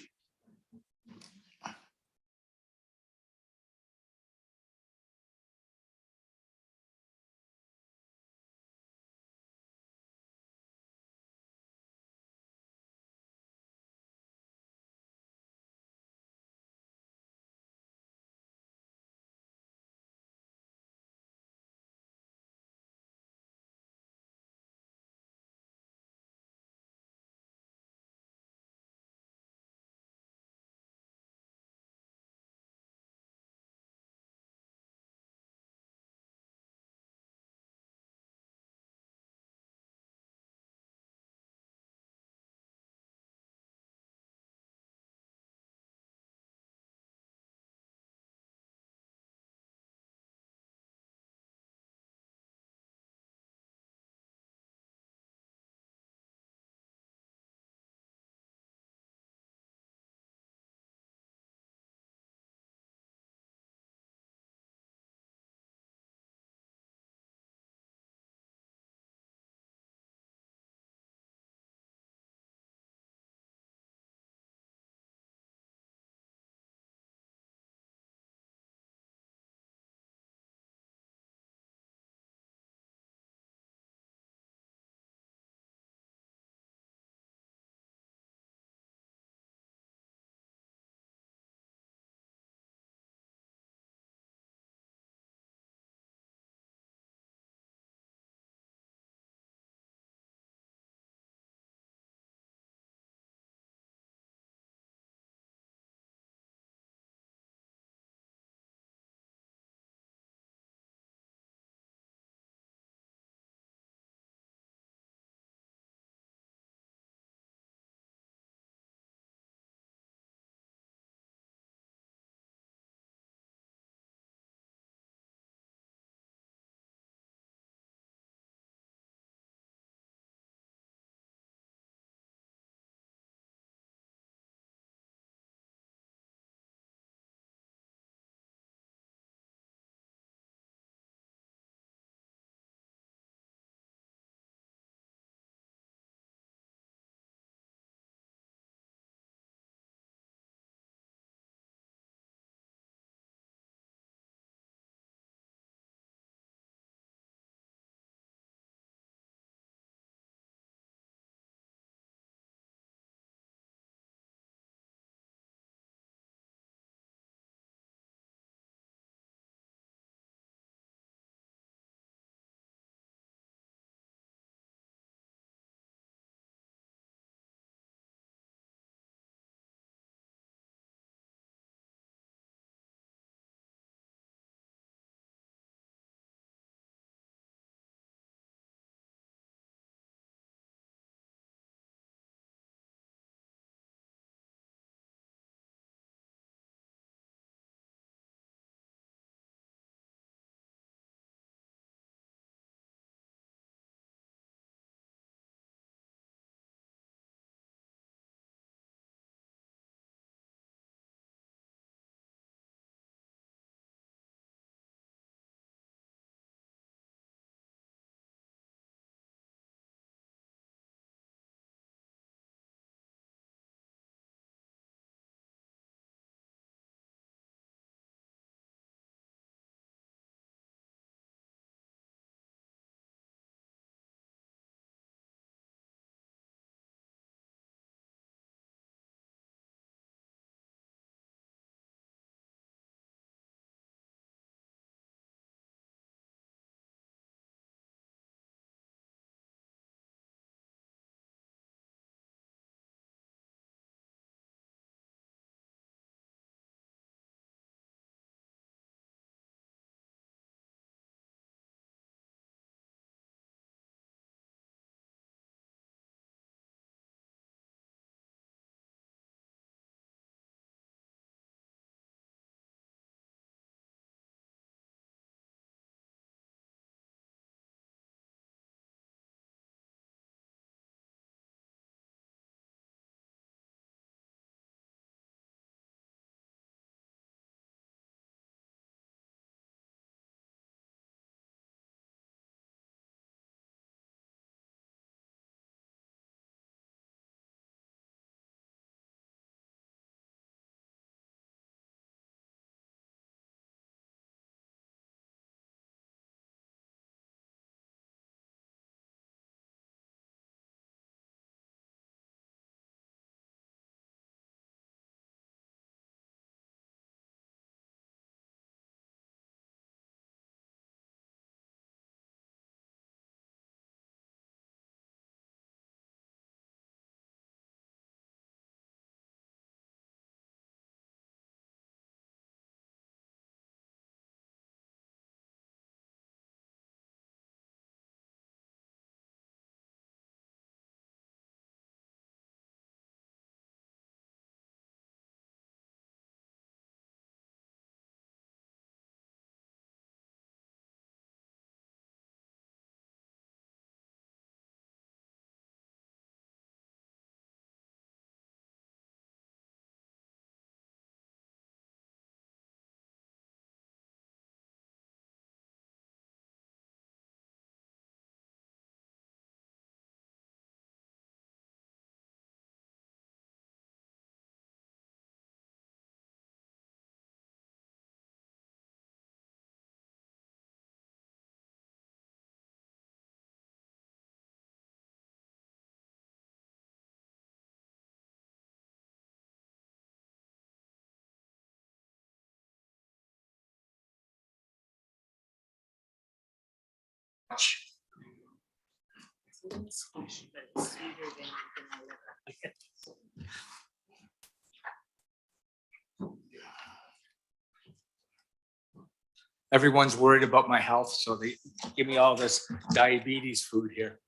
Everyone's worried about my health, so they give me all this diabetes food here.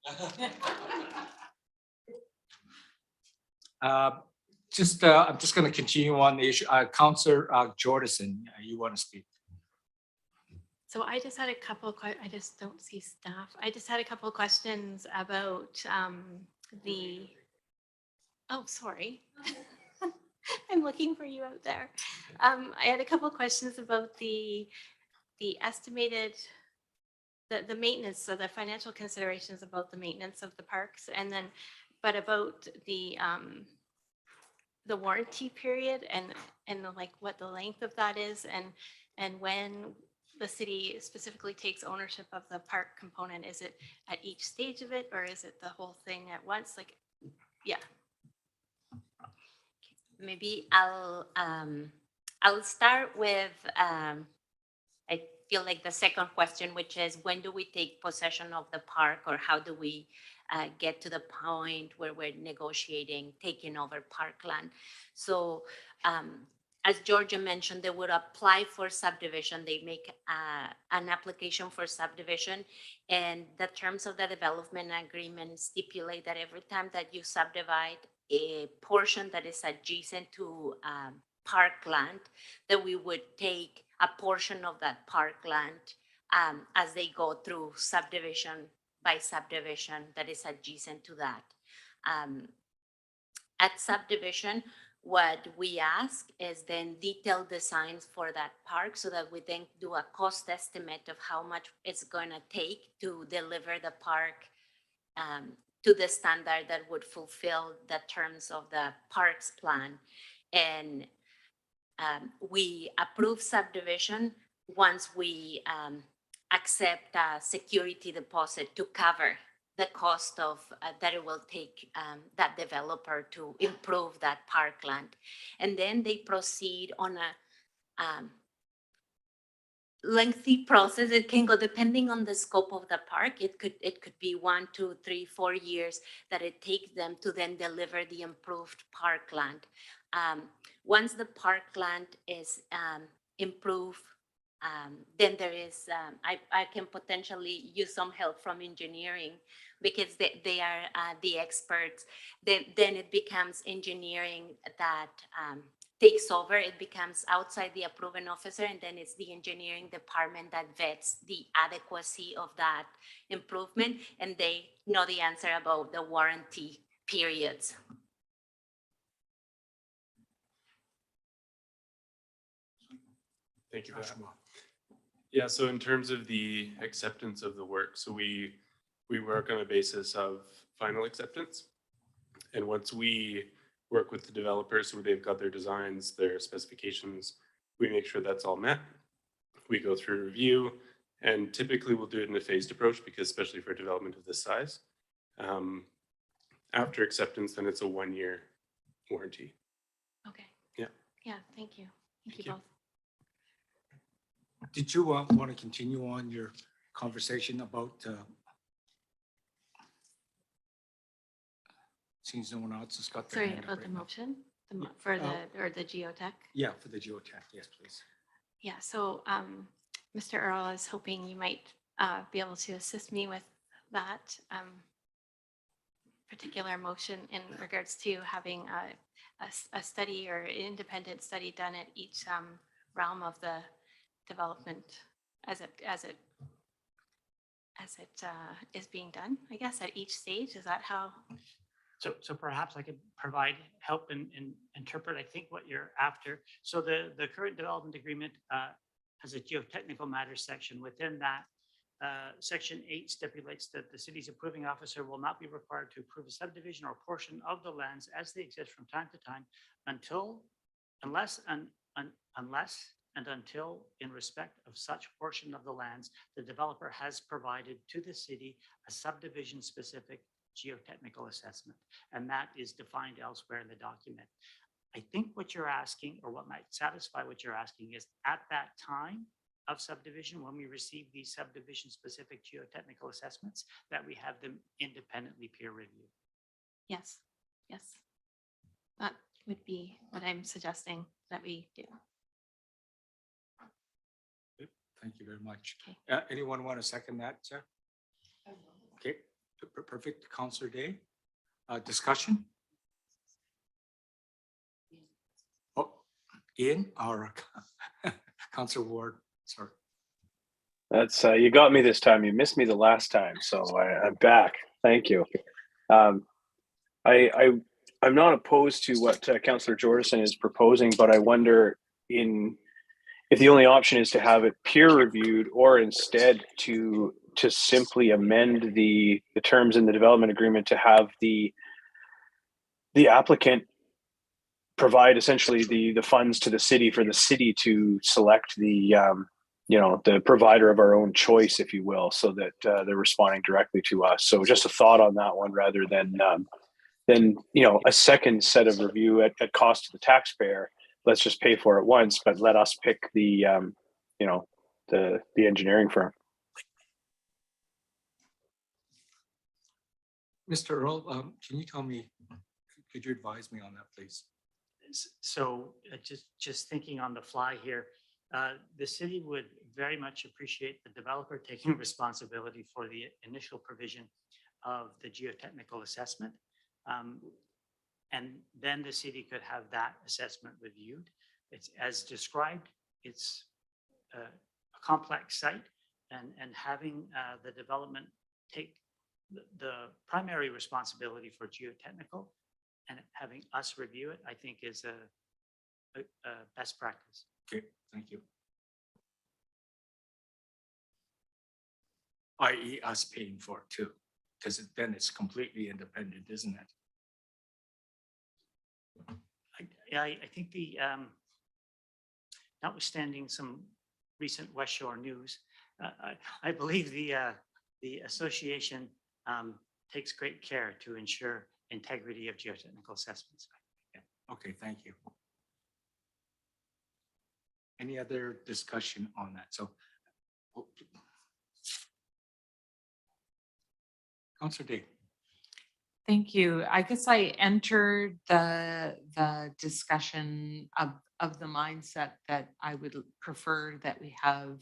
I'm just going to continue on the issue. Councillor Jordison, you want to speak? So I just had a couple, I just don't see staff. I just had a couple of questions about oh, sorry. I'm looking for you out there. I had a couple of questions about the estimated, the maintenance, so the financial considerations about the maintenance of the parks, and then, but about the warranty period and like what the length of that is, and when the city specifically takes ownership of the park component. Is it at each stage of it, or is it the whole thing at once? Like, yeah. Maybe I'll start with, I feel like the second question, which is when do we take possession of the park, or how do we get to the point where we're negotiating taking over parkland? So as Georgia mentioned, they would apply for subdivision. They make an application for subdivision, and the terms of the development agreement stipulate that every time that you subdivide a portion that is adjacent to parkland, that we would take a portion of that parkland as they go through subdivision by subdivision that is adjacent to that. At subdivision, what we ask is then detailed designs for that park, so that we then do a cost estimate of how much it's going to take to deliver the park to the standard that would fulfill the terms of the parks plan. And we approve subdivision once we accept a security deposit to cover the cost of that it will take that developer to improve that parkland. And then they proceed on a lengthy process. It can go depending on the scope of the park. It could be 1, 2, 3, 4 years that it takes them to then deliver the improved parkland. Once the parkland is improved, then there is, I can potentially use some help from engineering, because they are the experts. Then it becomes engineering that takes over. It becomes outside the approving officer, and then it's the engineering department that vets the adequacy of that improvement, and they know the answer about the warranty periods. Thank you for that. Yeah, so in terms of the acceptance of the work, so we work on a basis of final acceptance. And once we work with the developers, so they've got their designs, their specifications, we make sure that's all met. We go through review, and typically we'll do it in a phased approach, because especially for development of this size. After acceptance, then it's a 1-year warranty. Okay. Yeah. Yeah, thank you. Thank you both. Did you want to continue on your conversation about, seems no one else has got their Sorry, hand up about right the now. motion, for the geotech? Yeah, for the geotech, yes, please. Yeah, so Mr. Earl, I was hoping you might be able to assist me with that particular motion in regards to having a study or independent study done at each realm of the development as it is being done, I guess, at each stage. Is that how? So perhaps I could provide help and interpret, I think, what you're after. So the current development agreement has a geotechnical matters section. Within that, section 8 stipulates that the city's approving officer will not be required to approve a subdivision or portion of the lands as they exist from time to time unless and until, in respect of such portion of the lands, the developer has provided to the city a subdivision-specific geotechnical assessment, and that is defined elsewhere in the document. I think what you're asking, or what might satisfy what you're asking, is at that time, of subdivision, when we receive these subdivision-specific geotechnical assessments, that we have them independently peer reviewed. Yes, yes. That would be what I'm suggesting that we do. Thank you very much. Okay. Anyone want to second that, sir? Okay, perfect. Councillor Day, discussion? Oh, Ian, our Councillor Ward, sorry. That's you got me this time. You missed me the last time, so I'm back. Thank you. I'm not opposed to what Councillor Jordison is proposing, but I wonder if the only option is to have it peer reviewed, or instead to simply amend the terms in the development agreement to have the applicant provide essentially the funds to the city for the city to select the the provider of our own choice, if you will, so that they're responding directly to us. So just a thought on that one, rather than a second set of review at cost to the taxpayer. Let's just pay for it once, but let us pick the engineering firm. Mr. Earl, can you tell me, could you advise me on that, please? So just thinking on the fly here, the city would very much appreciate the developer taking responsibility for the initial provision of the geotechnical assessment. And then the city could have that assessment reviewed. It's as described, it's a complex site, and having the development take the primary responsibility for geotechnical and having us review it, I think is a best practice. Okay, thank you. I.e. us paying for it too, because then it's completely independent, isn't it? I think notwithstanding some recent West Shore news, I believe the association takes great care to ensure integrity of geotechnical assessments. Yeah. Okay, thank you. Any other discussion on that? So, Councillor Day. Thank you. I guess I entered the discussion of the mindset that I would prefer that we have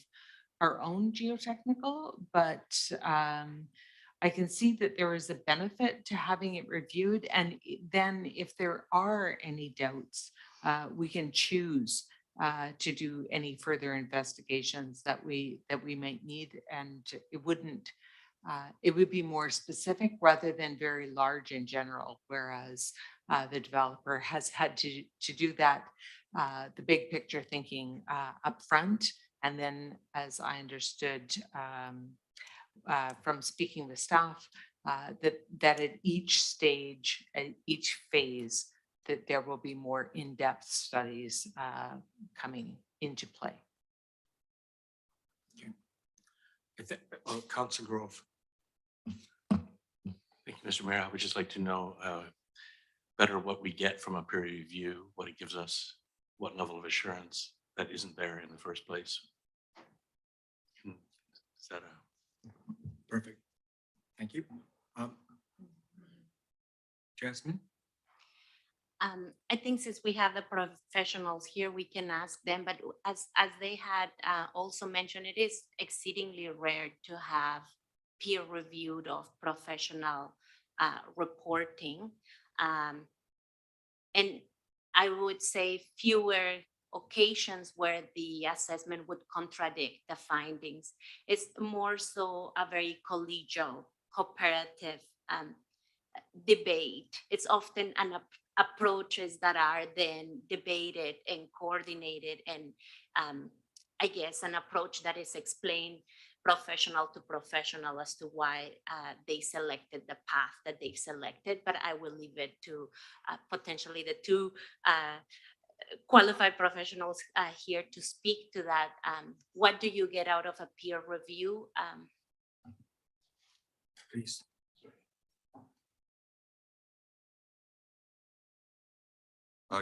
our own geotechnical, but I can see that there is a benefit to having it reviewed. And then if there are any doubts, we can choose to do any further investigations that we might need. And it would be more specific rather than very large in general, whereas the developer has had to do that, the big picture thinking up front. And then, as I understood from speaking with staff, that at each stage, at each phase, that there will be more in-depth studies coming into play. Okay. Councillor Grove. Thank you, Mr. Mayor. I would just like to know better what we get from a peer review, what it gives us, what level of assurance that isn't there in the first place. Is that Perfect. Thank you. Jasmine? I think since we have the professionals here, we can ask them, but as they had also mentioned, it is exceedingly rare to have peer reviewed of professional reporting. And I would say fewer occasions where the assessment would contradict the findings. It's more so a very collegial, cooperative debate. It's often approaches that are then debated and coordinated, and I guess an approach that is explained professional to professional as to why they selected the path that they selected. But I will leave it to potentially the two qualified professionals here to speak to that. What do you get out of a peer review? Please.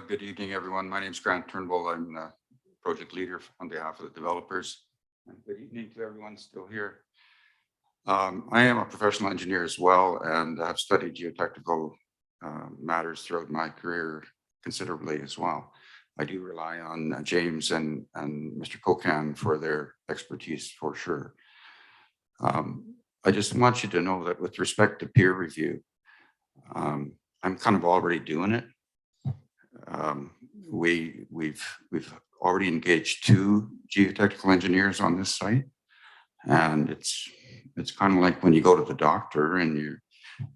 Good evening, everyone. My name is Grant Turnbull. I'm the project leader on behalf of the developers. Good evening to everyone still here. I am a professional engineer as well, and I've studied geotechnical matters throughout my career considerably as well. I do rely on James and Mr. Kokan for their expertise for sure. I just want you to know that with respect to peer review, I'm kind of already doing it. We've already engaged 2 geotechnical engineers on this site, and it's kind of like when you go to the doctor and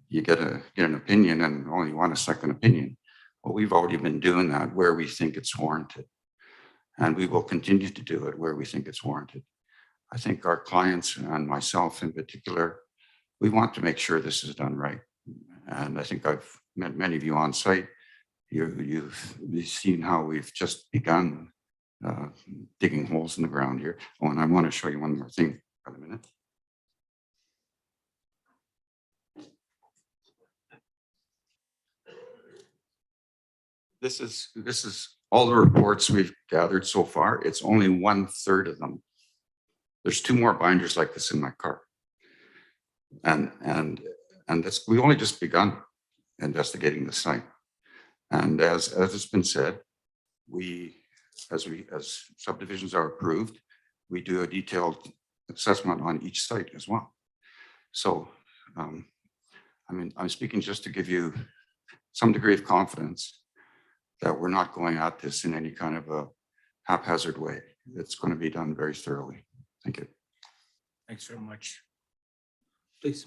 you get an opinion and only want a second opinion. Well, we've already been doing that where we think it's warranted, and we will continue to do it where we think it's warranted. I think our clients and myself in particular, we want to make sure this is done right. And I think I've met many of you on site. You've seen how we've just begun digging holes in the ground here. Oh, and I want to show you one more thing for a minute. This is all the reports we've gathered so far. It's only 1/3 of them. There's 2 more binders like this in my car. And that's, we only just begun investigating the site. And as it's been said, as subdivisions are approved, we do a detailed assessment on each site as well. So, I mean, I'm speaking just to give you some degree of confidence that we're not going at this in any kind of a haphazard way. It's going to be done very thoroughly. Thank you. Thanks very much. Please.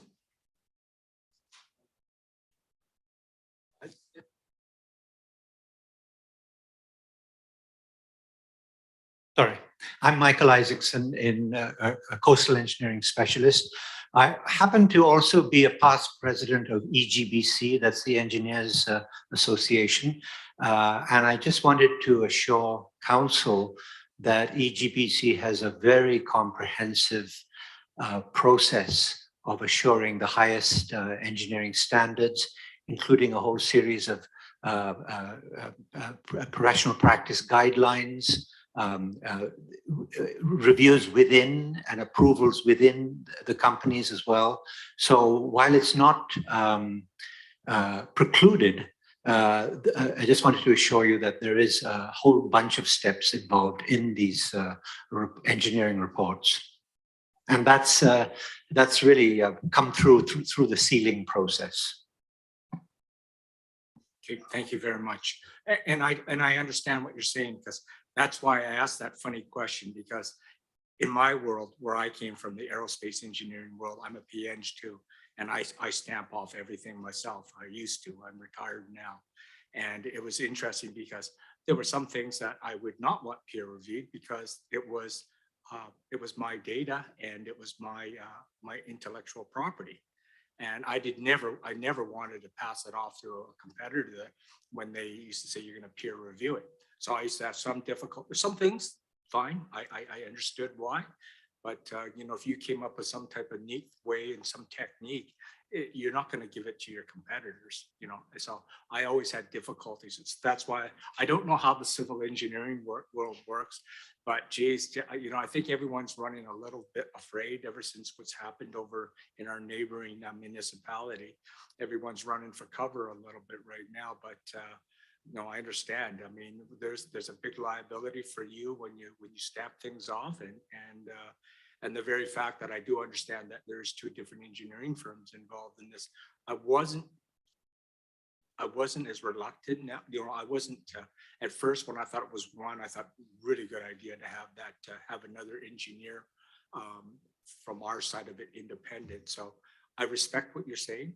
Sorry, I'm Michael Isaacson, a coastal engineering specialist. I happen to also be a past president of EGBC, that's the Engineers Association. And I just wanted to assure council that EGBC has a very comprehensive process of assuring the highest engineering standards, including a whole series of professional practice guidelines, reviews within and approvals within the companies as well. So while it's not precluded, I just wanted to assure you that there is a whole bunch of steps involved in these engineering reports. And that's really come through the sealing process. Okay, thank you very much. And I understand what you're saying, because that's why I asked that funny question, because in my world, where I came from, the aerospace engineering world, I'm a PEng too, and I stamp off everything myself. I used to, I'm retired now. And it was interesting because there were some things that I would not want peer reviewed because it was my data and it was my intellectual property. And I never wanted to pass it off to a competitor when they used to say you're going to peer review it. So I used to have some difficulty, some things, fine, I understood why. But you know, if you came up with some type of neat way and some technique, you're not going to give it to your competitors, you know. So I always had difficulties. That's why I don't know how the civil engineering world works, but geez, you know, I think everyone's running a little bit afraid ever since what's happened over in our neighboring municipality. Everyone's running for cover a little bit right now, but no, I understand. I mean, there's a big liability for you when you stamp things off, and the very fact that I do understand that there's 2 different engineering firms involved in this. I wasn't as reluctant now, you know. I wasn't at first when I thought it was one. I thought really good idea to have that, to have another engineer from our side of it independent. So I respect what you're saying,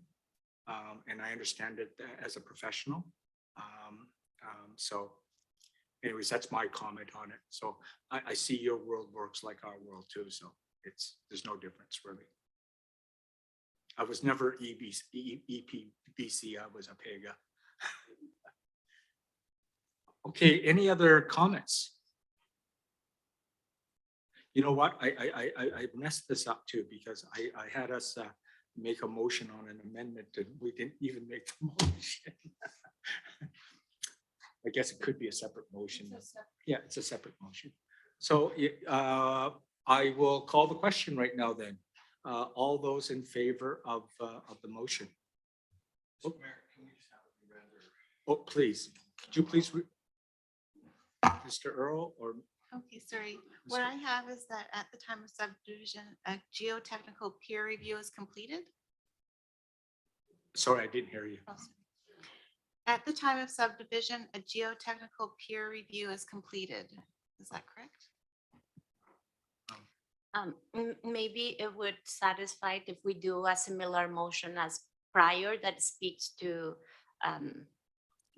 and I understand it as a professional. So anyways, that's my comment on it. So I see your world works like our world too. So there's no difference really. I was never EPBC, I was a PEGA. Okay, any other comments? You know what, I messed this up too, because I had us make a motion on an amendment and we didn't even make the motion. I guess it could be a separate motion. Yeah, it's a separate motion. So I will call the question right now then. All those in favor of the motion? Oh, please, could you please, Mr. Earl or? Okay, sorry. What I have is that at the time of subdivision, a geotechnical peer review is completed. Sorry, I didn't hear you. At the time of subdivision, a geotechnical peer review is completed. Is that correct? Maybe it would satisfy if we do a similar motion as prior that speaks to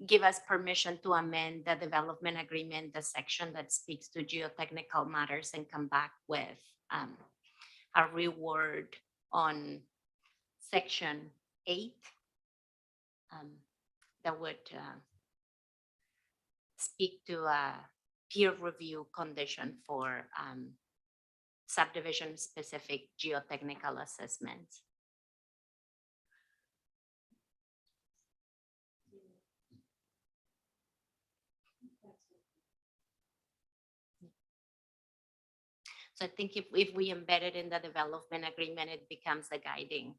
give us permission to amend the development agreement, the section that speaks to geotechnical matters, and come back with a reward on section 8 that would speak to a peer review condition for subdivision specific geotechnical assessments. So I think if we embed it in the development agreement, it becomes a guiding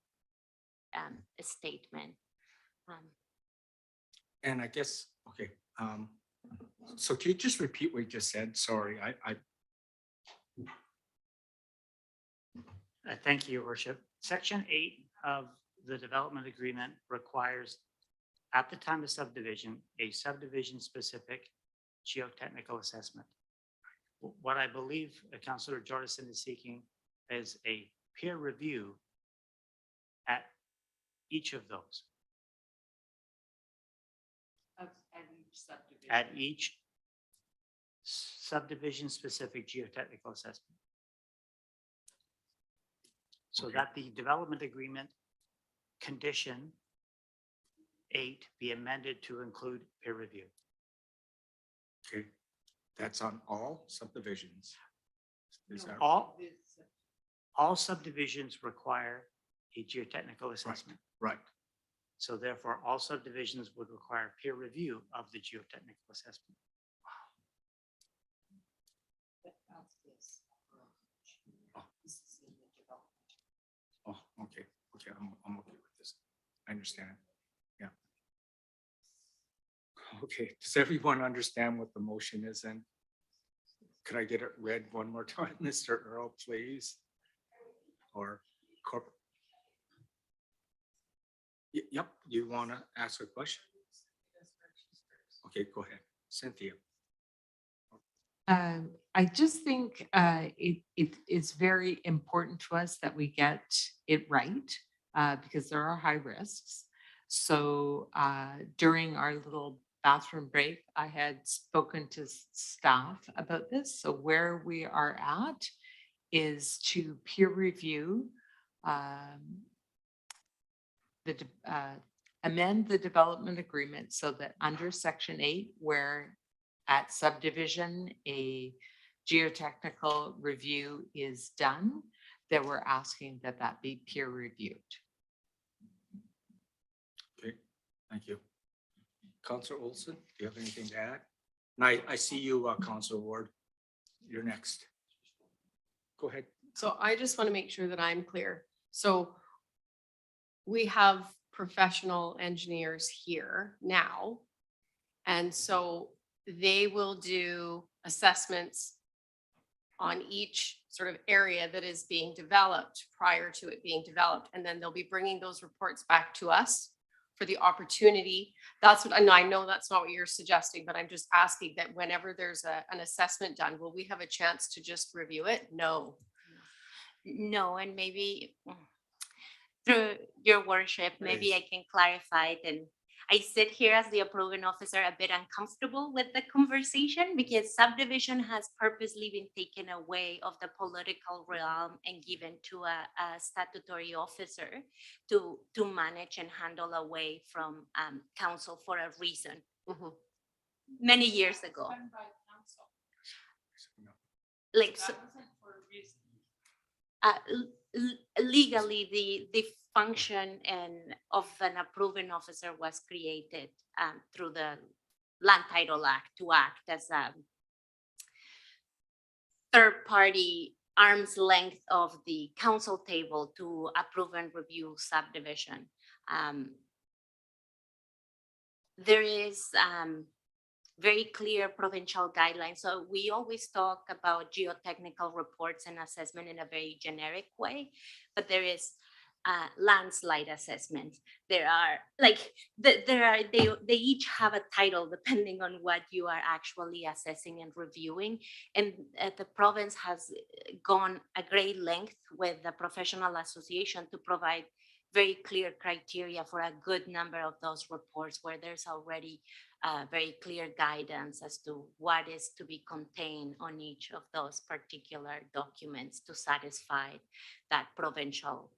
statement. And I guess, okay, so can you just repeat what you just said? Sorry, Thank you, Your Worship. Section 8 of the development agreement requires, at the time of subdivision, a subdivision-specific geotechnical assessment. What I believe Councillor Jordison is seeking is a peer review at each of those. At each subdivision-specific geotechnical assessment. So that the development agreement condition 8 be amended to include peer review. okay, that's on all subdivisions. Is that- All subdivisions require a geotechnical assessment. Right. So therefore, all subdivisions would require peer review of the geotechnical assessment. Oh, okay, I'm okay with this. I understand. Yeah. Okay, does everyone understand what the motion is then? Could I get it read one more time, Mr. Earl, please? Or corporate? Yep, you want to ask a question? Okay, go ahead, Cynthia. I just think it is very important to us that we get it right because there are high risks. So during our little bathroom break, I had spoken to staff about this. So where we are at is to peer review amend the development agreement so that under section 8, where at subdivision, a geotechnical review is done, that we're asking that that be peer reviewed. Okay, thank you. Councillor Olson, do you have anything to add? And I see you, Councillor Ward. You're next. Go ahead. So I just want to make sure that I'm clear. So we have professional engineers here now. And so they will do assessments on each sort of area that is being developed prior to it being developed. And then they'll be bringing those reports back to us for the opportunity. That's what, I know that's not what you're suggesting, but I'm just asking that whenever there's an assessment done, will we have a chance to just review it? No. No, and maybe through your worship, maybe I can clarify it. And I sit here as the approving officer a bit uncomfortable with the conversation because subdivision has purposely been taken away of the political realm and given to a statutory officer to manage and handle away from council for a reason. Many years ago. Like so, legally, the function of an approving officer was created through the Land Title Act to act as a third-party arm's length of the council table to approve and review subdivision. There is very clear provincial guidelines. So we always talk about geotechnical reports and assessment in a very generic way, but there is landslide assessment. There are they each have a title depending on what you are actually assessing and reviewing. And the province has gone a great length with the professional association to provide very clear criteria for a good number of those reports, where there's already very clear guidance as to what is to be contained on each of those particular documents to satisfy that provincial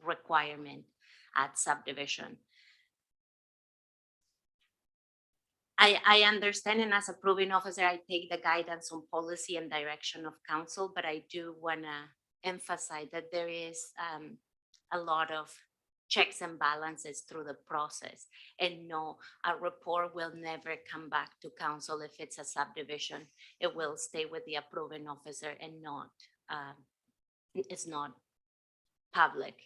requirement at subdivision. I understand, and as a approving officer, I take the guidance on policy and direction of council, but I do want to emphasize that there is a lot of checks and balances through the process. And no, a report will never come back to council if it's a subdivision. It will stay with the approving officer and not, it's not public.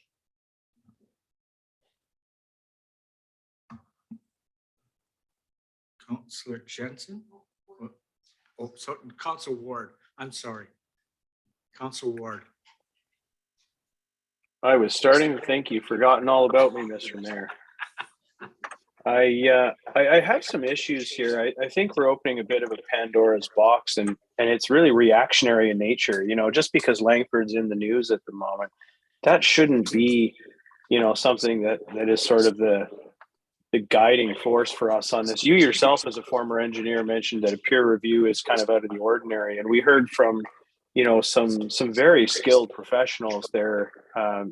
Councillor Jensen? Oh, so Councillor Ward, I'm sorry. Councillor Ward. I was starting to think you've forgotten all about me, Mr. Mayor. I have some issues here. I think we're opening a bit of a Pandora's box, and it's really reactionary in nature. You know, just because Langford's in the news at the moment, that shouldn't be, you know, something that is sort of the guiding force for us on this. You yourself, as a former engineer, mentioned that a peer review is kind of out of the ordinary, and we heard from, you know, some very skilled professionals there,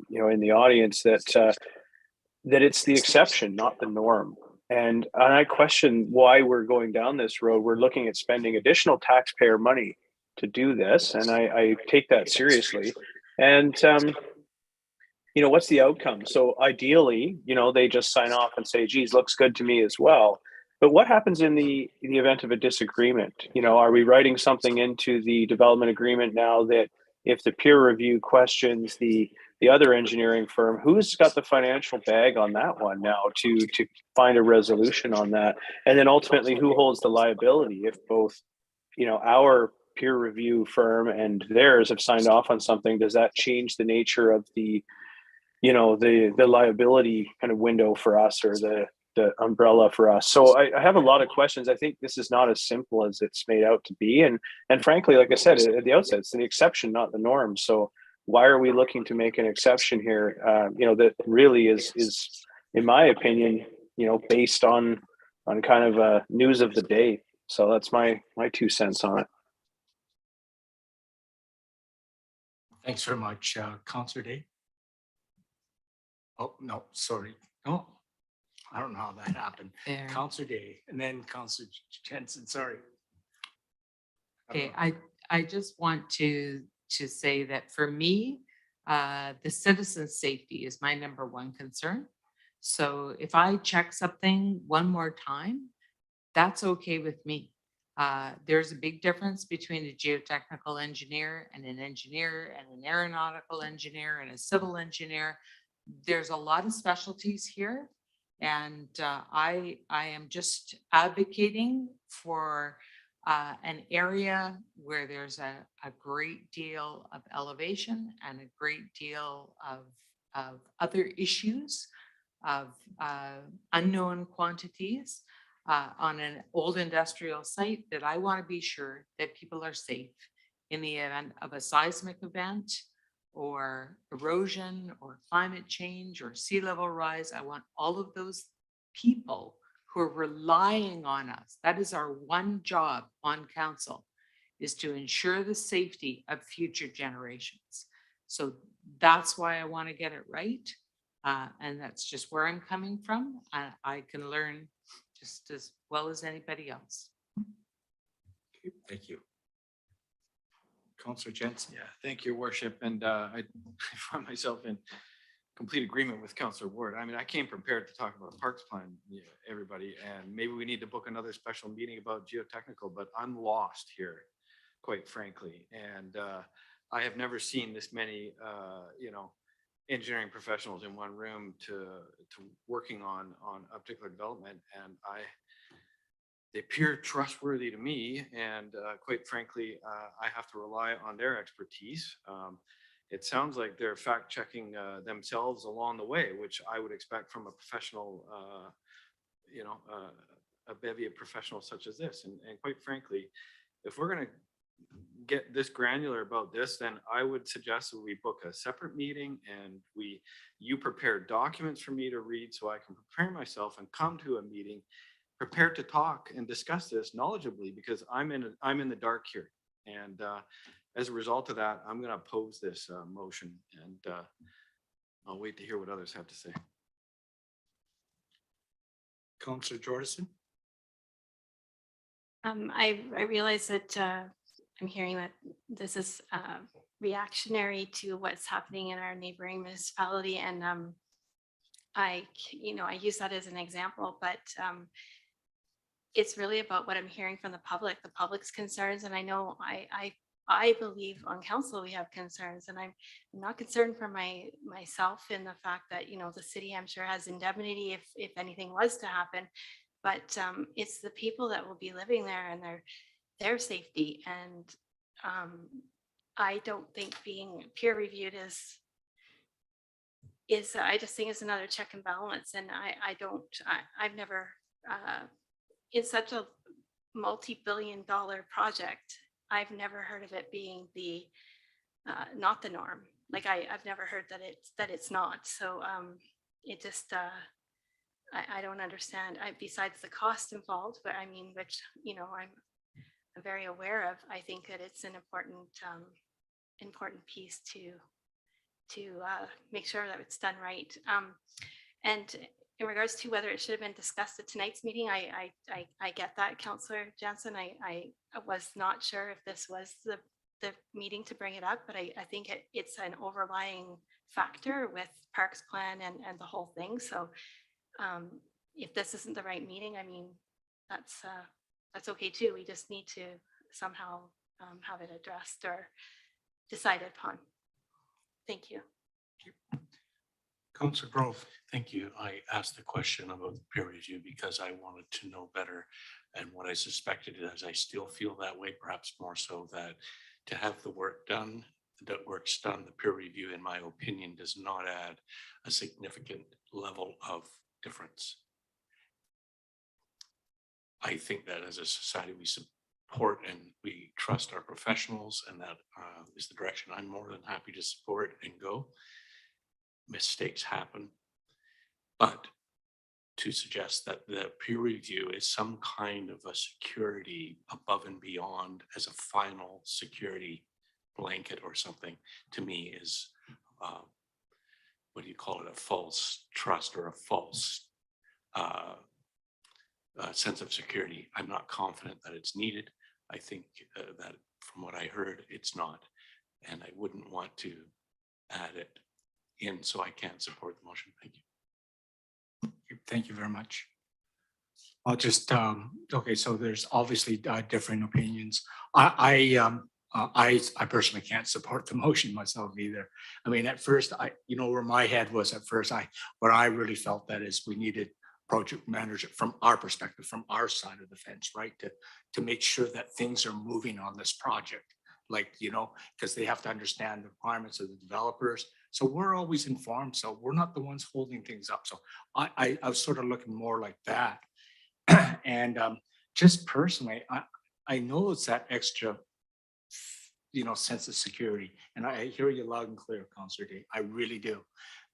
you know, in the audience that it's the exception, not the norm. And I question why we're going down this road. We're looking at spending additional taxpayer money to do this, and I take that seriously. And you know, what's the outcome? So ideally, you know, they just sign off and say, geez, looks good to me as well. But what happens in the event of a disagreement? You know, are we writing something into the development agreement now that if the peer review questions the other engineering firm, who's got the financial bag on that one now to find a resolution on that? And then ultimately, who holds the liability if both, you know, our peer review firm and theirs have signed off on something? Does that change the nature of the, you know, the liability kind of window for us, or the umbrella for us? So I have a lot of questions. I think this is not as simple as it's made out to be. And frankly, like I said at the outset, it's the exception, not the norm. So why are we looking to make an exception here? You know, that really is, in my opinion, you know, based on kind of news of the day. So that's my 2 cents on it. Thanks very much, Councillor Day. Oh, no, sorry. No, I don't know how that happened. There. Councillor Day and then Councillor Jensen, sorry. Okay, I just want to say that for me, the citizen safety is my #1 concern. So if I check something one more time, that's okay with me. There's a big difference between a geotechnical engineer and an aeronautical engineer and a civil engineer. There's a lot of specialties here, and I am just advocating for an area where there's a great deal of elevation and a great deal of other issues of unknown quantities on an old industrial site, that I want to be sure that people are safe in the event of a seismic event or erosion or climate change or sea level rise. I want all of those people who are relying on us. That is our one job on council, is to ensure the safety of future generations. So that's why I want to get it right. And that's just where I'm coming from. I can learn just as well as anybody else. Okay, thank you. Councillor Jensen. Yeah, thank you, Worship. And I find myself in complete agreement with Councillor Ward. I mean, I came prepared to talk about a parks plan, everybody, and maybe we need to book another special meeting about geotechnical, but I'm lost here, quite frankly. And I have never seen this many, engineering professionals in one room to working on a particular development, and they appear trustworthy to me, and quite frankly, I have to rely on their expertise. It sounds like they're fact checking themselves along the way, which I would expect from a professional, a bevy of professionals such as this. And quite frankly, if we're going to get this granular about this, then I would suggest that we book a separate meeting and you prepare documents for me to read so I can prepare myself and come to a meeting prepared to talk and discuss this knowledgeably, because I'm in the dark here. And as a result of that, I'm going to oppose this motion, and I'll wait to hear what others have to say. Councillor Jordison? I realize that I'm hearing that this is reactionary to what's happening in our neighboring municipality, and I use that as an example, but it's really about what I'm hearing from the public's concerns, and I know I believe on council we have concerns, and I'm not concerned for myself in the fact that the city, I'm sure, has indemnity if anything was to happen, but it's the people that will be living there and their safety, and I don't think being peer reviewed is I just think it's another check and balance, and I've never in such a multi-billion-dollar project, I've never heard of it being not the norm. Like I've never heard that it's not. So it just I don't understand. Besides the cost involved, but I mean, which I'm very aware of. I think that it's an important piece to make sure that it's done right. And in regards to whether it should have been discussed at tonight's meeting, I get that, Councillor Jansen. I was not sure if this was the meeting to bring it up, but I think it's an overlying factor with Parks Plan and the whole thing. So if this isn't the right meeting, I mean, that's okay too. We just need to somehow have it addressed or decided upon. Thank you. Councillor Grove. Thank you. I asked the question about the peer review because I wanted to know better. And what I suspected is I still feel that way, perhaps more so, that to have the work done, the peer review, in my opinion, does not add a significant level of difference. I think that as a society, we support and we trust our professionals, and that is the direction I'm more than happy to support and go. Mistakes happen, but to suggest that the peer review is some kind of a security above and beyond as a final security blanket or something, to me is what do you call it, a false trust or a false sense of security. I'm not confident that it's needed. I think that from what I heard, it's not, and I wouldn't want to add it in, so I can't support the motion. Thank you. Thank you very much. I'll just, okay, so there's obviously different opinions. I personally can't support the motion myself either. I mean, at first, where my head was at first, what I really felt that is we needed project manager from our perspective, from our side of the fence, right? To make sure that things are moving on this project, like, because they have to understand the requirements of the developers. So we're always informed. So we're not the ones holding things up. So I was sort of looking more like that. And just personally, I know it's that extra, sense of security. And I hear you loud and clear, Councillor Day. I really do.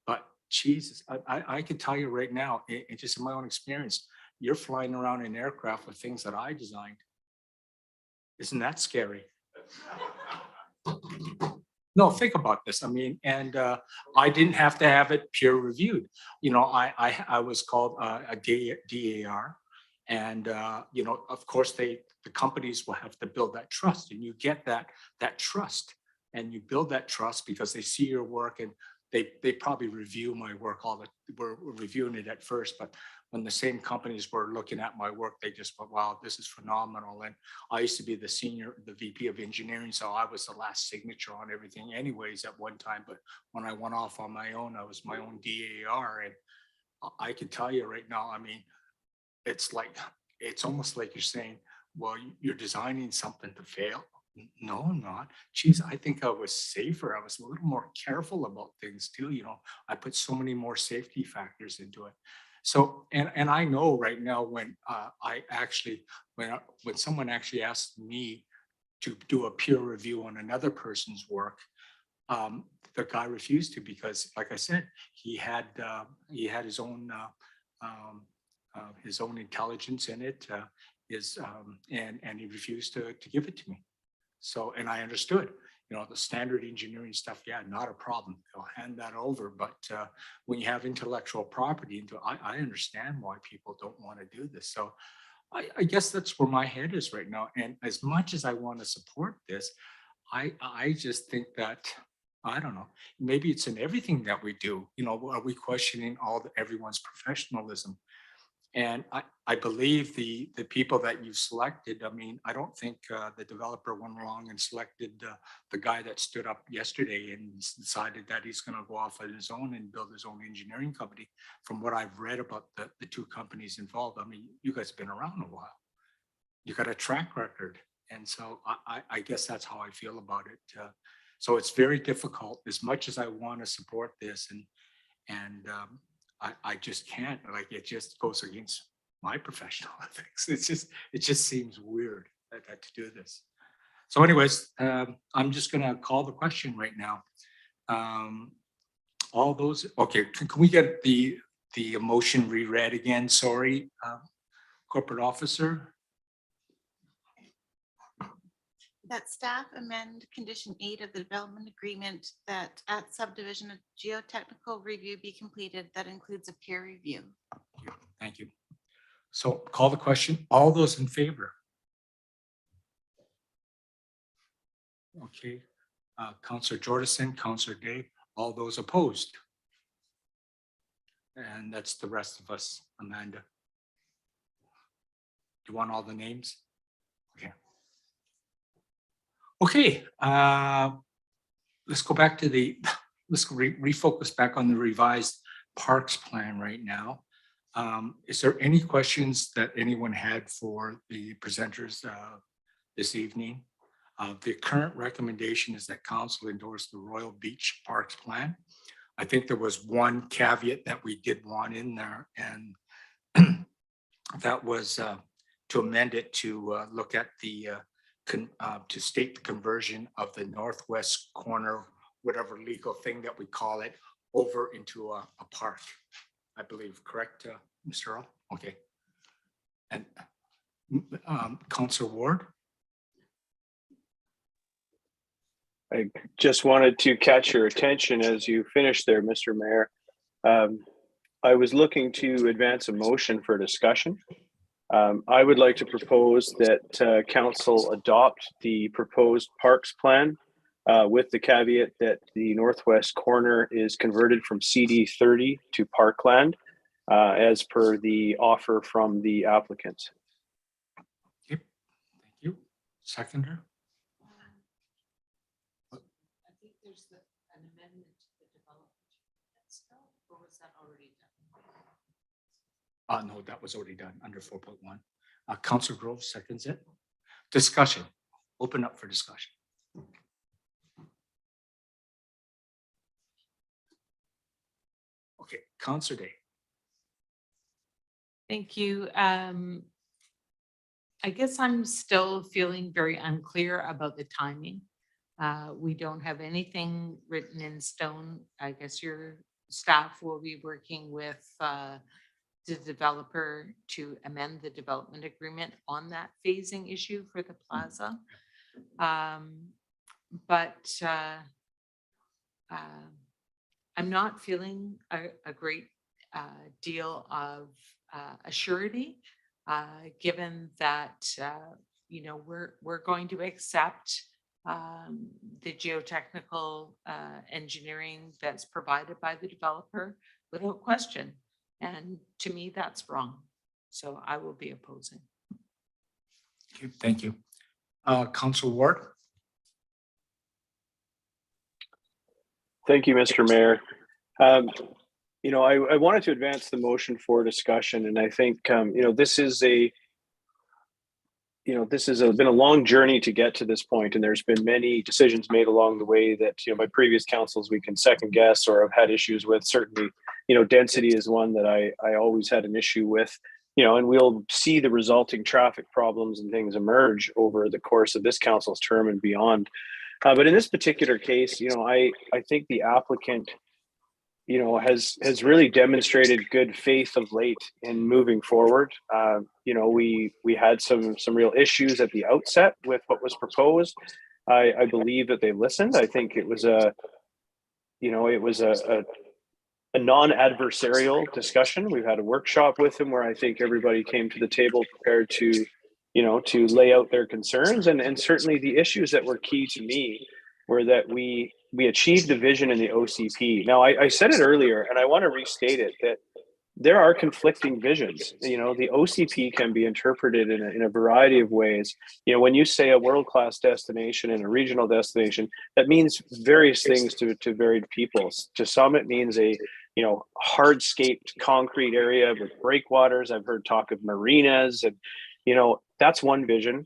But Jesus, I can tell you right now, it just in my own experience, you're flying around in aircraft with things that I designed. Isn't that scary? No, think about this. I mean, and I didn't have to have it peer reviewed. I was called a DAR, and of course, the companies will have to build that trust, and you get that trust, and you build that trust because they see your work, and they probably review my work we're reviewing it at first, but when the same companies were looking at my work, they just went, wow, this is phenomenal. And I used to be the VP of engineering, so I was the last signature on everything anyways at one time. But when I went off on my own, I was my own DAR. And I can tell you right now, I mean, it's almost like you're saying, well, you're designing something to fail. No, I'm not. Geez, I think I was safer. I was a little more careful about things too. You know, I put so many more safety factors into it. So, and I know right now when when someone actually asked me to do a peer review on another person's work, the guy refused to because, like I said, he had his own intelligence in it, and he refused to give it to me. So, and I understood, you know, the standard engineering stuff, yeah, not a problem. I'll hand that over. But when you have intellectual property, I understand why people don't want to do this. So I guess that's where my head is right now. And as much as I want to support this, I just think that, I don't know, maybe it's in everything that we do. You know, are we questioning everyone's professionalism? And I believe the people that you've selected, I mean, I don't think the developer went along and selected the guy that stood up yesterday and decided that he's going to go off on his own and build his own engineering company. From what I've read about the two companies involved, I mean, you guys have been around a while. You got a track record. And so I guess that's how I feel about it. So it's very difficult, as much as I want to support this, and I just can't, like, it just goes against my professional ethics. It just seems weird to do this. So anyways, I'm just gonna call the question right now. All those, okay, can we get the motion reread again? Sorry, corporate officer. That staff amend condition 8 of the development agreement that at subdivision a geotechnical review be completed that includes a peer review. Thank you. So call the question. All those in favor? Okay. Councillor Jordison, Councillor Day, all those opposed? And that's the rest of us, Amanda. Do you want all the names? Okay. Okay, let's go back to let's refocus back on the revised parks plan right now. Is there any questions that anyone had for the presenters this evening? The current recommendation is that council endorse the Royal Beach Parks Plan. I think there was one caveat that we did want in there, and that was to amend it to look at to state the conversion of the northwest corner, whatever legal thing that we call it, over into a park, I believe, correct, Mr. Earl? Okay. And Councillor Ward? I just wanted to catch your attention as you finished there, Mr. Mayor. I was looking to advance a motion for discussion. I would like to propose that council adopt the proposed parks plan with the caveat that the northwest corner is converted from CD 30 to parkland as per the offer from the applicant. Yep. Thank you. Seconder? I think there's an amendment to the development stuff, or was that already done? No, that was already done under 4.1. Councillor Grove seconds it. Discussion. Open up for discussion. Okay, Councillor Day. Thank you. I guess I'm still feeling very unclear about the timing. We don't have anything written in stone. I guess your staff will be working with the developer to amend the development agreement on that phasing issue for the plaza. But I'm not feeling a great deal of assurity, given that you know, we're going to accept the geotechnical engineering that's provided by the developer without question. And to me, that's wrong. So I will be opposing. Okay, thank you. Councillor Ward? Thank you, Mr. Mayor. You know, I wanted to advance the motion for discussion, and I think, you know, this is been a long journey to get to this point, and there's been many decisions made along the way that, you know, by previous councils we can second guess or have had issues with. Certainly, you know, density is one that I always had an issue with, you know, and we'll see the resulting traffic problems and things emerge over the course of this council's term and beyond. But in this particular case, you know, I think the applicant, you know, has really demonstrated good faith of late in moving forward. You know, we had some real issues at the outset with what was proposed. I believe that they listened. I think it was a non-adversarial discussion. We've had a workshop with them where I think everybody came to the table prepared to, you know, to lay out their concerns, and certainly the issues that were key to me were that we achieved the vision in the OCP. Now, I said it earlier, and I want to restate it, that there are conflicting visions. You know, the OCP can be interpreted in a variety of ways. You know, when you say a world-class destination and a regional destination, that means various things to varied peoples. To some, it means a, you know, hardscaped concrete area with breakwaters. I've heard talk of marinas, and, you know, that's one vision.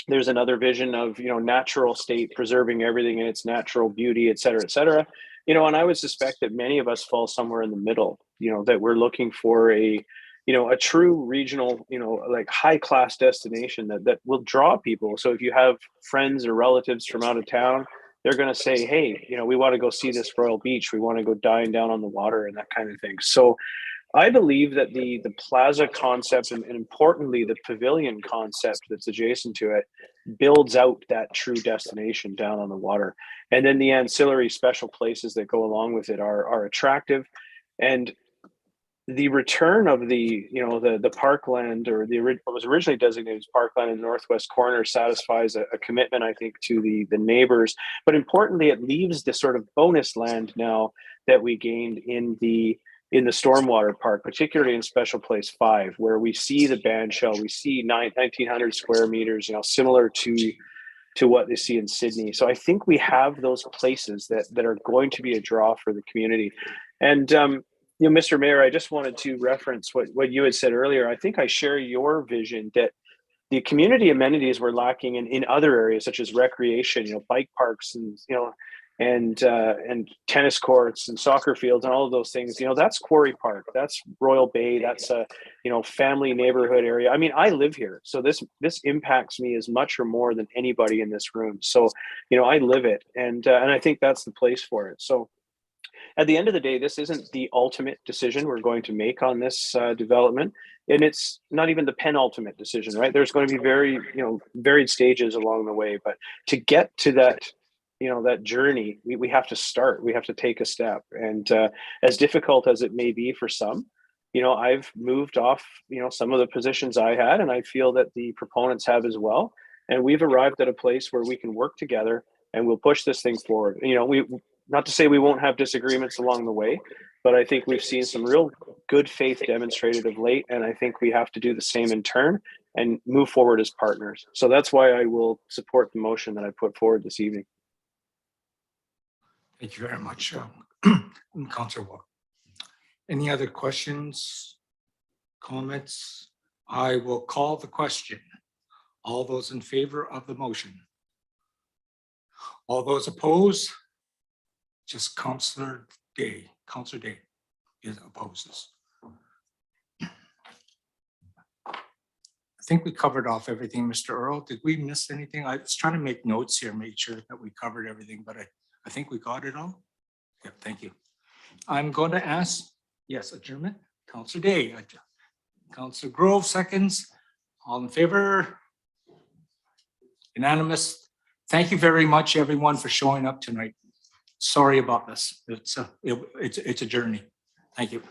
There's another vision of, you know, natural state, preserving everything in its natural beauty, et cetera, et cetera. You know, and I would suspect that many of us fall somewhere in the middle, you know, that we're looking for a, you know, a true regional, you know, like high class destination that will draw people. So if you have friends or relatives from out of town, they're going to say, hey, you know, we want to go see this Royal Beach. We want to go dine down on the water and that kind of thing. So I believe that the plaza concept and importantly, the pavilion concept that's adjacent to it builds out that true destination down on the water. And then the ancillary special places that go along with it are attractive. And the return of the, you know, the parkland, or what was originally designated as parkland in the northwest corner, satisfies a commitment, I think, to the neighbors. But importantly, it leaves the sort of bonus land now that we gained in the stormwater park, particularly in Special Place 5, where we see the band shell, we see 1,900 square meters, you know, similar to what they see in Sydney. So I think we have those places that are going to be a draw for the community. And, you know, Mr. Mayor, I just wanted to reference what you had said earlier. I think I share your vision that the community amenities were lacking in other areas, such as recreation, you know, bike parks and, you know, and tennis courts and soccer fields and all of those things. You know, that's Quarry Park, that's Royal Bay, that's a, you know, family neighborhood area. I mean, I live here, so this impacts me as much or more than anybody in this room. So, you know, I live it, and I think that's the place for it. So at the end of the day, this isn't the ultimate decision we're going to make on this development, and it's not even the penultimate decision, right? There's going to be varied stages along the way, but to get to that, you know, that journey, we have to start. We have to take a step, and as difficult as it may be for some, you know, I've moved off, you know, some of the positions I had, and I feel that the proponents have as well. And we've arrived at a place where we can work together, and we'll push this thing forward. You know, not to say we won't have disagreements along the way, but I think we've seen some real good faith demonstrated of late, and I think we have to do the same in turn and move forward as partners. So that's why I will support the motion that I put forward this evening. Thank you very much, Councillor Ward. Any other questions, comments? I will call the question. All those in favor of the motion? All those opposed? Just Councillor Day. Councillor Day opposes. I think we covered off everything, Mr. Earl. Did we miss anything? I was trying to make notes here, make sure that we covered everything, but I think we got it all. Yeah, thank you. I'm going to ask, yes, adjournment. Councillor Day, Councillor Grove seconds. All in favor? Unanimous. Thank you very much, everyone, for showing up tonight. Sorry about this. It's a journey. Thank you.